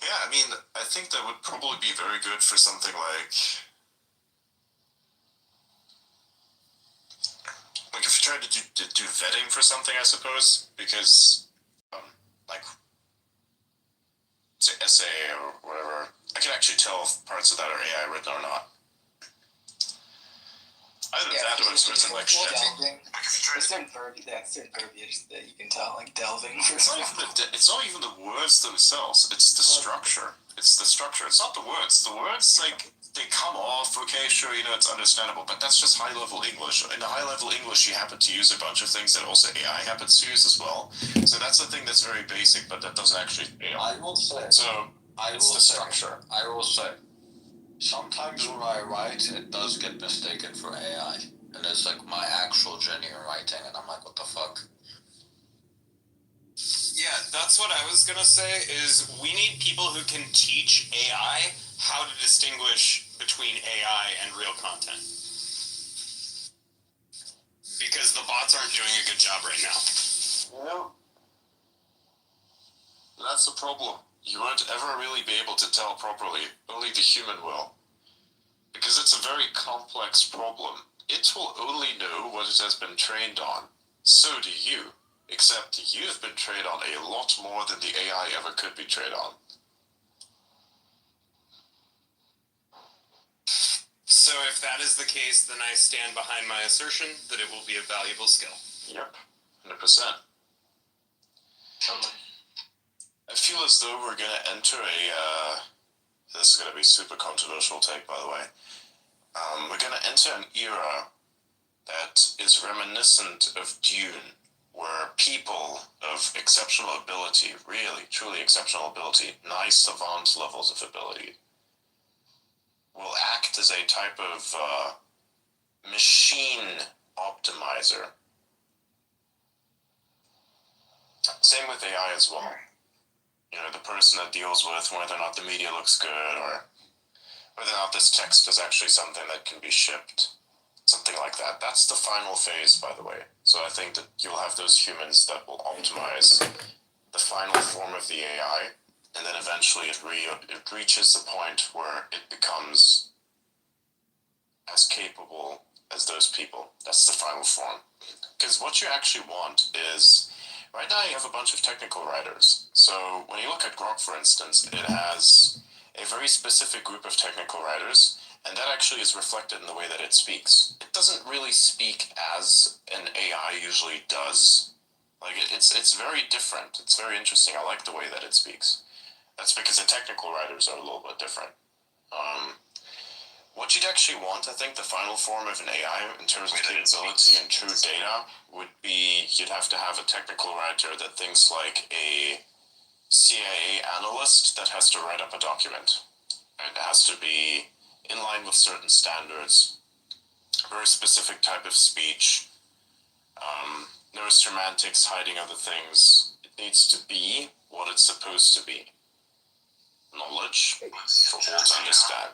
Yeah, I mean, I think that would probably be very good for something like if you tried to do vetting for something, I suppose, because like say essay or whatever, I can actually tell if parts of that are AI written or not. Either that or it's written like shit. There's certain verbiage that you can tell, like delving. It's not even the words themselves. It's the structure. It's the structure. It's not the words. The words, like, they come off. Okay, sure, you know, it's understandable, but that's just high-level English. In the high-level English, you happen to use a bunch of things that also AI happens to use as well. So that's the thing that's very basic, but that doesn't actually. I will say. So it's the structure. I will say. Sometimes when I write, it does get mistaken for AI. And it's like my actual genuine writing, and I'm like, what the fuck? Yeah, that's what I was going to say, is we need people who can teach AI how to distinguish between AI and real content. Because the bots aren't doing a good job right now. Well, that's the problem. You won't ever really be able to tell properly. Only the human will. Because it's a very complex problem. It will only know what it has been trained on. So do you. Except you've been trained on a lot more than the AI ever could be trained on. So if that is the case, then I stand behind my assertion that it will be a valuable skill. Yep, 100%. I feel as though we're going to enter this is going to be a super controversial take, by the way. We're going to enter an era that is reminiscent of Dune, where people of exceptional ability, really, truly exceptional ability, nice savant levels of ability, will act as a type of machine optimizer. Same with AI as well. You know, the person that deals with whether or not the media looks good, or whether or not this text is actually something that can be shipped. Something like that. That's the final phase, by the way. So I think that you'll have those humans that will optimize the final form of the AI, and then eventually it reaches the point where it becomes as capable as those people. That's the final form. Because what you actually want is, right now you have a bunch of technical writers. So when you look at Grok, for instance, it has a very specific group of technical writers, and that actually is reflected in the way that it speaks. It doesn't really speak as an AI usually does. Like, it's very different. It's very interesting. I like the way that it speaks. That's because the technical writers are a little bit different. What you'd actually want, I think, the final form of an AI in terms of capability and true data would be, you'd have to have a technical writer that thinks like a CIA analyst that has to write up a document. It has to be in line with certain standards, a very specific type of speech, no semantics hiding other things. It needs to be what it's supposed to be. Knowledge for all to understand.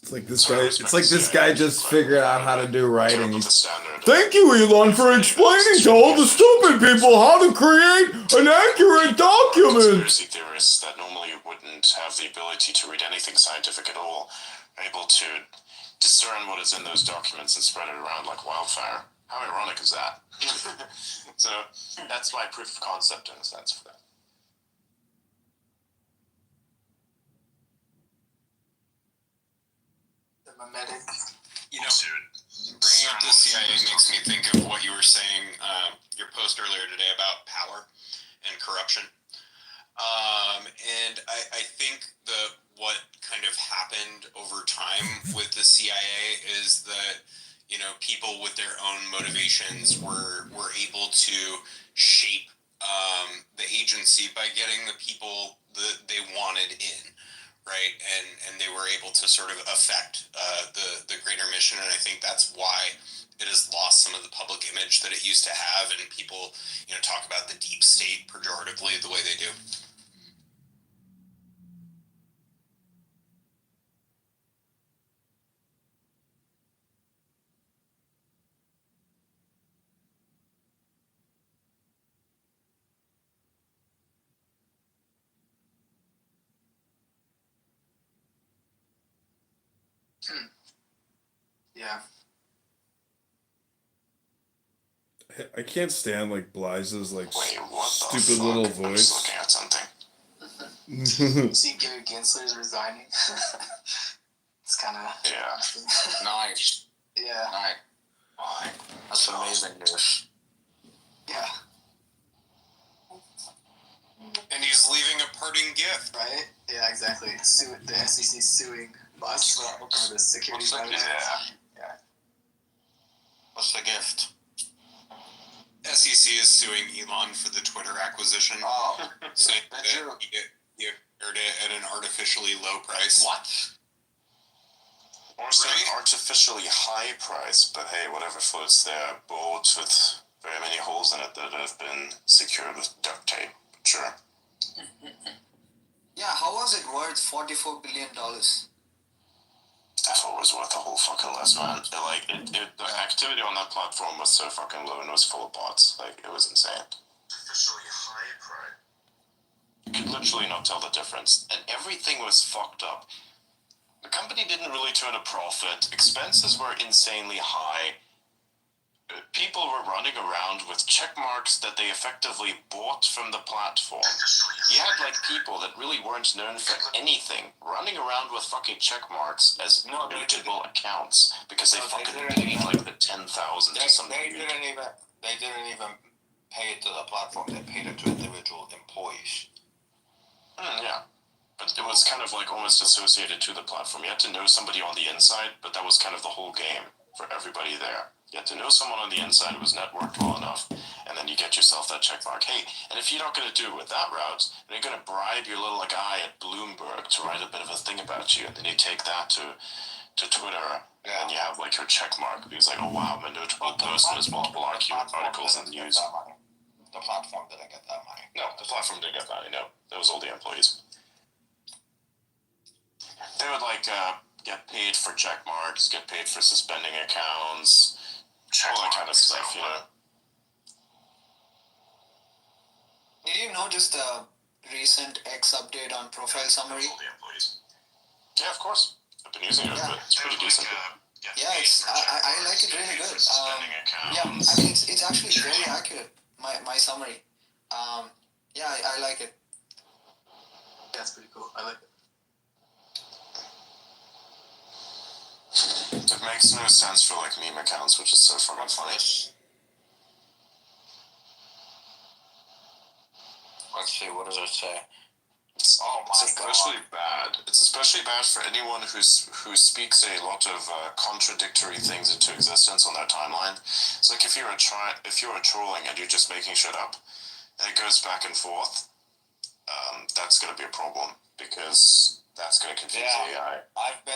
It's like this guy. It's like this guy just figured out how to do writing. Thank you, Elon, for explaining to all the stupid people how to create an accurate document. Conspiracy theorists that normally wouldn't have the ability to read anything scientific at all are able to discern what is in those documents and spread it around like wildfire. How ironic is that? So that's my proof of concept in a sense for that. You know, bringing up the CIA makes me think of what you were saying, your post earlier today about people with their own motivations were able to shape the agency by getting the people that they wanted in, right? And they were able to sort of affect the greater mission, and I think that's why it has lost some of the public image that it used to have, and people, talk about the deep state pejoratively the way they do. Yeah. I can't stand like Blyze's like Wait, what the stupid fuck? little I'm just voice. looking at something. You see Gary Gensler's resigning. It's kind of Nice. yeah. Nice. Why? That's amazing news. Yeah. And he's leaving a parting gift. Right? Yeah, exactly. The SEC suing us for the security guards. Yeah. What's the gift? SEC is suing Elon for the Twitter acquisition. Oh, saying that he acquired it at an artificially low price. What? Or an artificially high price, but hey, whatever floats their boat with very many holes in it that have been secured with duct tape. Sure. Yeah, how was it worth $44 billion? I thought it was worth the whole fucking list, man. The activity on that platform was so fucking low and it was full of bots. Like, it was insane. Artificially high price. You could literally not tell the difference. And everything was fucked up. The company didn't really turn a profit. Expenses were insanely high. People were running around with check marks that they effectively bought from the platform. You had like people that really weren't known for anything running around with fucking check marks as notable accounts because they fucking paid like the 10,000 or something. They didn't even pay it to the platform. They paid it to individual employees. Yeah. But it was kind of like almost associated to the platform. You had to know somebody on the inside, but that was kind of the whole game for everybody there. You had to know someone on the inside who was networked well enough, and then you get yourself that check mark. Hey, and if you're not going to do it with that route, then you're going to bribe your little guy at Bloomberg to write a bit of a thing about you, and then you take that to Twitter, and you have like your check mark. He's like, oh wow, I'm a notable person. There's multiple articles in the news. The platform didn't get that money. No, the platform didn't get money. No, that was all the employees. They would like get paid for check marks, get paid for suspending accounts, all that kind of stuff, Did you notice the recent X update on profile summary? Yeah, of course. I've been using it, but it's pretty decent. Yeah, I like it really good. Yeah, I mean it's actually very accurate. My summary. Yeah, I like it. That's pretty cool. I like it. It makes no sense for like meme accounts, which is so fucking funny. Let's see, what does it say? It's especially bad. It's especially bad for anyone who speaks a lot of contradictory things into existence on their timeline. It's like if you're trolling and you're just making shit up, and it goes back and forth, that's gonna be a problem because that's gonna confuse AI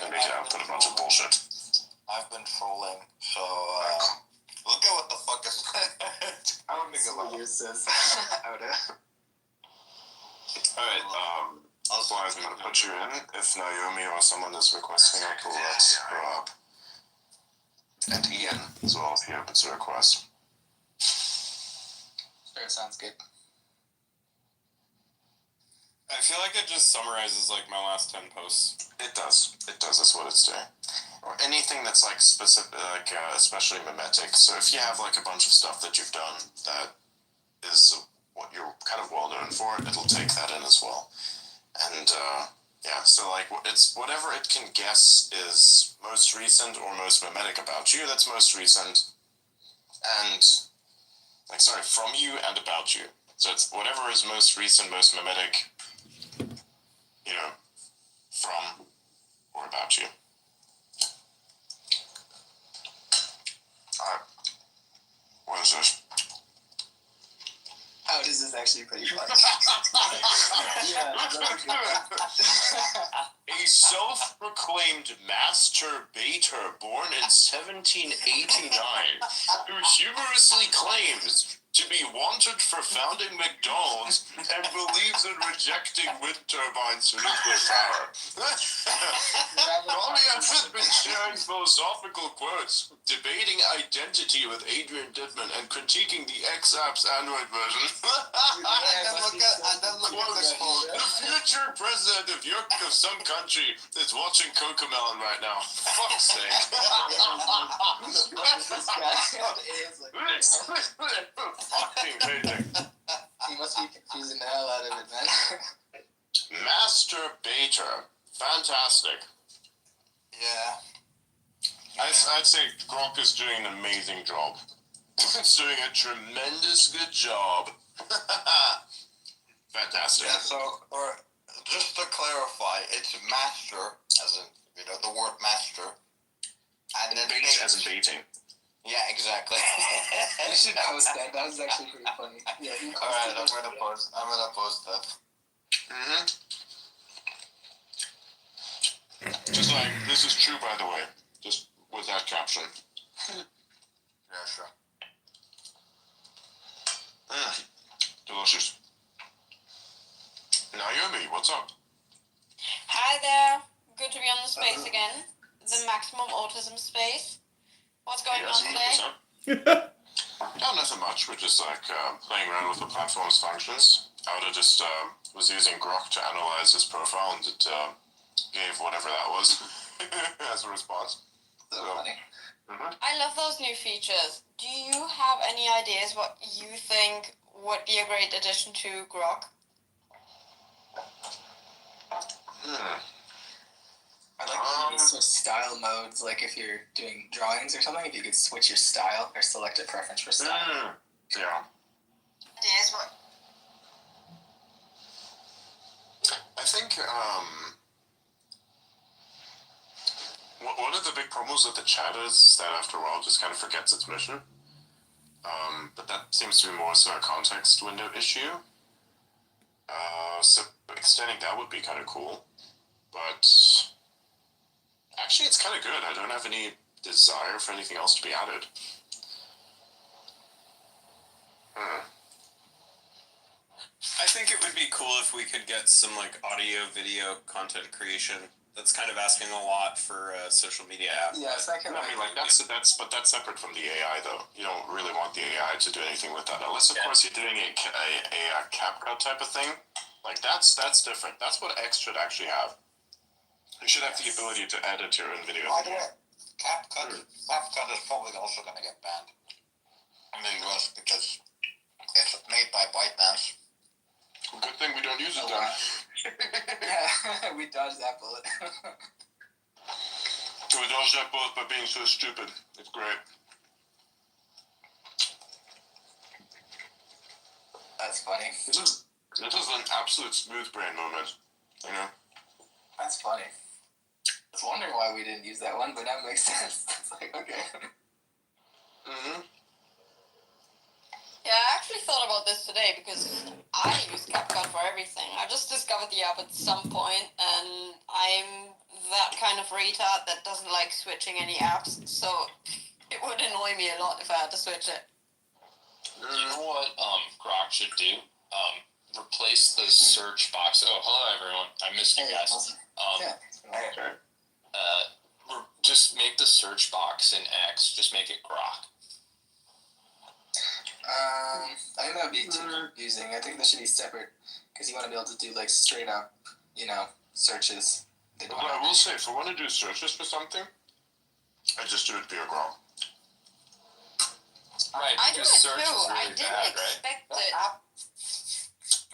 and make it output a bunch of bullshit. I've been trolling, so look at what the fuck is. I don't think what yours says. Alright, Blythe, I'm gonna put you in. If Naomi or someone is requesting, I can let her up. And Ian as well, if he opens a request. Sure, sounds good. I feel like it just summarizes like my last 10 posts. It does. That's what it's doing. Or anything that's like specific, like especially mimetic. So if you have like a bunch of stuff that you've done that is what you're kind of well known for, it'll take that in as well. And yeah, so like it's whatever it can guess is most recent or most mimetic about you. That's most recent, and like sorry, from you and about you. So it's whatever is most recent, most mimetic. You know, from or about you. actually pretty funny. Yeah. A self-proclaimed masturbator born in 1789 who humorously claims to be wanted for founding McDonald's and believes in rejecting wind turbines for nuclear power. Pontiac has been sharing philosophical quotes, debating identity with Adrian Dittman, and critiquing the X-Apps Android version. The future president of some country is watching Cocomelon right now. Fuck's sake. Fucking amazing. He must be confusing the hell out of it, man. Masturbator. Fantastic. Yeah. I'd say Grok is doing an amazing job. It's doing a tremendous good job. Fantastic. Yeah, so, or just to clarify, it's master, as in, the word master. And then bait as in baiting. Yeah, exactly. You should post that. That was actually pretty funny. Yeah, Alright, I'm gonna post that. Mm-hmm. Just like, this is true, by the way. Just with that caption. Yeah, sure. Delicious. Naomi, what's up? Hi there. Good to be on the space again. The maximum autism space. What's going on today? No, nothing much. We're just like playing around with the platform's functions. Outer just was using Grok to analyze his profile, and it gave whatever that was as a response. So funny. I love those new features. Do you have any ideas what you think would be a great addition to Grok? I like when you switch style modes, like if you're doing drawings or something, if you could switch your style or select a preference for style. Yeah. Ideas what? I think one of the big problems with the chat is that after a while it just kind of forgets its mission. But that seems to be more so a context window issue. So extending that would be kind of cool. But actually it's kind of good. I don't have any desire for anything else to be added. I think it would be cool if we could get some like audio video content creation. That's kind of asking a lot for a social media app. Yeah, it's not I mean, like that's separate from the AI though. You don't really want the AI to do anything with that, unless of course you're doing a CapCut type of thing. Like that's different. That's what X should actually have. You should have the ability to edit your own video. By the way, CapCut is probably also going to get banned in the US because it's made by ByteDance. Good thing we don't use it then. Yeah, we dodged that bullet. We dodged that bullet by being so stupid. It's great. That's funny. This is an absolute smooth brain moment. You know? That's funny. I was wondering why we didn't use that one, but that makes sense. It's like, okay. Mm-hmm. Yeah, I actually thought about this today because I use CapCut for everything. I just discovered the app at some point, and I'm that kind of retard that doesn't like switching any apps, so it would annoy me a lot if I had to switch it. You know what Grok should do? Replace the search box. Oh, hello everyone. I missed you guys. Just make the search box in X. Just make it Grok. I think that would be too confusing. I think that should be separate because you want to be able to do like straight up, searches. But I will say, if I want to do searches for something, I just do it via Grok. Right, I do it because too. search is really I didn't bad, expect right? it.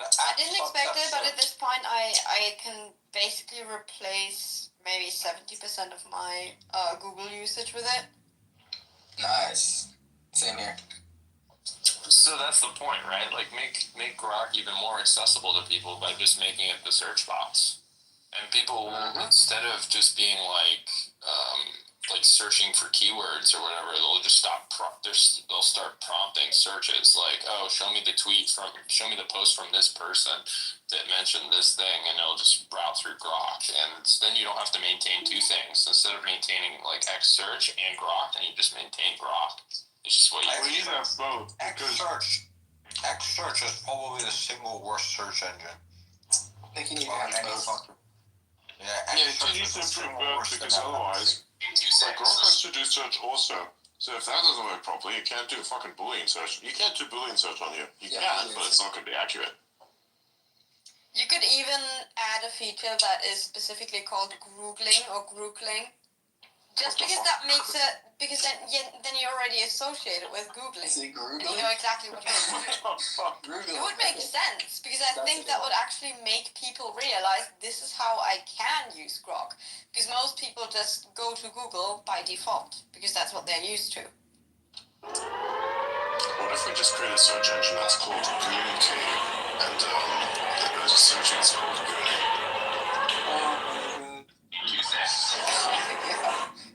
I didn't expect it, but at this point, I can basically replace maybe 70% of my Google usage with it. Nice. Same here. So that's the point, right? Like make Grok even more accessible to people by just making it the search box. And people, instead of just being like like searching for keywords or whatever, they'll just they'll start prompting searches like, oh, show me the post from this person that mentioned this thing, and it'll just route through Grok, and then you don't have to maintain two things. Instead of maintaining like X search and Grok, then you just maintain Grok. It's just what you We have both. X search is probably the single worst search engine. I think you need to have both. Yeah, You need to improve both because otherwise, like Grok has to do search also. So if that doesn't work properly, you can't do a fucking Boolean search. You can't do Boolean search on here. You can, but it's not going to be accurate. You could even add a feature that is specifically called Googling or Grookling. Just because that makes it, because then you're already associated with Googling. See, and you know exactly what it is. It would make sense, because I think that would actually make people realize this is how I can use Grok. Because most people just go to Google by default, because that's what they're used to. What if we just create a search engine that's called Communicate, and the search is called Google?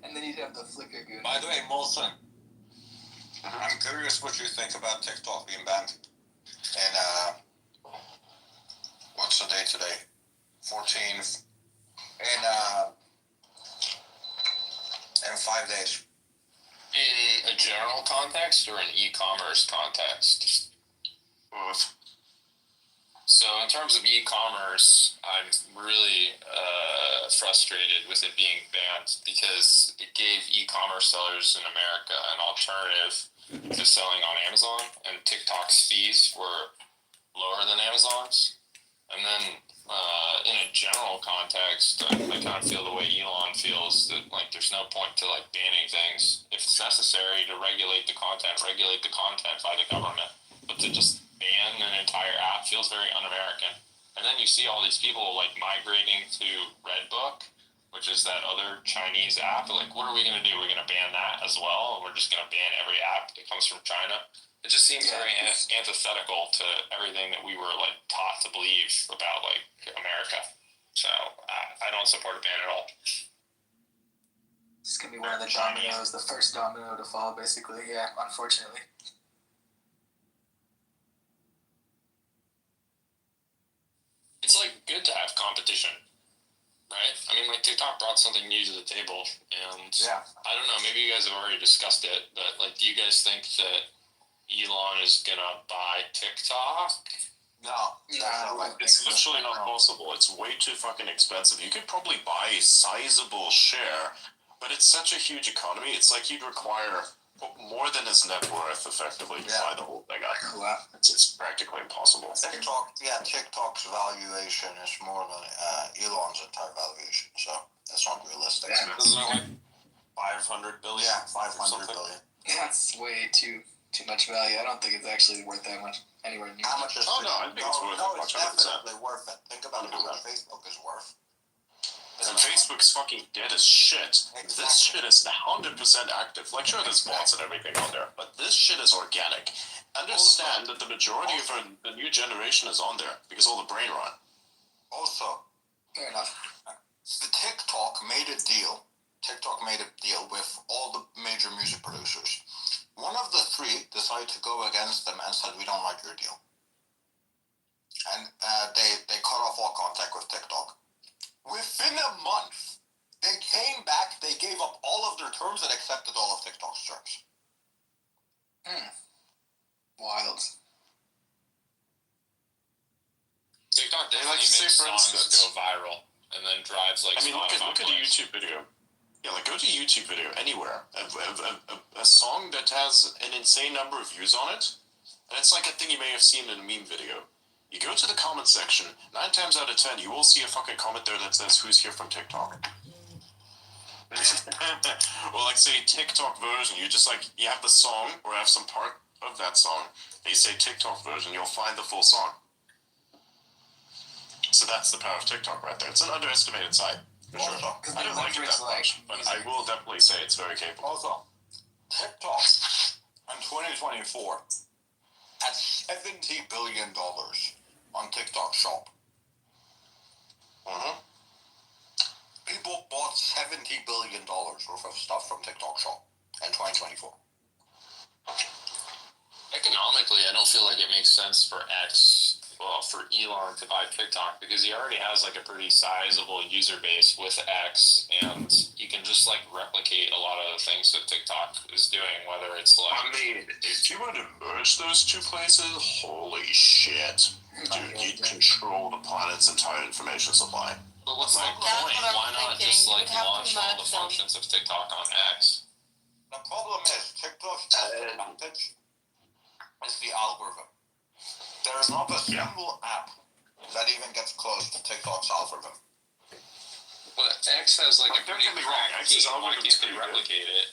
And then you'd have the Flickr Goon. By the way, Molson, I'm curious what you think about TikTok being banned. And what's the date today? 14th. In 5 days. In a general context or an e-commerce context? Both. So in terms of e-commerce, I'm really frustrated with it being banned because it gave e-commerce sellers in America an alternative to selling on Amazon, and TikTok's fees were lower than Amazon's. And then in a general context, I kind of feel the way Elon feels, that like there's no point to like banning things. If it's necessary to regulate the content by the government, but to just ban an entire app feels very un-American. And then you see all these people like migrating to Redbook, which is that other Chinese app. Like, what are we going to do? We're going to ban that as well, and we're just going to ban every app that comes from China. It just seems very antithetical to everything that we were like taught to believe about like America. So I don't support a ban at all. It's gonna be one of the dominoes, the first domino to fall, basically. Yeah, unfortunately. It's like good to have competition, right? I mean, like TikTok brought something new to the table, and I don't know. Maybe you guys have already discussed it, but like, do you guys think that Elon is gonna buy TikTok? No, It's literally not possible. It's way too fucking expensive. You could probably buy a sizable share, but it's such a huge economy. It's like you'd require more than his net worth, effectively, to buy the whole thing up. It's practically impossible. TikTok's valuation is more than Elon's entire valuation, so that's not realistic. Isn't it like 500 billion? Yeah, 500 billion. That's way too much value. I don't think it's actually worth that much anywhere near. How much is Oh, no, I think it's worth it's definitely worth it. Think about how much Facebook is worth. And Facebook's fucking dead as shit. This shit is 100% active. Like, sure, there's bots and everything on there, but this shit is organic. Understand that the majority of the new generation is on there because all the brain rot. Also, fair enough. The TikTok made a deal with all the major music producers. One of the three decided to go against them and said, we don't like your deal. And they cut off all contact with TikTok. Within a month, they came back, they gave up all of their terms and accepted all of TikTok's terms. Wild. TikTok definitely makes songs go viral and then drives like. I mean, look at a YouTube video. Yeah, like go to a YouTube video anywhere. A song that has an insane number of views on it, and it's like a thing you may have seen in a meme video. You go to the comment section, 9 times out of 10, you will see a fucking comment there that says, "Who's here from TikTok?" Or like say TikTok version. You just like you have the song or have some part of that song. And you say TikTok version, you'll find the full song. So that's the power of TikTok right there. It's an underestimated site. For sure. I don't like it that much, but I will definitely say it's very capable. Also, TikTok in 2024 had $70 billion on TikTok Shop. People bought $70 billion worth of stuff from TikTok Shop in 2024. Economically, I don't feel like it makes sense for for Elon to buy TikTok because he already has like a pretty sizable user base with X, and you can just like replicate a lot of the things that TikTok is doing, whether it's like. I mean, if you were to merge those two places, holy shit. Dude, you'd control the planet's entire information supply. But what's the point? Why not just like launch all the functions of TikTok on X? The problem is TikTok's advantage is the algorithm. There is not a single app that even gets close to TikTok's algorithm. But X has like a pretty don't get me wrong, X's why algorithm's can't they pretty good. replicate it?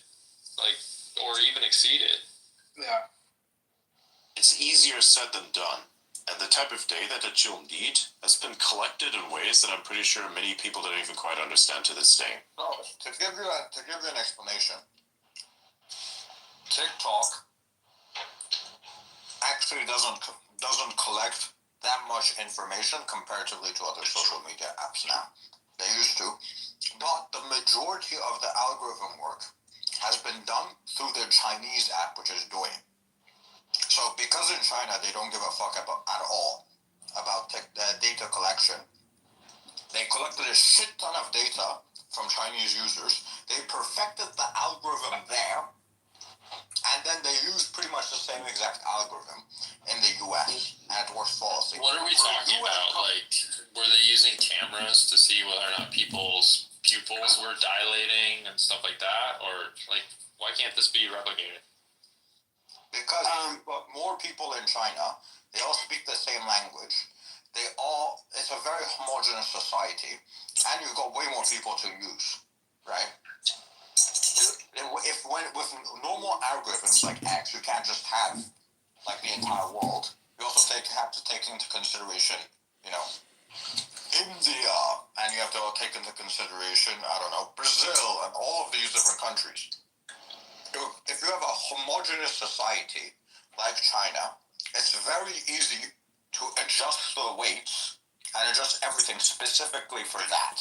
Like, or even exceed it? Yeah. It's easier said than done. And the type of data that you'll need has been collected in ways that I'm pretty sure many people don't even quite understand to this day. No, to give you an explanation, TikTok actually doesn't collect that much information comparatively to other social media apps now. They used to, but the majority of the algorithm work has been done through their Chinese app, which is Douyin. So because in China they don't give a fuck at all about data collection, they collected a shit ton of data from Chinese users. They perfected the algorithm there, and then they used pretty much the same exact algorithm in the US, and it works flawlessly. What are we talking about? Like, were they using cameras to see whether or not people's pupils were dilating and stuff like that? Or, like, why can't this be replicated? Because you've got more people in China, they all speak the same language, it's a very homogeneous society, and you've got way more people to use, right? With normal algorithms like X, you can't just have like the entire world. You also have to take into consideration, India, and you have to take into consideration, Brazil, and all of these different countries. If you have a homogeneous society like China, it's very easy to adjust the weights and adjust everything specifically for that.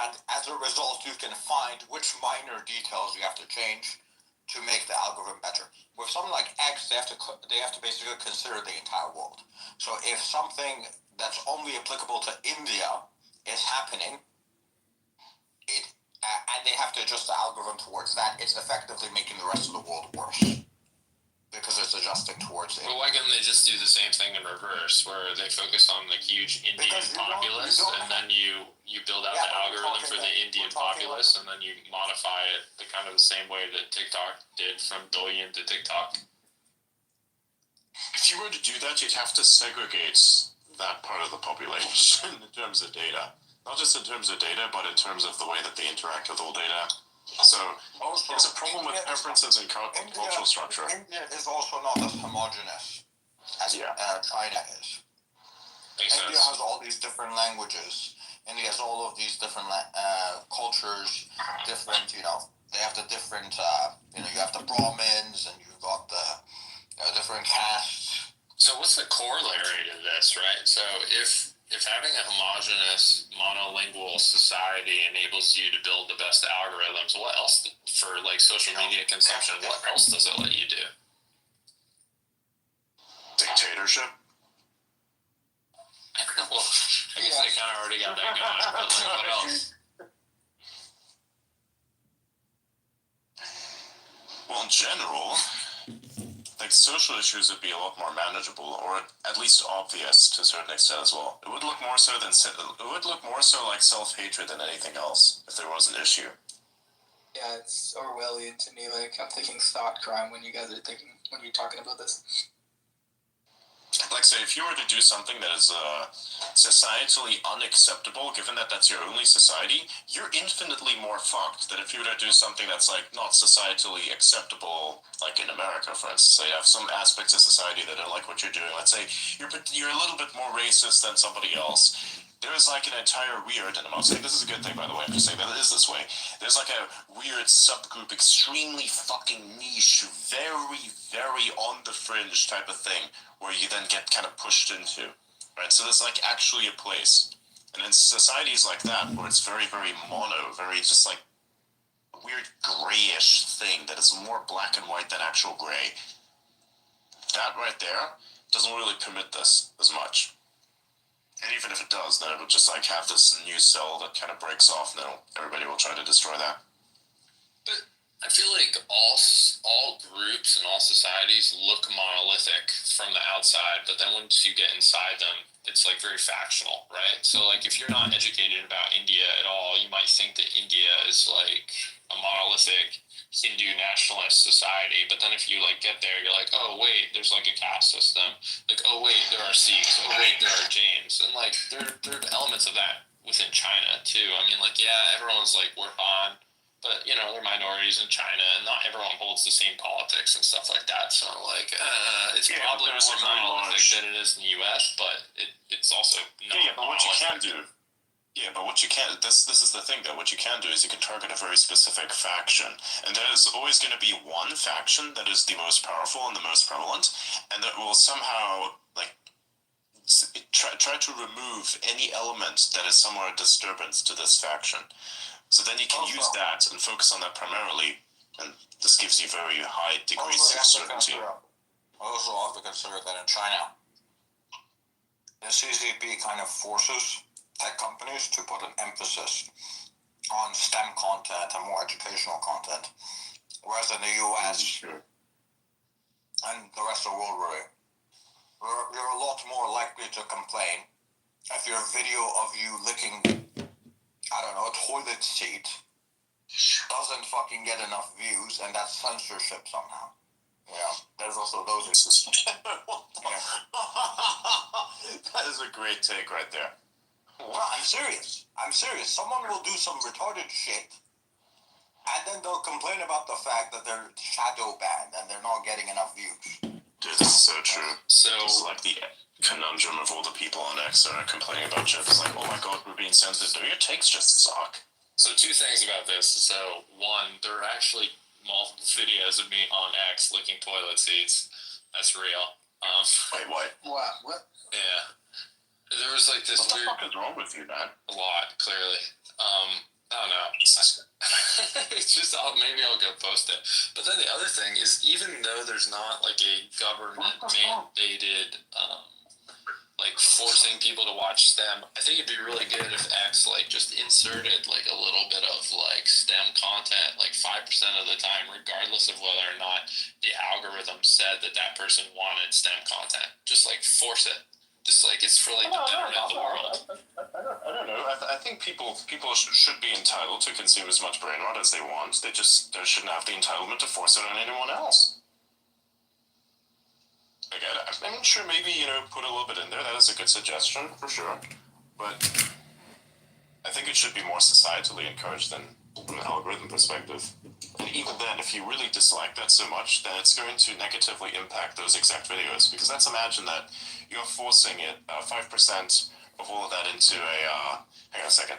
And as a result, you can find which minor details you have to change to make the algorithm better. With something like X, they have to basically consider the entire world. So if something that's only applicable to India is happening, and they have to adjust the algorithm towards that, it's effectively making the rest of the world worse. Because it's adjusting towards it. But why couldn't they just do the same thing in reverse, where they focus on the huge Indian populace, and then you build out the algorithm for the Indian populace, and then you modify it the kind of the same way that TikTok did from Douyin to TikTok? If you were to do that, you'd have to segregate that part of the population in terms of data. Not just in terms of data, but in terms of the way that they interact with all data. So there's a problem with preferences and cultural structure. India is also not as homogeneous as China is. India has all these different languages. India has all of these different cultures, different, they have the different, you have the Brahmins, and you've got the different castes. So what's the corollary to this, right? So if having a homogeneous monolingual society enables you to build the best algorithms, what else for like social media consumption, what else does it let you do? Dictatorship? Well, I guess they kind of already got that going, but like, what else? Well, in general, like social issues would be a lot more manageable, or at least obvious to a certain extent as well. It would look more so like self-hatred than anything else if there was an issue. Yeah, it's Orwellian to me. Like, I'm thinking thought crime when you're talking about this. Like, say, if you were to do something that is societally unacceptable, given that that's your only society, you're infinitely more fucked than if you were to do something that's, like, not societally acceptable, like in America, for instance. Say you have some aspects of society that don't like what you're doing. Let's say you're a little bit more racist than somebody else. There's, like, an entire weird, and I'm not saying this is a good thing, by the way, I'm just saying that it is this way. There's, like, a weird subgroup, extremely fucking niche, very, very on the fringe type of thing, where you then get kind of pushed into, right? So there's, like, actually a place And in societies like that, where it's very, very mono, very just like a weird grayish thing that is more black and white than actual gray, that right there doesn't really permit this as much. And even if it does, then it will just like have this new cell that kind of breaks off, and then everybody will try to destroy that. But I feel like all groups and all societies look monolithic from the outside, but then once you get inside them, it's like very factional, right? So like if you're not educated about India at all, you might think that India is like a monolithic Hindu nationalist society, but then if you like get there, you're like, oh wait, there's like a caste system. Like, oh wait, there are Sikhs. Oh wait, there are Jains. And like there are elements of that within China too. I mean, like, yeah, everyone's like, we're Han, but you know, they're minorities in China, and not everyone holds the same politics and stuff like that. So like, it's probably more monolithic than it is in the U.S., but it's also not but what you can monolithic. do. Yeah, but what you can, this is the thing though, what you can do is you can target a very specific faction, and there is always going to be one faction that is the most powerful and the most prevalent, and that will somehow, like, try to remove any element that is somewhat a disturbance to this faction. So then you can use that and focus on that primarily, and this gives you very high degrees of certainty. Also have to consider that in China, the CCP kind of forces tech companies to put an emphasis on STEM content and more educational content, whereas in the US and the rest of the world, really, you're a lot more likely to complain if your video of you licking, I don't know, a toilet seat doesn't fucking get enough views, and that's censorship somehow. Yeah, there's also those issues. That is a great take right there. No, I'm serious. Someone will do some retarded shit, and then they'll complain about the fact that they're shadow banned and they're not getting enough views. Dude, this is so true. So it's like the conundrum of all the people on X that are complaining about shit. It's like, oh my god, we're being censored. Your takes just suck. So two things about this. So one, there are actually multiple videos of me on X licking toilet seats. That's real. Wait, what? What? Yeah. There was like this What the weird. fuck is wrong with you, man? A lot, clearly. I don't know. It's just, maybe I'll go post it. But then the other thing is, even though there's not like a government mandated, like forcing people to watch STEM, I think it'd be really good if X like just inserted like a little bit of like STEM content, like 5% of the time, regardless of whether or not the algorithm said that person wanted STEM content. Just like force it. Just like it's for like the betterment of the world. I don't know. I think people should be entitled to consume as much brain rot as they want. They shouldn't have the entitlement to force it on anyone else. Again, I mean, sure, maybe, put a little bit in there. That is a good suggestion, for sure. But I think it should be more societally encouraged than from an algorithm perspective. And even then, if you really dislike that so much, then it's going to negatively impact those exact videos. Because let's imagine that you're forcing it, 5% of all of that into a, hang on a second.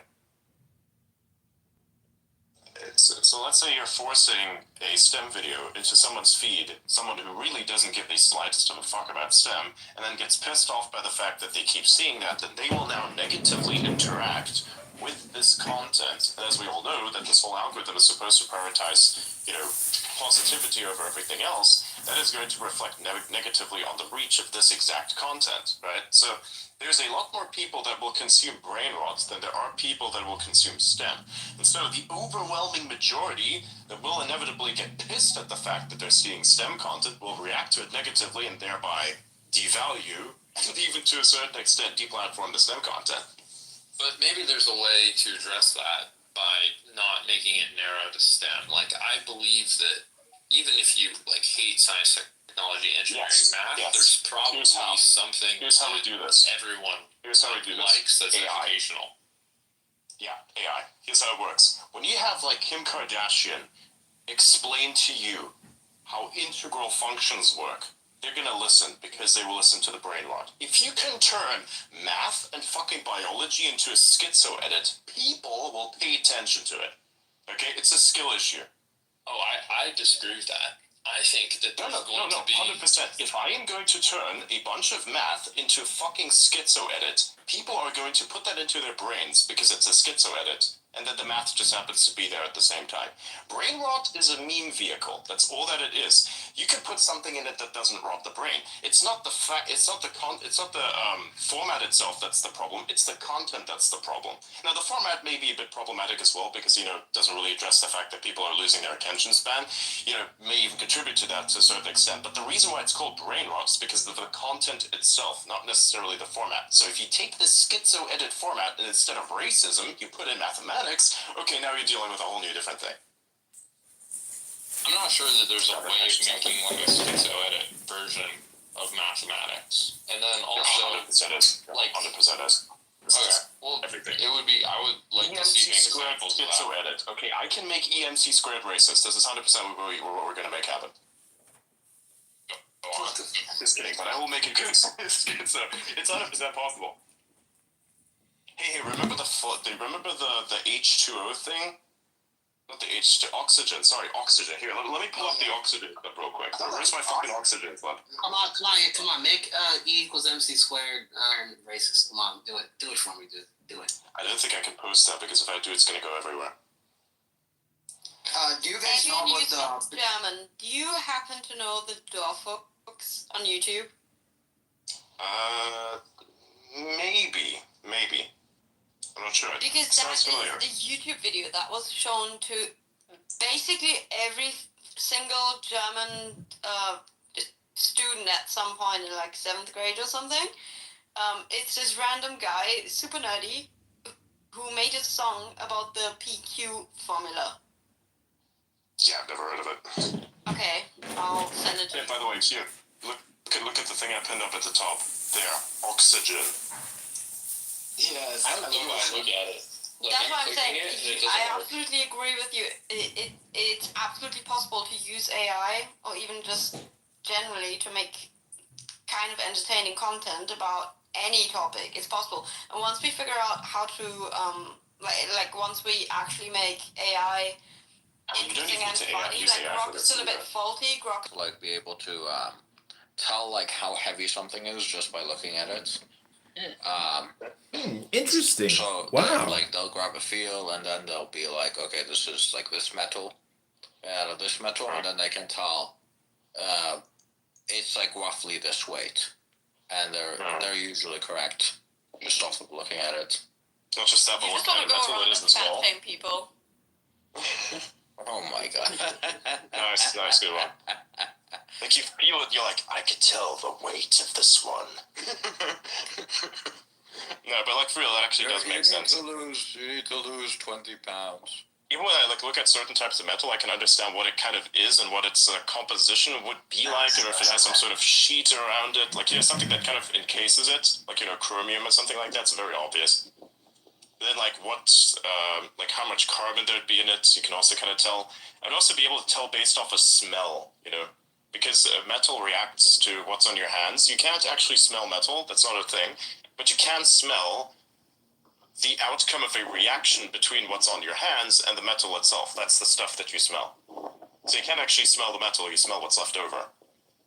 So let's say you're forcing a STEM video into someone's feed, someone who really doesn't give the slightest of a fuck about STEM, and then gets pissed off by the fact that they keep seeing that, then they will now negatively interact with this content. And as we all know, that this whole algorithm is supposed to prioritize, positivity over everything else, that is going to reflect negatively on the reach of this exact content, right? So there's a lot more people that will consume brain rot than there are people that will consume STEM. And so the overwhelming majority that will inevitably get pissed at the fact that they're seeing STEM content will react to it negatively and thereby devalue, and even to a certain extent deplatform the STEM content. But maybe there's a way to address that by not making it narrow to STEM. Like, I believe that even if you like hate science, technology, engineering, math, there's probably something everyone likes that's educational. Yeah, AI. Here's how it works. When you have like Kim Kardashian explain to you how integral functions work, they're gonna listen because they will listen to the brain rot. If you can turn math and fucking biology into a schizo edit, people will pay attention to it. Okay, it's a skill issue. Oh, I disagree with that. I think that there's going to be 100%. If I am going to turn a bunch of math into fucking schizo edit, people are going to put that into their brains because it's a schizo edit, and then the math just happens to be there at the same time. Brain rot is a meme vehicle. That's all that it is. You can put something in it that doesn't rot the brain. It's not the fact. It's not the format itself that's the problem. It's the content that's the problem. Now the format may be a bit problematic as well because it doesn't really address the fact that people are losing their attention span. May even contribute to that to a certain extent. But the reason why it's called brain rot is because of the content itself, not necessarily the format. So if you take the schizo edit format and instead of racism, you put in mathematics, okay, now you're dealing with a whole new different thing. I'm not sure that there's a way of making like a schizo edit version of mathematics, and then also 100% is. like 100% is. Okay, well, everything. It would be. I would like to see examples of schizo that. edit. Okay, I can make EMC squared racist. This is 100% what we're going to make happen. Just kidding, but I will make it good. So it's 100% possible. Hey, remember the H2O thing? Not the H2, oxygen. Sorry, oxygen. Here, let me pull up the oxygen clip real quick. Where's my fucking oxygen clip? Come on, make E equals MC squared racist. Come on, do it for me, dude. Do it. I don't think I can post that because if I do, it's gonna go everywhere. Do you guys know Adrian, about you speak German. Do you happen to know the Dorfhooks on YouTube? Maybe. I'm not sure. Because that is a YouTube video that was shown to basically every single German student at some point in like 7th grade or something. It's this random guy, super nerdy, who made a song about the PQ formula. Yeah, I've never heard of it. Okay, I'll send it to you. By the way, here, look at the thing I pinned up at the top. There, oxygen. Yes, I look at it. That's what I'm saying. I absolutely agree with you. It's absolutely possible to use AI or even just generally to make kind of entertaining content about any topic. It's possible. And once we figure out how to, once we actually make AI interesting and funny, like Grok's still a bit faulty. Grok Like be able to tell like how heavy something is just by looking at it. Interesting. So Wow. like they'll grab a feel and then they'll be like, okay, this is like this metal, and this metal, and then they can tell it's like roughly this weight, and they're usually correct just off of looking at it. Not just that, but you what just kind want of to go metal around it is and as well. fat shame people. Oh my god. Nice, good one. Like you feel it, you're like, I could tell the weight of this one. No, but like for real, that actually does make sense. You need to lose 20 pounds. Even when I look at certain types of metal, I can understand what it kind of is and what its composition would be like, or if it has some sort of sheet around it, like something that kind of encases it, like chromium or something like that. It's very obvious. Then like how much carbon there'd be in it, you can also kind of tell. I'd also be able to tell based off a smell, because metal reacts to what's on your hands. You can't actually smell metal, that's not a thing, but you can smell the outcome of a reaction between what's on your hands and the metal itself. That's the stuff that you smell. So you can't actually smell the metal, you smell what's left over.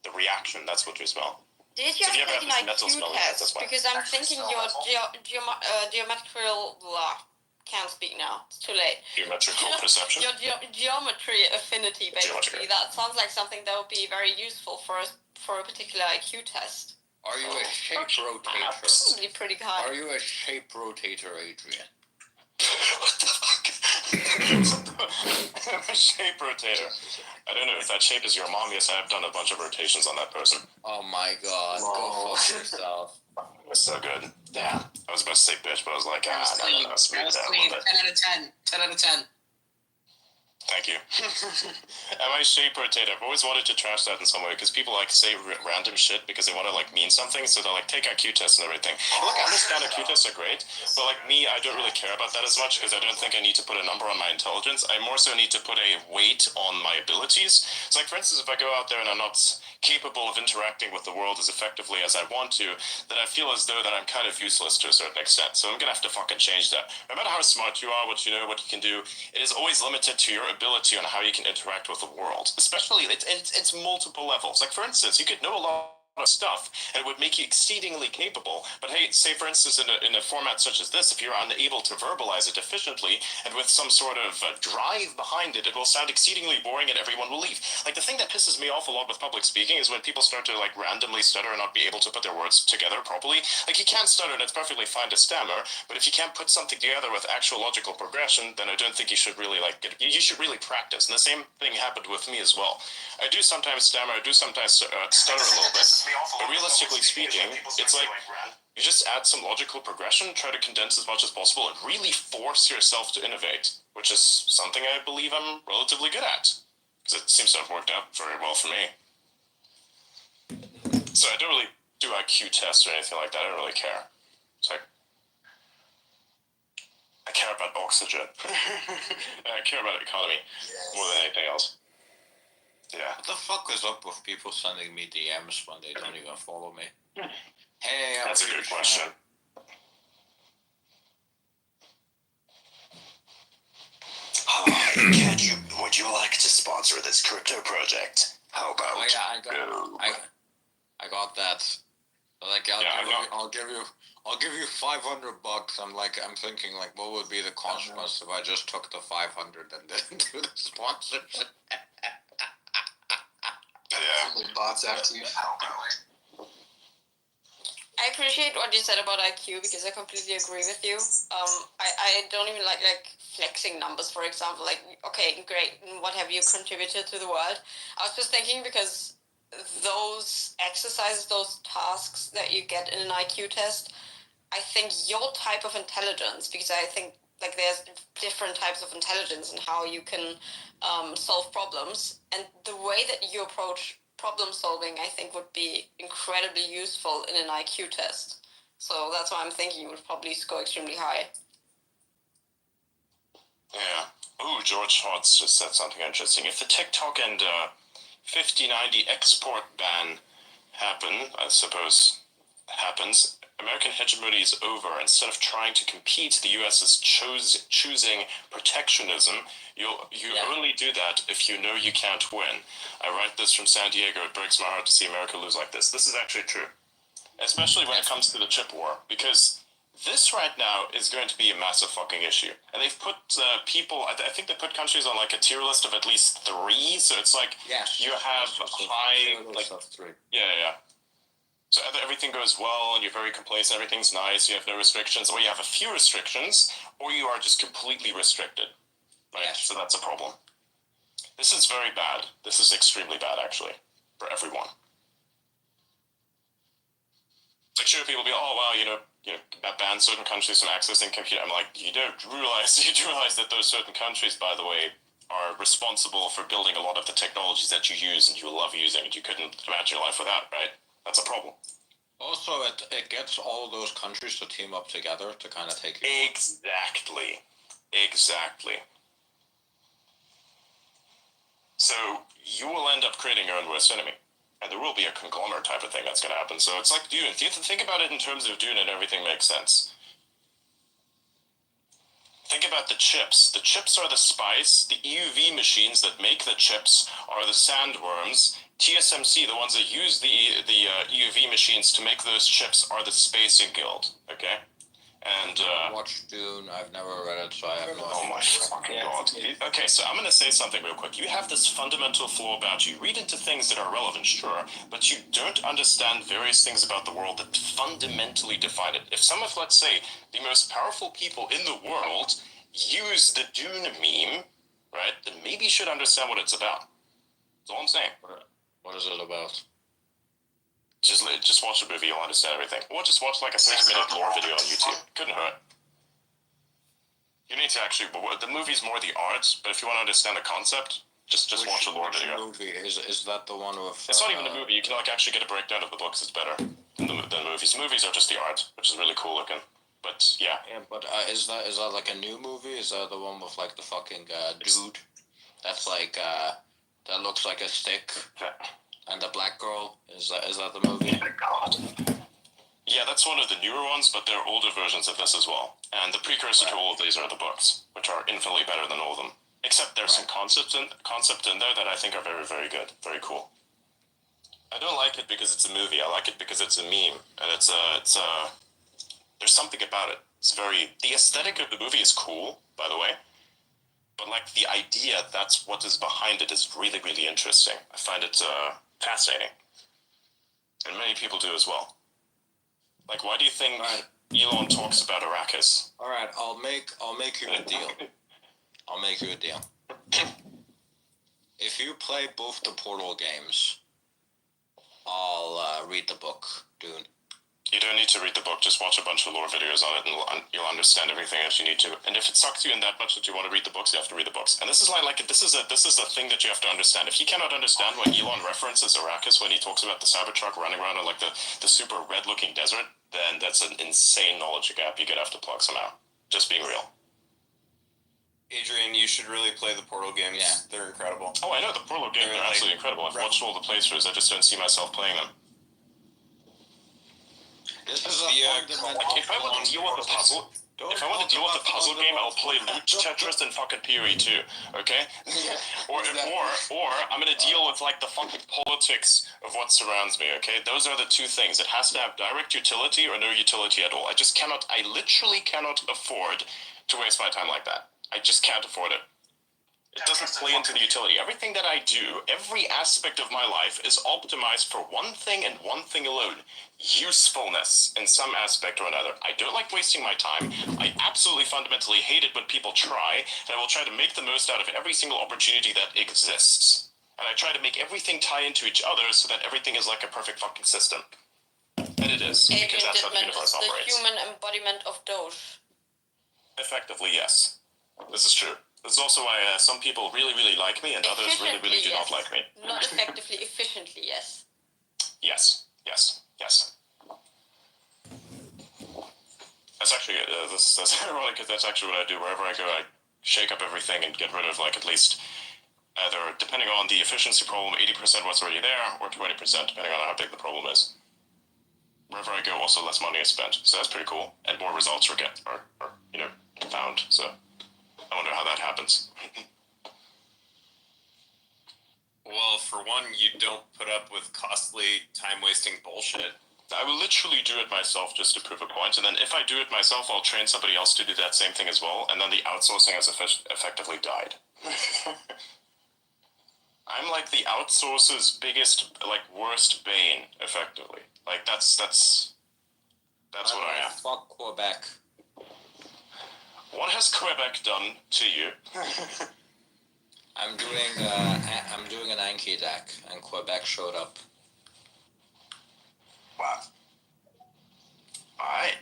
The reaction, that's what you smell. Did you So if you have ever like have an this metal IQ smell, test? that's why. Because I'm thinking your geometrical can't speak now. It's too late. Geometrical perception? Your geometry affinity, basically. That sounds like something that would be very useful for a particular IQ test. Are you a shape rotator? Probably pretty high. Are you a shape rotator, Adrian? What the fuck? I'm a shape rotator. I don't know if that shape is your mom. Yes, I've done a bunch of rotations on that person. Oh my god, go fuck yourself. It was so good. Damn. I was about to say bitch, but I was like, no, smooth That was down a clean. little bit. 10 out of 10. 10 out of 10. Thank you. Am I shape rotator? I've always wanted to trash that in some way because people say random shit because they want to mean something. So they'll take IQ tests and everything. Look, I understand IQ tests are great, but me, I don't really care about that as much because I don't think I need to put a number on my intelligence. I more so need to put a weight on my abilities. So for instance, if I go out there and I'm not capable of interacting with the world as effectively as I want to, then I feel as though that I'm kind of useless to a certain extent. So I'm gonna have to fucking change that. No matter how smart you are, what you know, what you can do, it is always limited to your ability on how you can interact with the world. Especially, it's multiple levels. Like, for instance, you could know a lot of stuff and it would make you exceedingly capable, but hey, say for instance in a format such as this, if you're unable to verbalize it efficiently and with some sort of drive behind it, it will sound exceedingly boring and everyone will leave. Like, the thing that pisses me off a lot with public speaking is when people start to like randomly stutter and not be able to put their words together properly. Like, you can stutter and it's perfectly fine to stammer, but if you can't put something together with actual logical progression, then I don't think you should really you should really practice. And the same thing happened with me as well. I do sometimes stammer, I do sometimes stutter a little bit. But realistically speaking, it's like you just add some logical progression, try to condense as much as possible, and really force yourself to innovate, which is something I believe I'm relatively good at, because it seems to have worked out very well for me. So I don't really do IQ tests or anything like that. I don't really care. It's like, I care about oxygen. I care about economy more than anything else. Yeah. What the fuck is up with people sending me DMs when they don't even follow me? Hey, that's a good question. Would you like to sponsor this crypto project? How about? Oh yeah, I got that. Like, I'll give you $500. I'm thinking like, what would be the consequence if I just took the 500 and didn't do the sponsorship? Yeah. Bots after you. I appreciate what you said about IQ because I completely agree with you. I don't even like flexing numbers, for example. Like, okay, great, what have you contributed to the world? I was just thinking because those exercises, those tasks that you get in an IQ test, I think your type of intelligence, because I think like there's different types of intelligence and how you can solve problems, and the way that you approach problem solving, I think, would be incredibly useful in an IQ test. So that's why I'm thinking you would probably score extremely high. Yeah. Ooh, George Hotz just said something interesting. If the TikTok and 5090 export ban happens, American hegemony is over. Instead of trying to compete, the U.S. is choosing protectionism. You only do that if you know you can't win. I write this from San Diego. It breaks my heart to see America lose like this. This is actually true, especially when it comes to the chip war, because this right now is going to be a massive fucking issue. And they've put people, I think they put countries on like a tier list of at least 3. So it's like you have high, like, yeah. So either everything goes well and you're very complacent, everything's nice, you have no restrictions, or you have a few restrictions, or you are just completely restricted, right? Yes. So that's a problem. This is very bad. This is extremely bad, actually, for everyone. Like, sure, people be, oh, wow, you know, that bans certain countries from accessing computer. I'm like, you do realize that those certain countries, by the way, are responsible for building a lot of the technologies that you use and you love using, and you couldn't imagine your life without, right? That's a problem. Also, it gets all those countries to team up together to kind of take you. Exactly. So you will end up creating your own worst enemy. And there will be a conglomerate type of thing that's going to happen. So it's like, dude, if you think about it in terms of Dune and everything makes sense. Think about the chips. The chips are the spice. The EUV machines that make the chips are the sandworms. TSMC, the ones that use the EUV machines to make those chips, are the Spacing Guild, okay? And I've watched Dune. I've never read it, so I have no idea. Oh my fucking god. Okay, so I'm gonna say something real quick. You have this fundamental flaw about you. Read into things that are relevant, sure, but you don't understand various things about the world that fundamentally define it. If some of, let's say, the most powerful people in the world use the Dune meme, right, then maybe you should understand what it's about. That's all I'm saying. What is it about? Just watch the movie, you'll understand everything. Or just watch like a 30-minute lore video on YouTube. Couldn't hurt. You need to actually, the movie's more the art, but if you want to understand the concept, just watch a lore video. Movie? Is that the one with... It's not even the movie, you can like actually get a breakdown of the books, it's better than the movies. The movies are just the art, which is really cool looking. But yeah. Yeah, but is that like a new movie? Is that the one with like the fucking dude? That's like, that looks like a stick. And the black girl, is that the movie? Oh my god. Yeah, that's one of the newer ones, but there are older versions of this as well. And the precursor to all of these are the books, which are infinitely better than all of them. Except there's some concept in there that I think are very, very good, very cool. I don't like it because it's a movie. I like it because it's a meme, and there's something about it. The aesthetic of the movie is cool, by the way, but like the idea, that's what is behind it, is really, really interesting. I find it fascinating, and many people do as well. Like, why do you think Elon talks about Arrakis? All right, I'll make you a deal. I'll make you a deal. If you play both the Portal games, I'll read the book, Dune. You don't need to read the book, just watch a bunch of lore videos on it and you'll understand everything as you need to. And if it sucks you in that much that you want to read the books, you have to read the books. And this is why, like, this is a thing that you have to understand. If you cannot understand why Elon references Arrakis when he talks about the Cybertruck running around in, like, the super red-looking desert, then that's an insane knowledge gap you're gonna have to plug somehow. Just being real. Adrian, you should really play the Portal games. Yeah. They're incredible. Oh, I know, the Portal games are absolutely incredible. I've watched all the playthroughs, I just don't see myself playing them. This is if I want to deal with the puzzle, game, I'll play Loot Tetris and fucking PoE 2, okay? or I'm gonna deal with like the fucking politics of what surrounds me, okay? Those are the two things. It has to have direct utility or no utility at all. I literally cannot afford to waste my time like that. I just can't afford it. It doesn't play into the utility. Everything that I do, every aspect of my life is optimized for one thing and one thing alone. Usefulness in some aspect or another. I don't like wasting my time. I absolutely fundamentally hate it when people try, and I will try to make the most out of every single opportunity that exists. And I try to make everything tie into each other so that everything is like a perfect fucking system. And it is, because that's how the universe operates. The human embodiment of Doge. Effectively, yes. This is true. This is also why some people really, really like me and others really, really do not like me. Not effectively, efficiently, yes. Yes. That's actually, that's ironic because that's actually what I do. Wherever I go, I shake up everything and get rid of, like, at least either, depending on the efficiency problem, 80% what's already there, or 20%, depending on how big the problem is. Wherever I go, also less money is spent. So that's pretty cool. And more results are found. So I wonder how that happens. Well, for one, you don't put up with costly, time-wasting bullshit. I will literally do it myself just to prove a point, and then if I do it myself, I'll train somebody else to do that same thing as well, and then the outsourcing has effectively died. I'm like the outsourcer's biggest, like, worst bane, effectively. Like, that's what I am. Fuck Quebec. What has Quebec done to you? I'm doing an Anki deck, and Quebec showed up. Wow. Alright.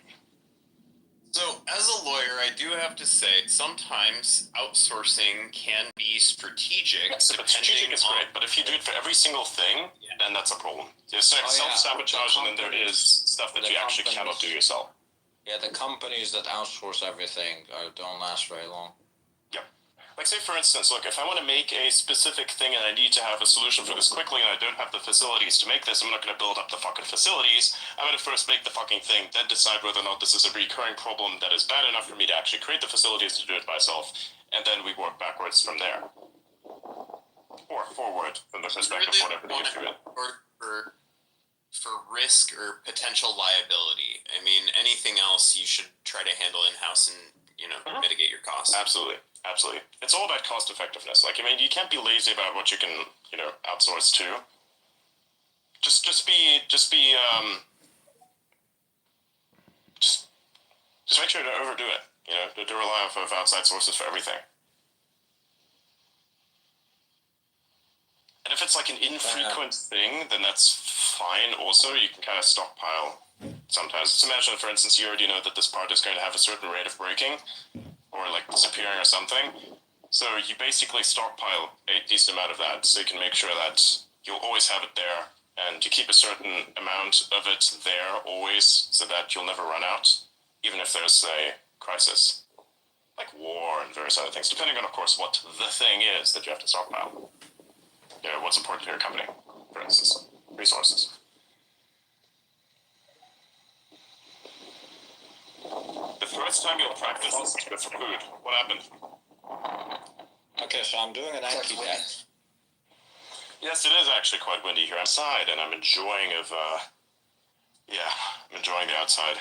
So, as a lawyer, I do have to say, sometimes outsourcing can be strategic. Yes, but strategic is great, but if you do it for every single thing, then that's a problem. There's self-sabotage, and then there is stuff that you actually cannot do yourself. Yeah, the companies that outsource everything don't last very long. Yep. Like, say, for instance, look, if I want to make a specific thing and I need to have a solution for this quickly and I don't have the facilities to make this, I'm not going to build up the fucking facilities. I'm going to first make the fucking thing, then decide whether or not this is a recurring problem that is bad enough for me to actually create the facilities to do it myself, and then we work backwards from there. Or forward from the perspective of whatever the issue is. For risk or potential liability. I mean, anything else you should try to handle in-house and, mitigate your costs. Absolutely. It's all about cost effectiveness. Like, I mean, you can't be lazy about what you can, outsource to. Just make sure to overdo it, to rely off of outside sources for everything. And if it's like an infrequent thing, then that's fine also. You can kind of stockpile sometimes. Just imagine, for instance, you already know that this part is going to have a certain rate of breaking, or like disappearing or something. So you basically stockpile a decent amount of that, so you can make sure that you'll always have it there, and you keep a certain amount of it there always, so that you'll never run out, even if there's a crisis, like war and various other things, depending on, of course, what the thing is that you have to stockpile. What's important to your company, for instance, resources. The first time you'll practice with food, what happened? Okay, so I'm doing an anti death. Yes, it is actually quite windy here outside, and I'm enjoying I'm enjoying the outside.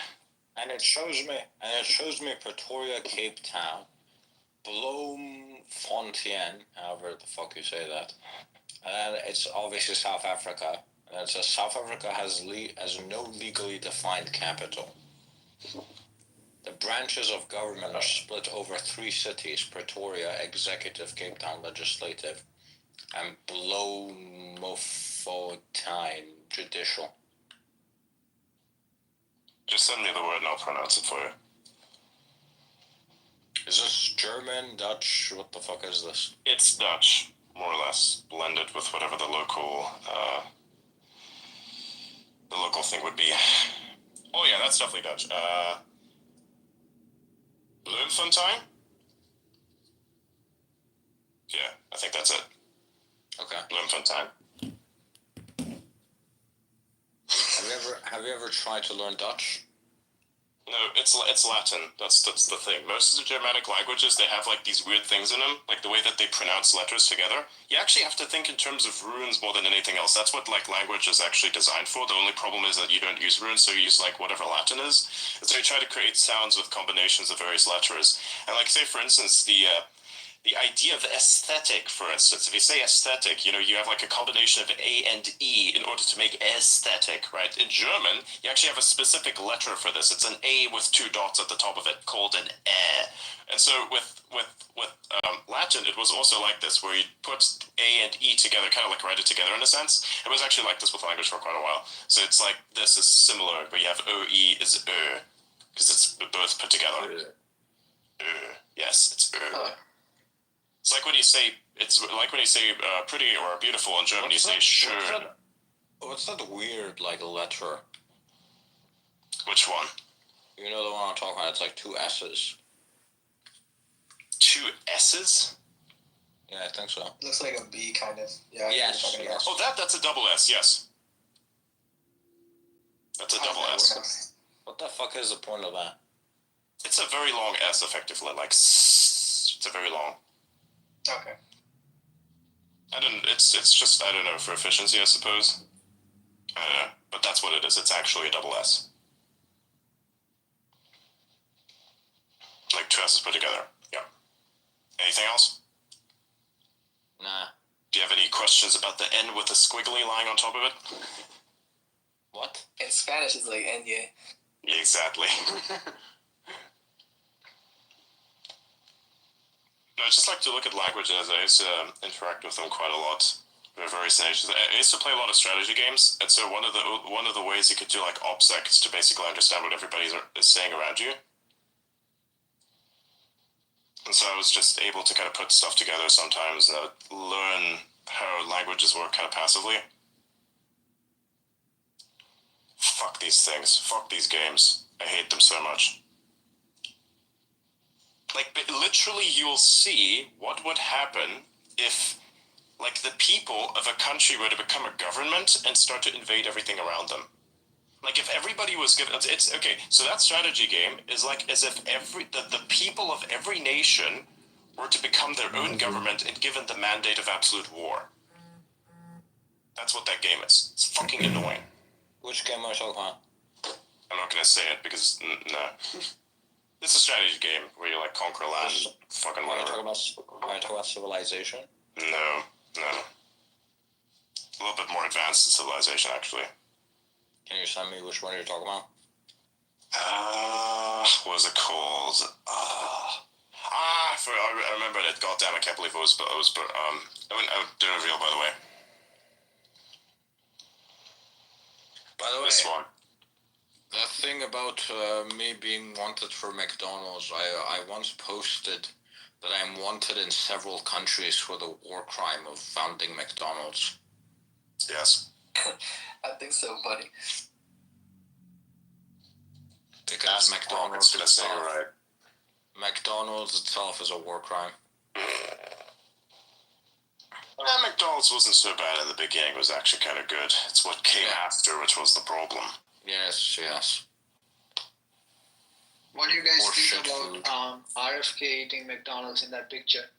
And it shows me Pretoria, Cape Town, Bloemfontein, however the fuck you say that. And it's obviously South Africa. And it says South Africa has no legally defined capital. The branches of government are split over 3 cities: Pretoria, Executive, Cape Town, Legislative, and Bloemfontein, Judicial. Just send me the word and I'll pronounce it for you. Is this German, Dutch? What the fuck is this? It's Dutch, more or less, blended with whatever the local thing would be. Oh yeah, that's definitely Dutch. Bloemfontein? Yeah, I think that's it. Okay. Bloemfontein. Have you ever tried to learn Dutch? No, it's Latin. That's the thing. Most of the Germanic languages, they have like these weird things in them, like the way that they pronounce letters together. You actually have to think in terms of runes more than anything else. That's what like language is actually designed for. The only problem is that you don't use runes, so you use like whatever Latin is. So you try to create sounds with combinations of various letters. And like say for instance the idea of aesthetic, for instance, if you say aesthetic, you know, you have like a combination of A and E in order to make aesthetic, right? In German, you actually have a specific letter for this. It's an A with 2 dots at the top of it called an E. And so with Latin, it was also like this, where you put A and E together, kind of like write it together in a sense. It was actually like this with language for quite a while. So it's like this is similar, where you have O-E is Ö, because it's both put together. Yes, it's Ö. It's like when you say pretty or beautiful in German, you say schön. What's that weird like letter? Which one? You know the one I'm talking about. It's like 2 S's. 2 S's? Yeah, I think so. Looks like a B kind of. Yeah. Yes. Oh, that's a double S. Yes. That's a double S. What the fuck is the point of that? It's a very long S, effectively. Like it's a very long. Okay. It's just, I don't know, for efficiency, I suppose. I don't know, but that's what it is. It's actually a double S. Like 2 S's put together. Yeah. Anything else? Nah. Do you have any questions about the N with the squiggly lying on top of it? What? In Spanish, it's like Enye. Exactly. No, I just like to look at languages. I used to interact with them quite a lot. They're very nice. I used to play a lot of strategy games, and so one of the ways you could do like OPSEC is to basically understand what everybody is saying around you. And so I was just able to kind of put stuff together sometimes and learn how languages work kind of passively. Fuck these things. Fuck these games. I hate them so much. Like, literally, you'll see what would happen if, like, the people of a country were to become a government and start to invade everything around them. Like, if everybody was given... It's okay, so that strategy game is like as if the people of every nation were to become their own government and given the mandate of absolute war. That's what that game is. It's fucking annoying. Which game are you talking about? I'm not gonna say it because, no. It's a strategy game where you like conquer land, fucking whatever. Are you talking about Civilization? No. A little bit more advanced than Civilization, actually. Can you send me which one you're talking about? What was it called? I remember it. Goddamn, I can't believe it was I did a reveal, by the way. By the way, this one. That thing about me being wanted for McDonald's, I once posted that I'm wanted in several countries for the war crime of founding McDonald's. Yes. I think so, buddy. Because McDonald's itself, right. McDonald's itself is a war crime. McDonald's wasn't so bad in the beginning. It was actually kind of good. It's what came after which was the problem. Yes. What do you guys think about RFK eating McDonald's in that picture?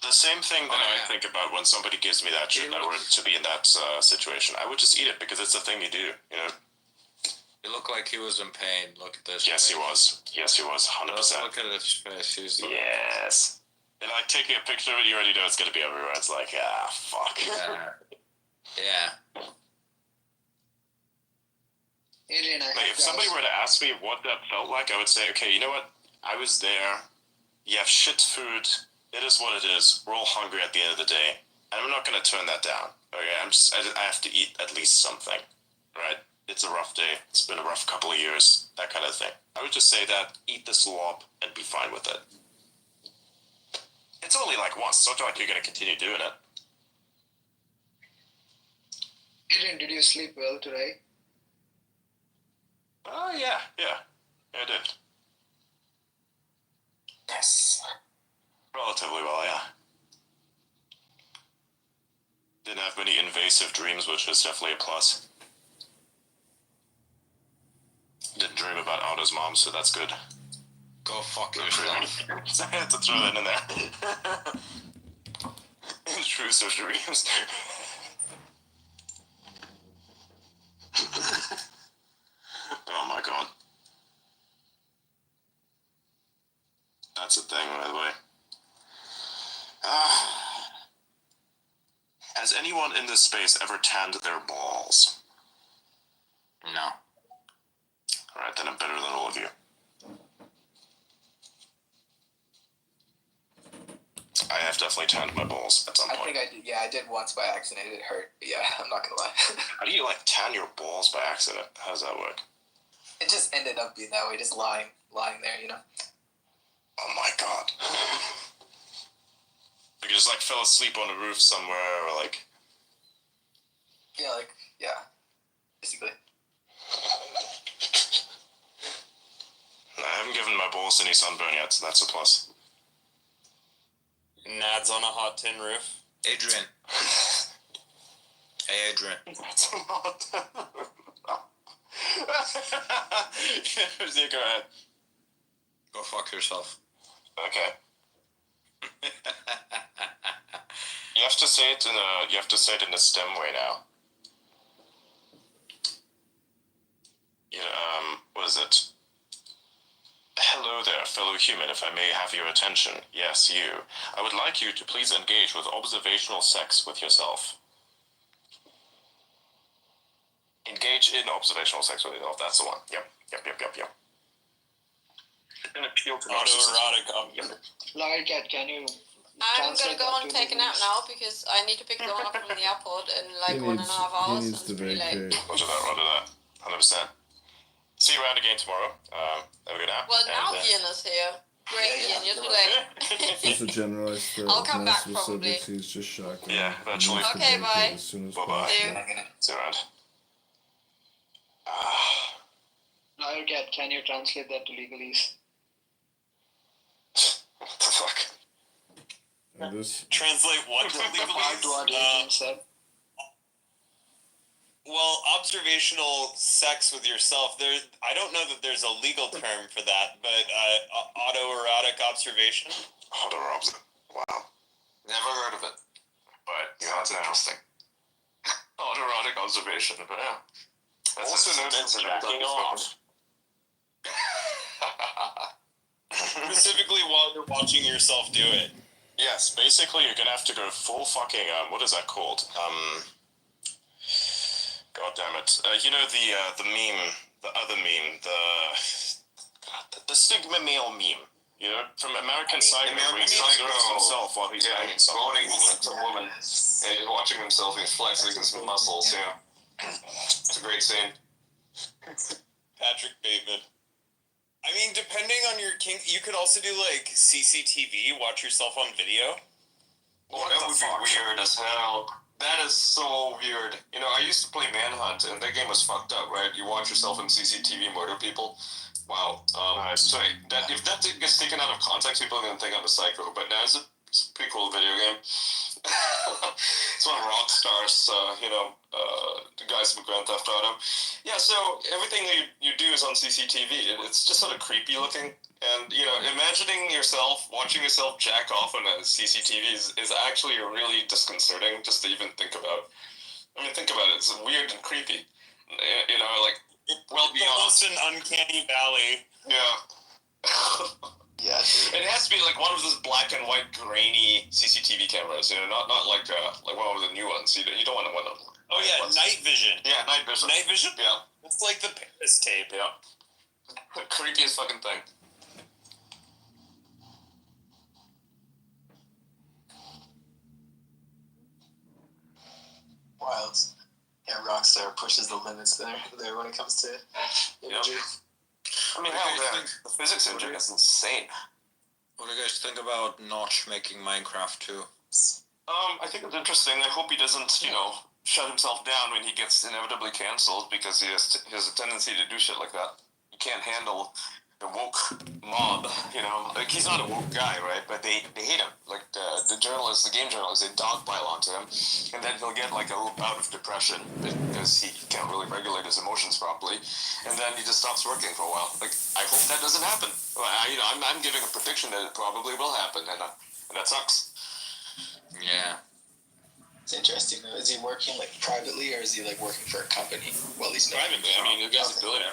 The same thing that I think about when somebody gives me that shit, that were to be in that situation. I would just eat it because it's the thing you do, you know? He looked like he was in pain. Look at this. Yes, he was. Yes, he was. 100%. Look at his face. He's looking. Yes. And like taking a picture of it, you already know it's gonna be everywhere. It's like, ah, fuck. Yeah. Adrian, Like, if somebody were to ask me what that felt like, I would say, okay, you know what? I was there. You have shit food. It is what it is. We're all hungry at the end of the day. And I'm not going to turn that down. Okay, I have to eat at least something. Right? It's a rough day. It's been a rough couple of years. That kind of thing. I would just say that, eat the slop, and be fine with it. It's only like once. It's not like you're going to continue doing it. Adrian, did you sleep well today? Oh, yeah. I did. Yes. Relatively well, yeah. Didn't have many invasive dreams, which is definitely a plus. Didn't dream about Otto's mom, so that's good. Go fuck yourself. I had to throw that in there. Intrusive dreams. Oh my god. That's a thing, by the way. Has anyone in this space ever tanned their balls? No. Alright, then I'm better than all of you. I have definitely tanned my balls at some point. I think I did. Yeah, I did once by accident. It hurt. But yeah, I'm not gonna lie. How do you like tan your balls by accident? How does that work? It just ended up being that way, just lying there, you know. Oh my god. Like you just like fell asleep on a roof somewhere, or like. Yeah, basically. I haven't given my balls any sunburn yet, so that's a plus. Nads on a hot tin roof. Adrian. Hey, Adrian. That's a hot tin roof. Yeah, go ahead. Go fuck yourself. Okay. You have to say it in a STEM way now. What is it? Hello there, fellow human, if I may have your attention. Yes, you. I would like you to please engage with observational sex with yourself. Engage in observational sex with yourself, that's the one. Yep. An appeal to autoerotic. Lioncat, can you? I'm gonna go and take a nap now because I need to pick Dawn up from the airport in like 1.5 hours. He needs to vacate. Roger that. 100%. See you around again tomorrow. Have a good nap. Well, now Ian is here. Great, Ian, you're too late. It's just a generalized threat I'll of come back multiple probably. subjects. He's just shocking. Yeah, eventually. Okay, bye. As soon as Bye-bye. possible. See you around. Lioncat, can you translate that to legalese? What the fuck? And this, Translate what to legalese? Well, observational sex with yourself. I don't know that there's a legal term for that, but autoerotic observation. Wow. Never heard of it. But that's interesting. Autoerotic observation, but yeah. That's also known as jacking off. Specifically while you're watching yourself do it. Yes, basically you're gonna have to go full fucking what is that called? God damn it. You know the meme, the other meme, the stigma male meme. You know, from American Psycho, where he observes himself while he's banging someone. It's a woman, and he's watching himself and he's flexing his muscles, yeah. It's a great scene. Patrick Bateman. I mean, depending on your kink, you could also do like CCTV, watch yourself on video. Well, that would be weird as hell. That is so weird. You know, I used to play Manhunt, and that game was fucked up, right? You watch yourself in CCTV murder people. Wow. So if that gets taken out of context, people are gonna think I'm a psycho. But no, it's a pretty cool video game. It's one of Rockstar's, the guys from Grand Theft Auto. Yeah, so everything that you do is on CCTV. It's just sort of creepy looking. And imagining yourself watching yourself jack off on a CCTV is actually really disconcerting just to even think about. I mean, think about it. It's weird and creepy. Like well beyond. Almost an uncanny valley. Yeah. Yeah. It has to be like one of those black and white grainy CCTV cameras. Not like one of the new ones. You don't want one of them. Oh yeah, night vision. Yeah, night vision. Night vision. Yeah. It's like the Paris tape. Yeah. Creepiest fucking thing. Wild. Yeah, Rockstar pushes the limits there when it comes to imagery. I mean, hell, the physics engine is insane. What do you guys think about Notch making Minecraft 2? I think it's interesting. I hope he doesn't, shut himself down when he gets inevitably cancelled because he has a tendency to do shit like that. He can't handle the woke mob, Like, he's not a woke guy, right? But they hate him. Like, the journalists, the game journalists, they dogpile onto him. And then he'll get, like, a little bout of depression because he can't really regulate his emotions properly. And then he just stops working for a while. Like, I hope that doesn't happen. I'm giving a prediction that it probably will happen, and that sucks. Yeah. It's interesting though. Is he working like privately or is he like working for a company? Well, he's privately. I mean, the guy's a billionaire.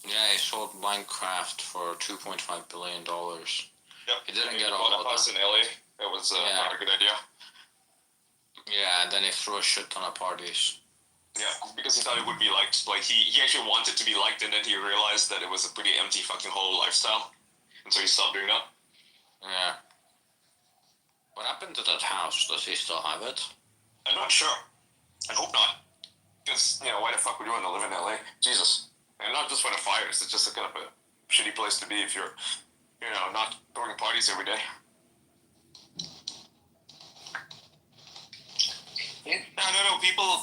Yeah, he sold Minecraft for $2.5 billion. Yep. He didn't get bought all a house of in LA. It was not a good idea. Yeah, and then he threw a shit ton of parties. Yeah, because he thought it would be liked. Like, he actually wanted to be liked, and then he realized that it was a pretty empty fucking whole lifestyle. And so he stopped doing that. Yeah. What happened to that house? Does he still have it? I'm not sure. I hope not. Because, why the fuck would you want to live in LA? Jesus. And not just for the fires, it's just a kind of a shitty place to be if you're, not throwing parties every day. I don't know, people,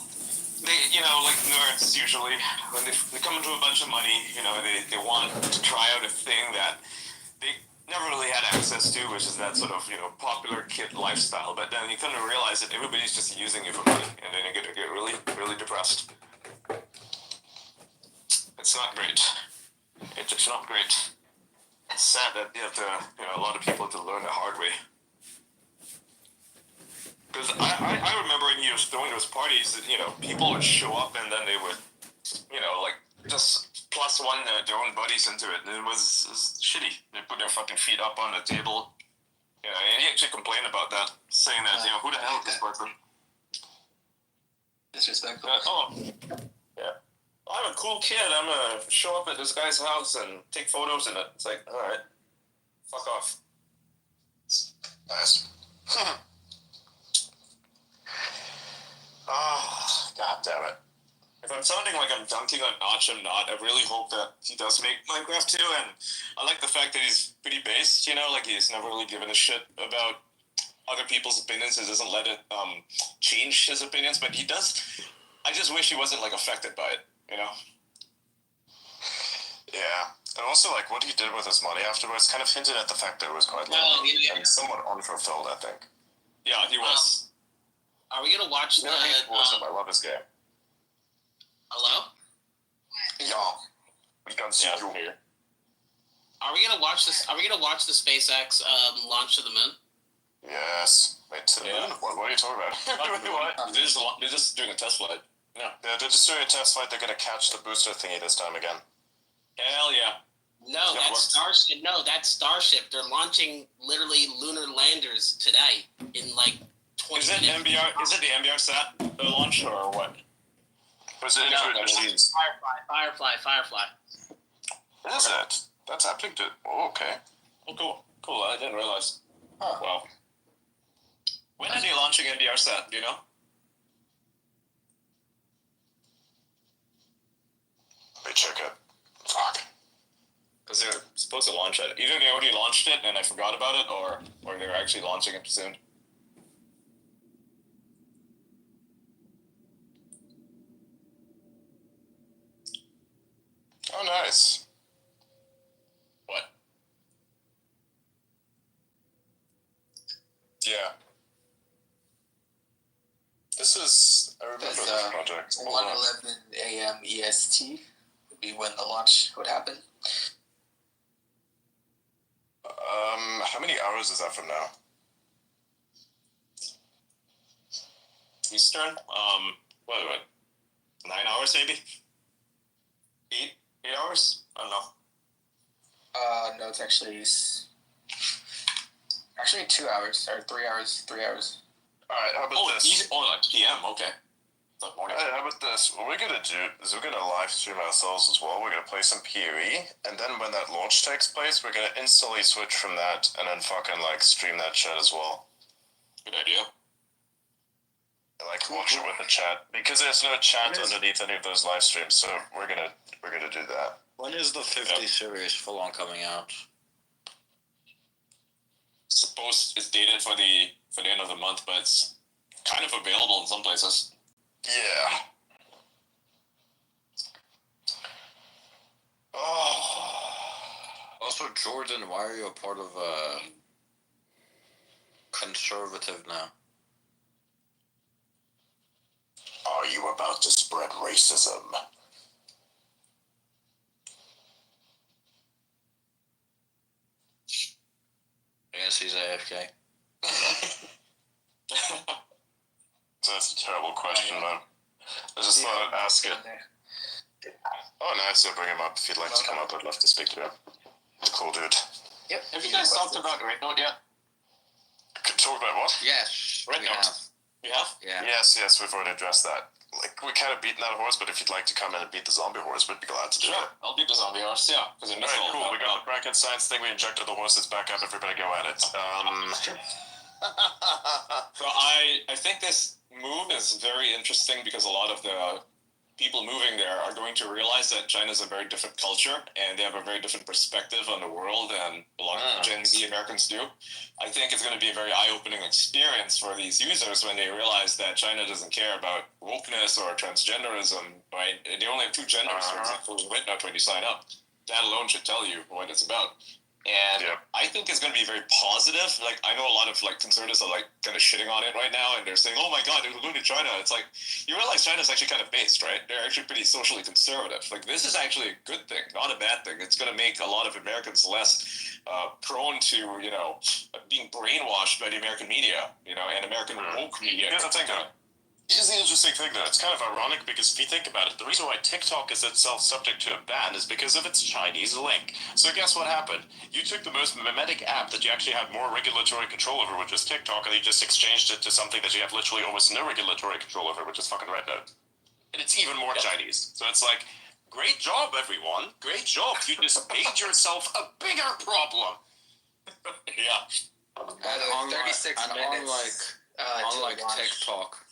they, like nerds usually, when they come into a bunch of money, they want to try out a thing that they never really had access to, which is that sort of, popular kid lifestyle. But then you kind of realize that everybody's just using you for money, and then you get really, really depressed. It's not great. It's not great. It's sad that you have to, a lot of people have to learn the hard way. Because I remember when he was throwing those parties that, people would show up and then they would, just plus one their own buddies into it. And it was shitty. They put their fucking feet up on the table. And he actually complained about that, saying that, who the hell is this person? Disrespectful. Yeah. I'm a cool kid. I'm gonna show up at this guy's house and take photos in it. It's like, alright. Fuck off. Nice. God damn it. If I'm sounding like I'm dunking on Notch, I'm not. I really hope that he does make Minecraft 2, and I like the fact that he's pretty based, like he's never really given a shit about other people's opinions. He doesn't let it change his opinions, but he does. I just wish he wasn't, affected by it, Yeah. And also, what he did with his money afterwards kind of hinted at the fact that it was quite low and somewhat unfulfilled, I think. Yeah, he was. Are we gonna watch the? I love his game. Hello? Yeah. We can see you here. Are we gonna watch this? Are we gonna watch the SpaceX launch to the moon? Yes. Wait, to the moon? What are you talking about? What? They're just doing a test flight. Yeah, they're just doing a test flight. They're gonna catch the booster thingy this time again. Hell yeah. No, that's Starship. No, that's Starship. They're launching literally lunar landers today in 20 minutes. Is it the MBR sat launch or what? Was it machines? Firefly. Is it? That's happening to. Oh, okay. Oh, cool. I didn't realize. Oh, wow. When are they launching MBR sat? Do you know? Let me check it. Fuck. Because they're supposed to launch it. Either they already launched it and I forgot about it, or they're actually launching it soon. Oh, nice. What? Yeah. This is. I remember this project. 1:11 a.m. EST. be when the launch would happen. How many hours is that from now? Eastern. What? 9 hours maybe. 8 hours. I don't know. No, it's actually 2 hours or 3 hours. 3 hours. All right. How about this? Like PM. Okay. All right, how about this? What we're gonna do is we're gonna live stream ourselves as well. We're gonna play some PoE, and then when that launch takes place, we're gonna instantly switch from that and then fucking like stream that shit as well. Good idea. Like watch it with the chat because there's no chat underneath any of those live streams, so we're gonna do that. When is the 50 series full on coming out? Suppose it's dated for the end of the month, but it's kind of available in some places. Yeah. Oh. Also, Jordan, why are you a part of conservative now? Are you about to spread racism? Yes, he's AFK. That's a terrible question, man. I just thought I'd ask it. Oh, nice. I'll bring him up. If you'd like to come up, I'd love to speak to him. Cool dude. Yep. Have you guys talked about Red Note yet? Could talk about what? Yes. Red Note. You have? Yeah. Yes, we've already addressed that. Like, we kind of beaten that horse, but if you'd like to come in and beat the zombie horse, we'd be glad to do it. I'll beat the zombie horse, yeah. Alright, cool. We got the Frankenstein's thing. We injected the horse. It's back up. Everybody go at it. So I think this move is very interesting because a lot of the people moving there are going to realize that China is a very different culture and they have a very different perspective on the world than a lot of Gen Z Americans do. I think it's going to be a very eye-opening experience for these users when they realize that China doesn't care about wokeness or transgenderism, right? They only have two genders, for example, in Witnut when you sign up. That alone should tell you what it's about. And I think it's going to be very positive. Like, I know a lot of like conservatives are like kind of shitting on it right now, and they're saying, "Oh my God, they're going to China." It's like you realize China's actually kind of based, right? They're actually pretty socially conservative. Like, this is actually a good thing, not a bad thing. It's going to make a lot of Americans less prone to, you know, being brainwashed by the American media, you know, and American woke media. Here's the thing, though. Here's the interesting thing, though. It's kind of ironic because if you think about it, the reason why TikTok is itself subject to a ban is because of its Chinese link. So guess what happened? You took the most mimetic app that you actually had more regulatory control over, which is TikTok, and you just exchanged it to something that you have literally almost no regulatory control over, which is fucking Red Note. And it's even more Chinese. So it's like, great job, everyone. Great job. You just made yourself a bigger problem. Yeah. And 36 minutes. Unlike TikTok.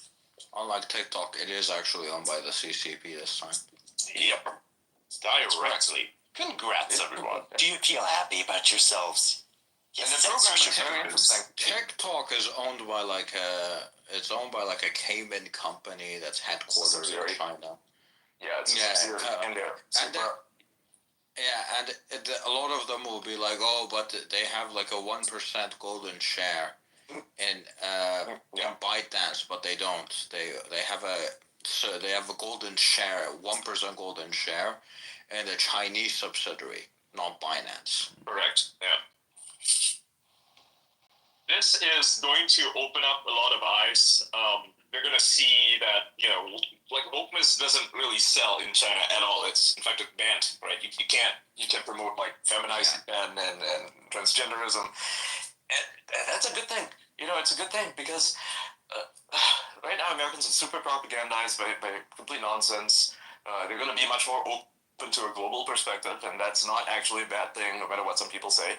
Unlike TikTok, it is actually owned by the CCP this time. Yep. Directly. Congrats, everyone. Do you feel happy about yourselves? And the program is very interesting. TikTok is owned by like a Cayman company that's headquartered in China. Yeah, it's and a lot of them will be like, oh, but they have like a 1% golden share in ByteDance, but they don't. They have a golden share, 1% golden share, in a Chinese subsidiary, not Binance. Correct. Yeah. This is going to open up a lot of eyes. They're going to see that, you know, like wokeness doesn't really sell in China at all. It's in fact it's banned, right? You can't promote like feminizing and transgenderism, and that's a good thing. You know, it's a good thing because right now Americans are super propagandized by complete nonsense. They're going to be much more open to a global perspective, and that's not actually a bad thing, no matter what some people say.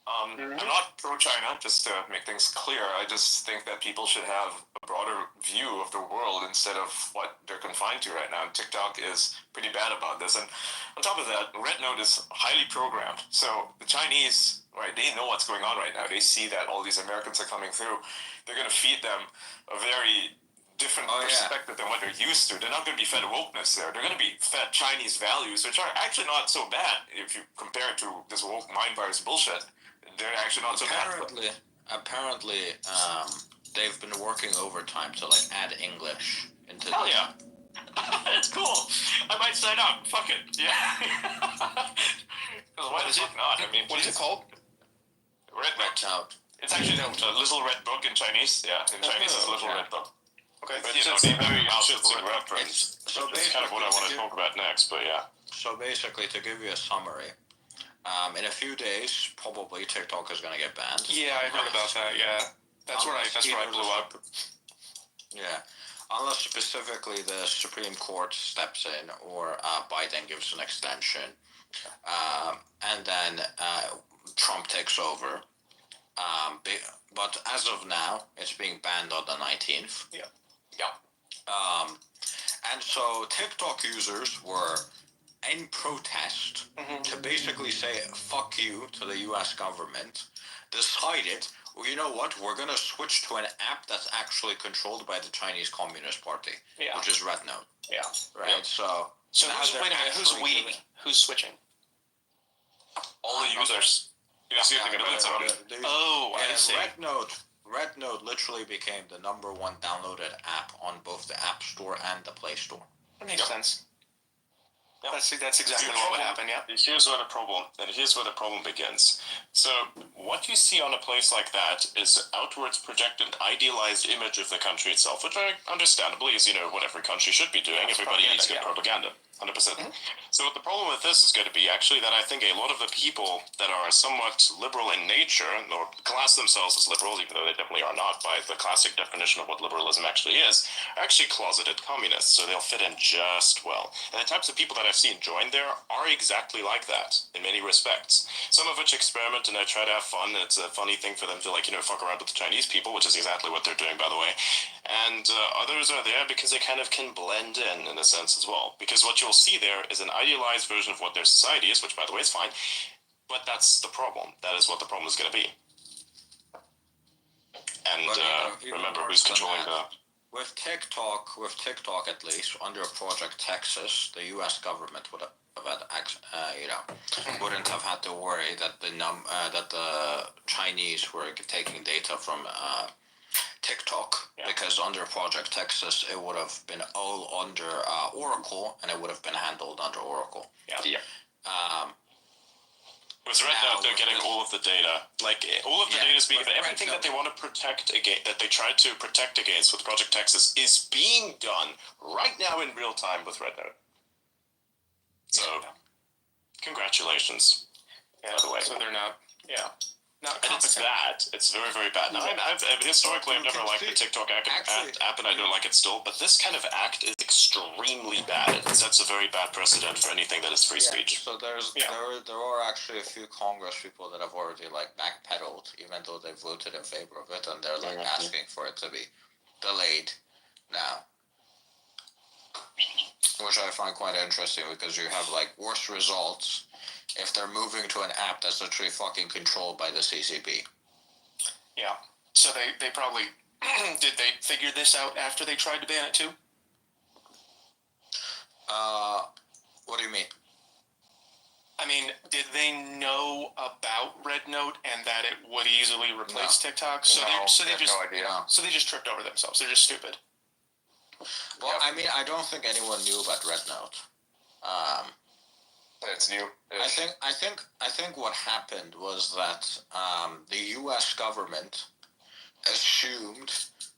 I'm not pro-China, just to make things clear. I just think that people should have a broader view of the world instead of what they're confined to right now. And TikTok is pretty bad about this. And on top of that, Red Note is highly programmed. So the Chinese, right, they know what's going on right now. They see that all these Americans are coming through. They're going to feed them a very different perspective than what they're used to. They're not going to be fed wokeness there. They're going to be fed Chinese values, which are actually not so bad if you compare it to this woke mind virus bullshit. They're actually not so bad. Apparently, they've been working overtime to like add English into. Hell yeah, that's cool. I right side up. Fuck it. Yeah. Why the fuck not? I mean, what is it called? Red Note. It's actually a little red book in Chinese. Yeah, in Chinese it's little red book. Okay. But You know, it's a very mouse interesting word. reference. So That's kind of what I want to talk about next, but yeah. So basically, to give you a summary, in a few days, probably TikTok is going to get banned. Yeah, I heard about that. Yeah, that's where I blew up. Yeah, unless specifically the Supreme Court steps in or Biden gives an extension, and then Trump takes over. But as of now, it's being banned on the 19th. Yeah. And so TikTok users were in protest to basically say fuck you to the US government, decided, well, you know what, we're going to switch to an app that's actually controlled by the Chinese Communist Party, which is RedNote. Yeah. Right? Yeah. So wait a minute, who's we? Who's switching? All the users. You see the minutes about it. Oh, I see. RedNote literally became the #1 downloaded app on both the App Store and the Play Store. That makes sense. That's exactly what would happen. Yeah. Here's where the problem begins. So what you see on a place like that is outwards projected, idealized image of the country itself, which understandably is, what every country should be doing. Everybody needs good propaganda. 100%. So what the problem with this is going to be actually that I think a lot of the people that are somewhat liberal in nature, or class themselves as liberals, even though they definitely are not by the classic definition of what liberalism actually is, are actually closeted communists, so they'll fit in just well. And the types of people that I've seen join there are exactly like that in many respects. Some of which experiment and they try to have fun. It's a funny thing for them to fuck around with the Chinese people, which is exactly what they're doing, by the way. And others are there because they kind of can blend in a sense as well. Because what you'll see there is an idealized version of what their society is, which by the way is fine, but that's the problem. That is what the problem is going to be. And remember who's controlling the... With TikTok at least, under Project Texas, the U.S. government would have wouldn't have had to worry that the Chinese were taking data from TikTok, because under Project Texas it would have been all under Oracle, and it would have been handled under Oracle. With RedNote, they're getting all of the data. All of the data is being... Everything that they want to protect against, that they try to protect against with Project Texas, is being done right now in real time with RedNote. So, congratulations, by the way. So they're not... Yeah. Not and it's bad. It's very, very bad. Now, I've historically, I've never liked the TikTok app, and I don't like it still, but this kind of act is extremely bad. It sets a very bad precedent for anything that is free speech. So there are actually a few Congress people that have already backpedaled, even though they voted in favor of it, and they're asking for it to be delayed now. Which I find quite interesting, because you have worse results if they're moving to an app that's literally fucking controlled by the CCP. Yeah. So they probably... Did they figure this out after they tried to ban it too? What do you mean? I mean, did they know about RedNote and that it would easily replace TikTok? So they just no idea. So they just tripped over themselves. They're just stupid. Well, I mean, I don't think anyone knew about RedNote. It's new. I think what happened was that the U.S. government assumed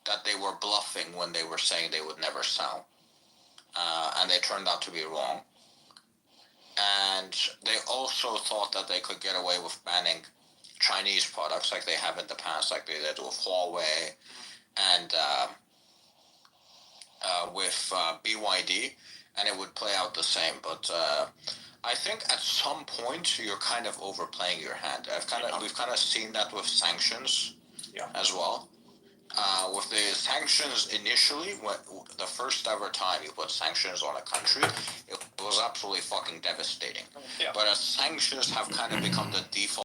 that they were bluffing when they were saying they would never sell, and they turned out to be wrong. And they also thought that they could get away with banning Chinese products like they have in the past, like they did with Huawei and with BYD, and it would play out the same. But I think at some point you're kind of overplaying your hand. We've kind of seen that with sanctions as well. With the sanctions initially, the first ever time you put sanctions on a country, it was absolutely fucking devastating. But as sanctions have kind of become the default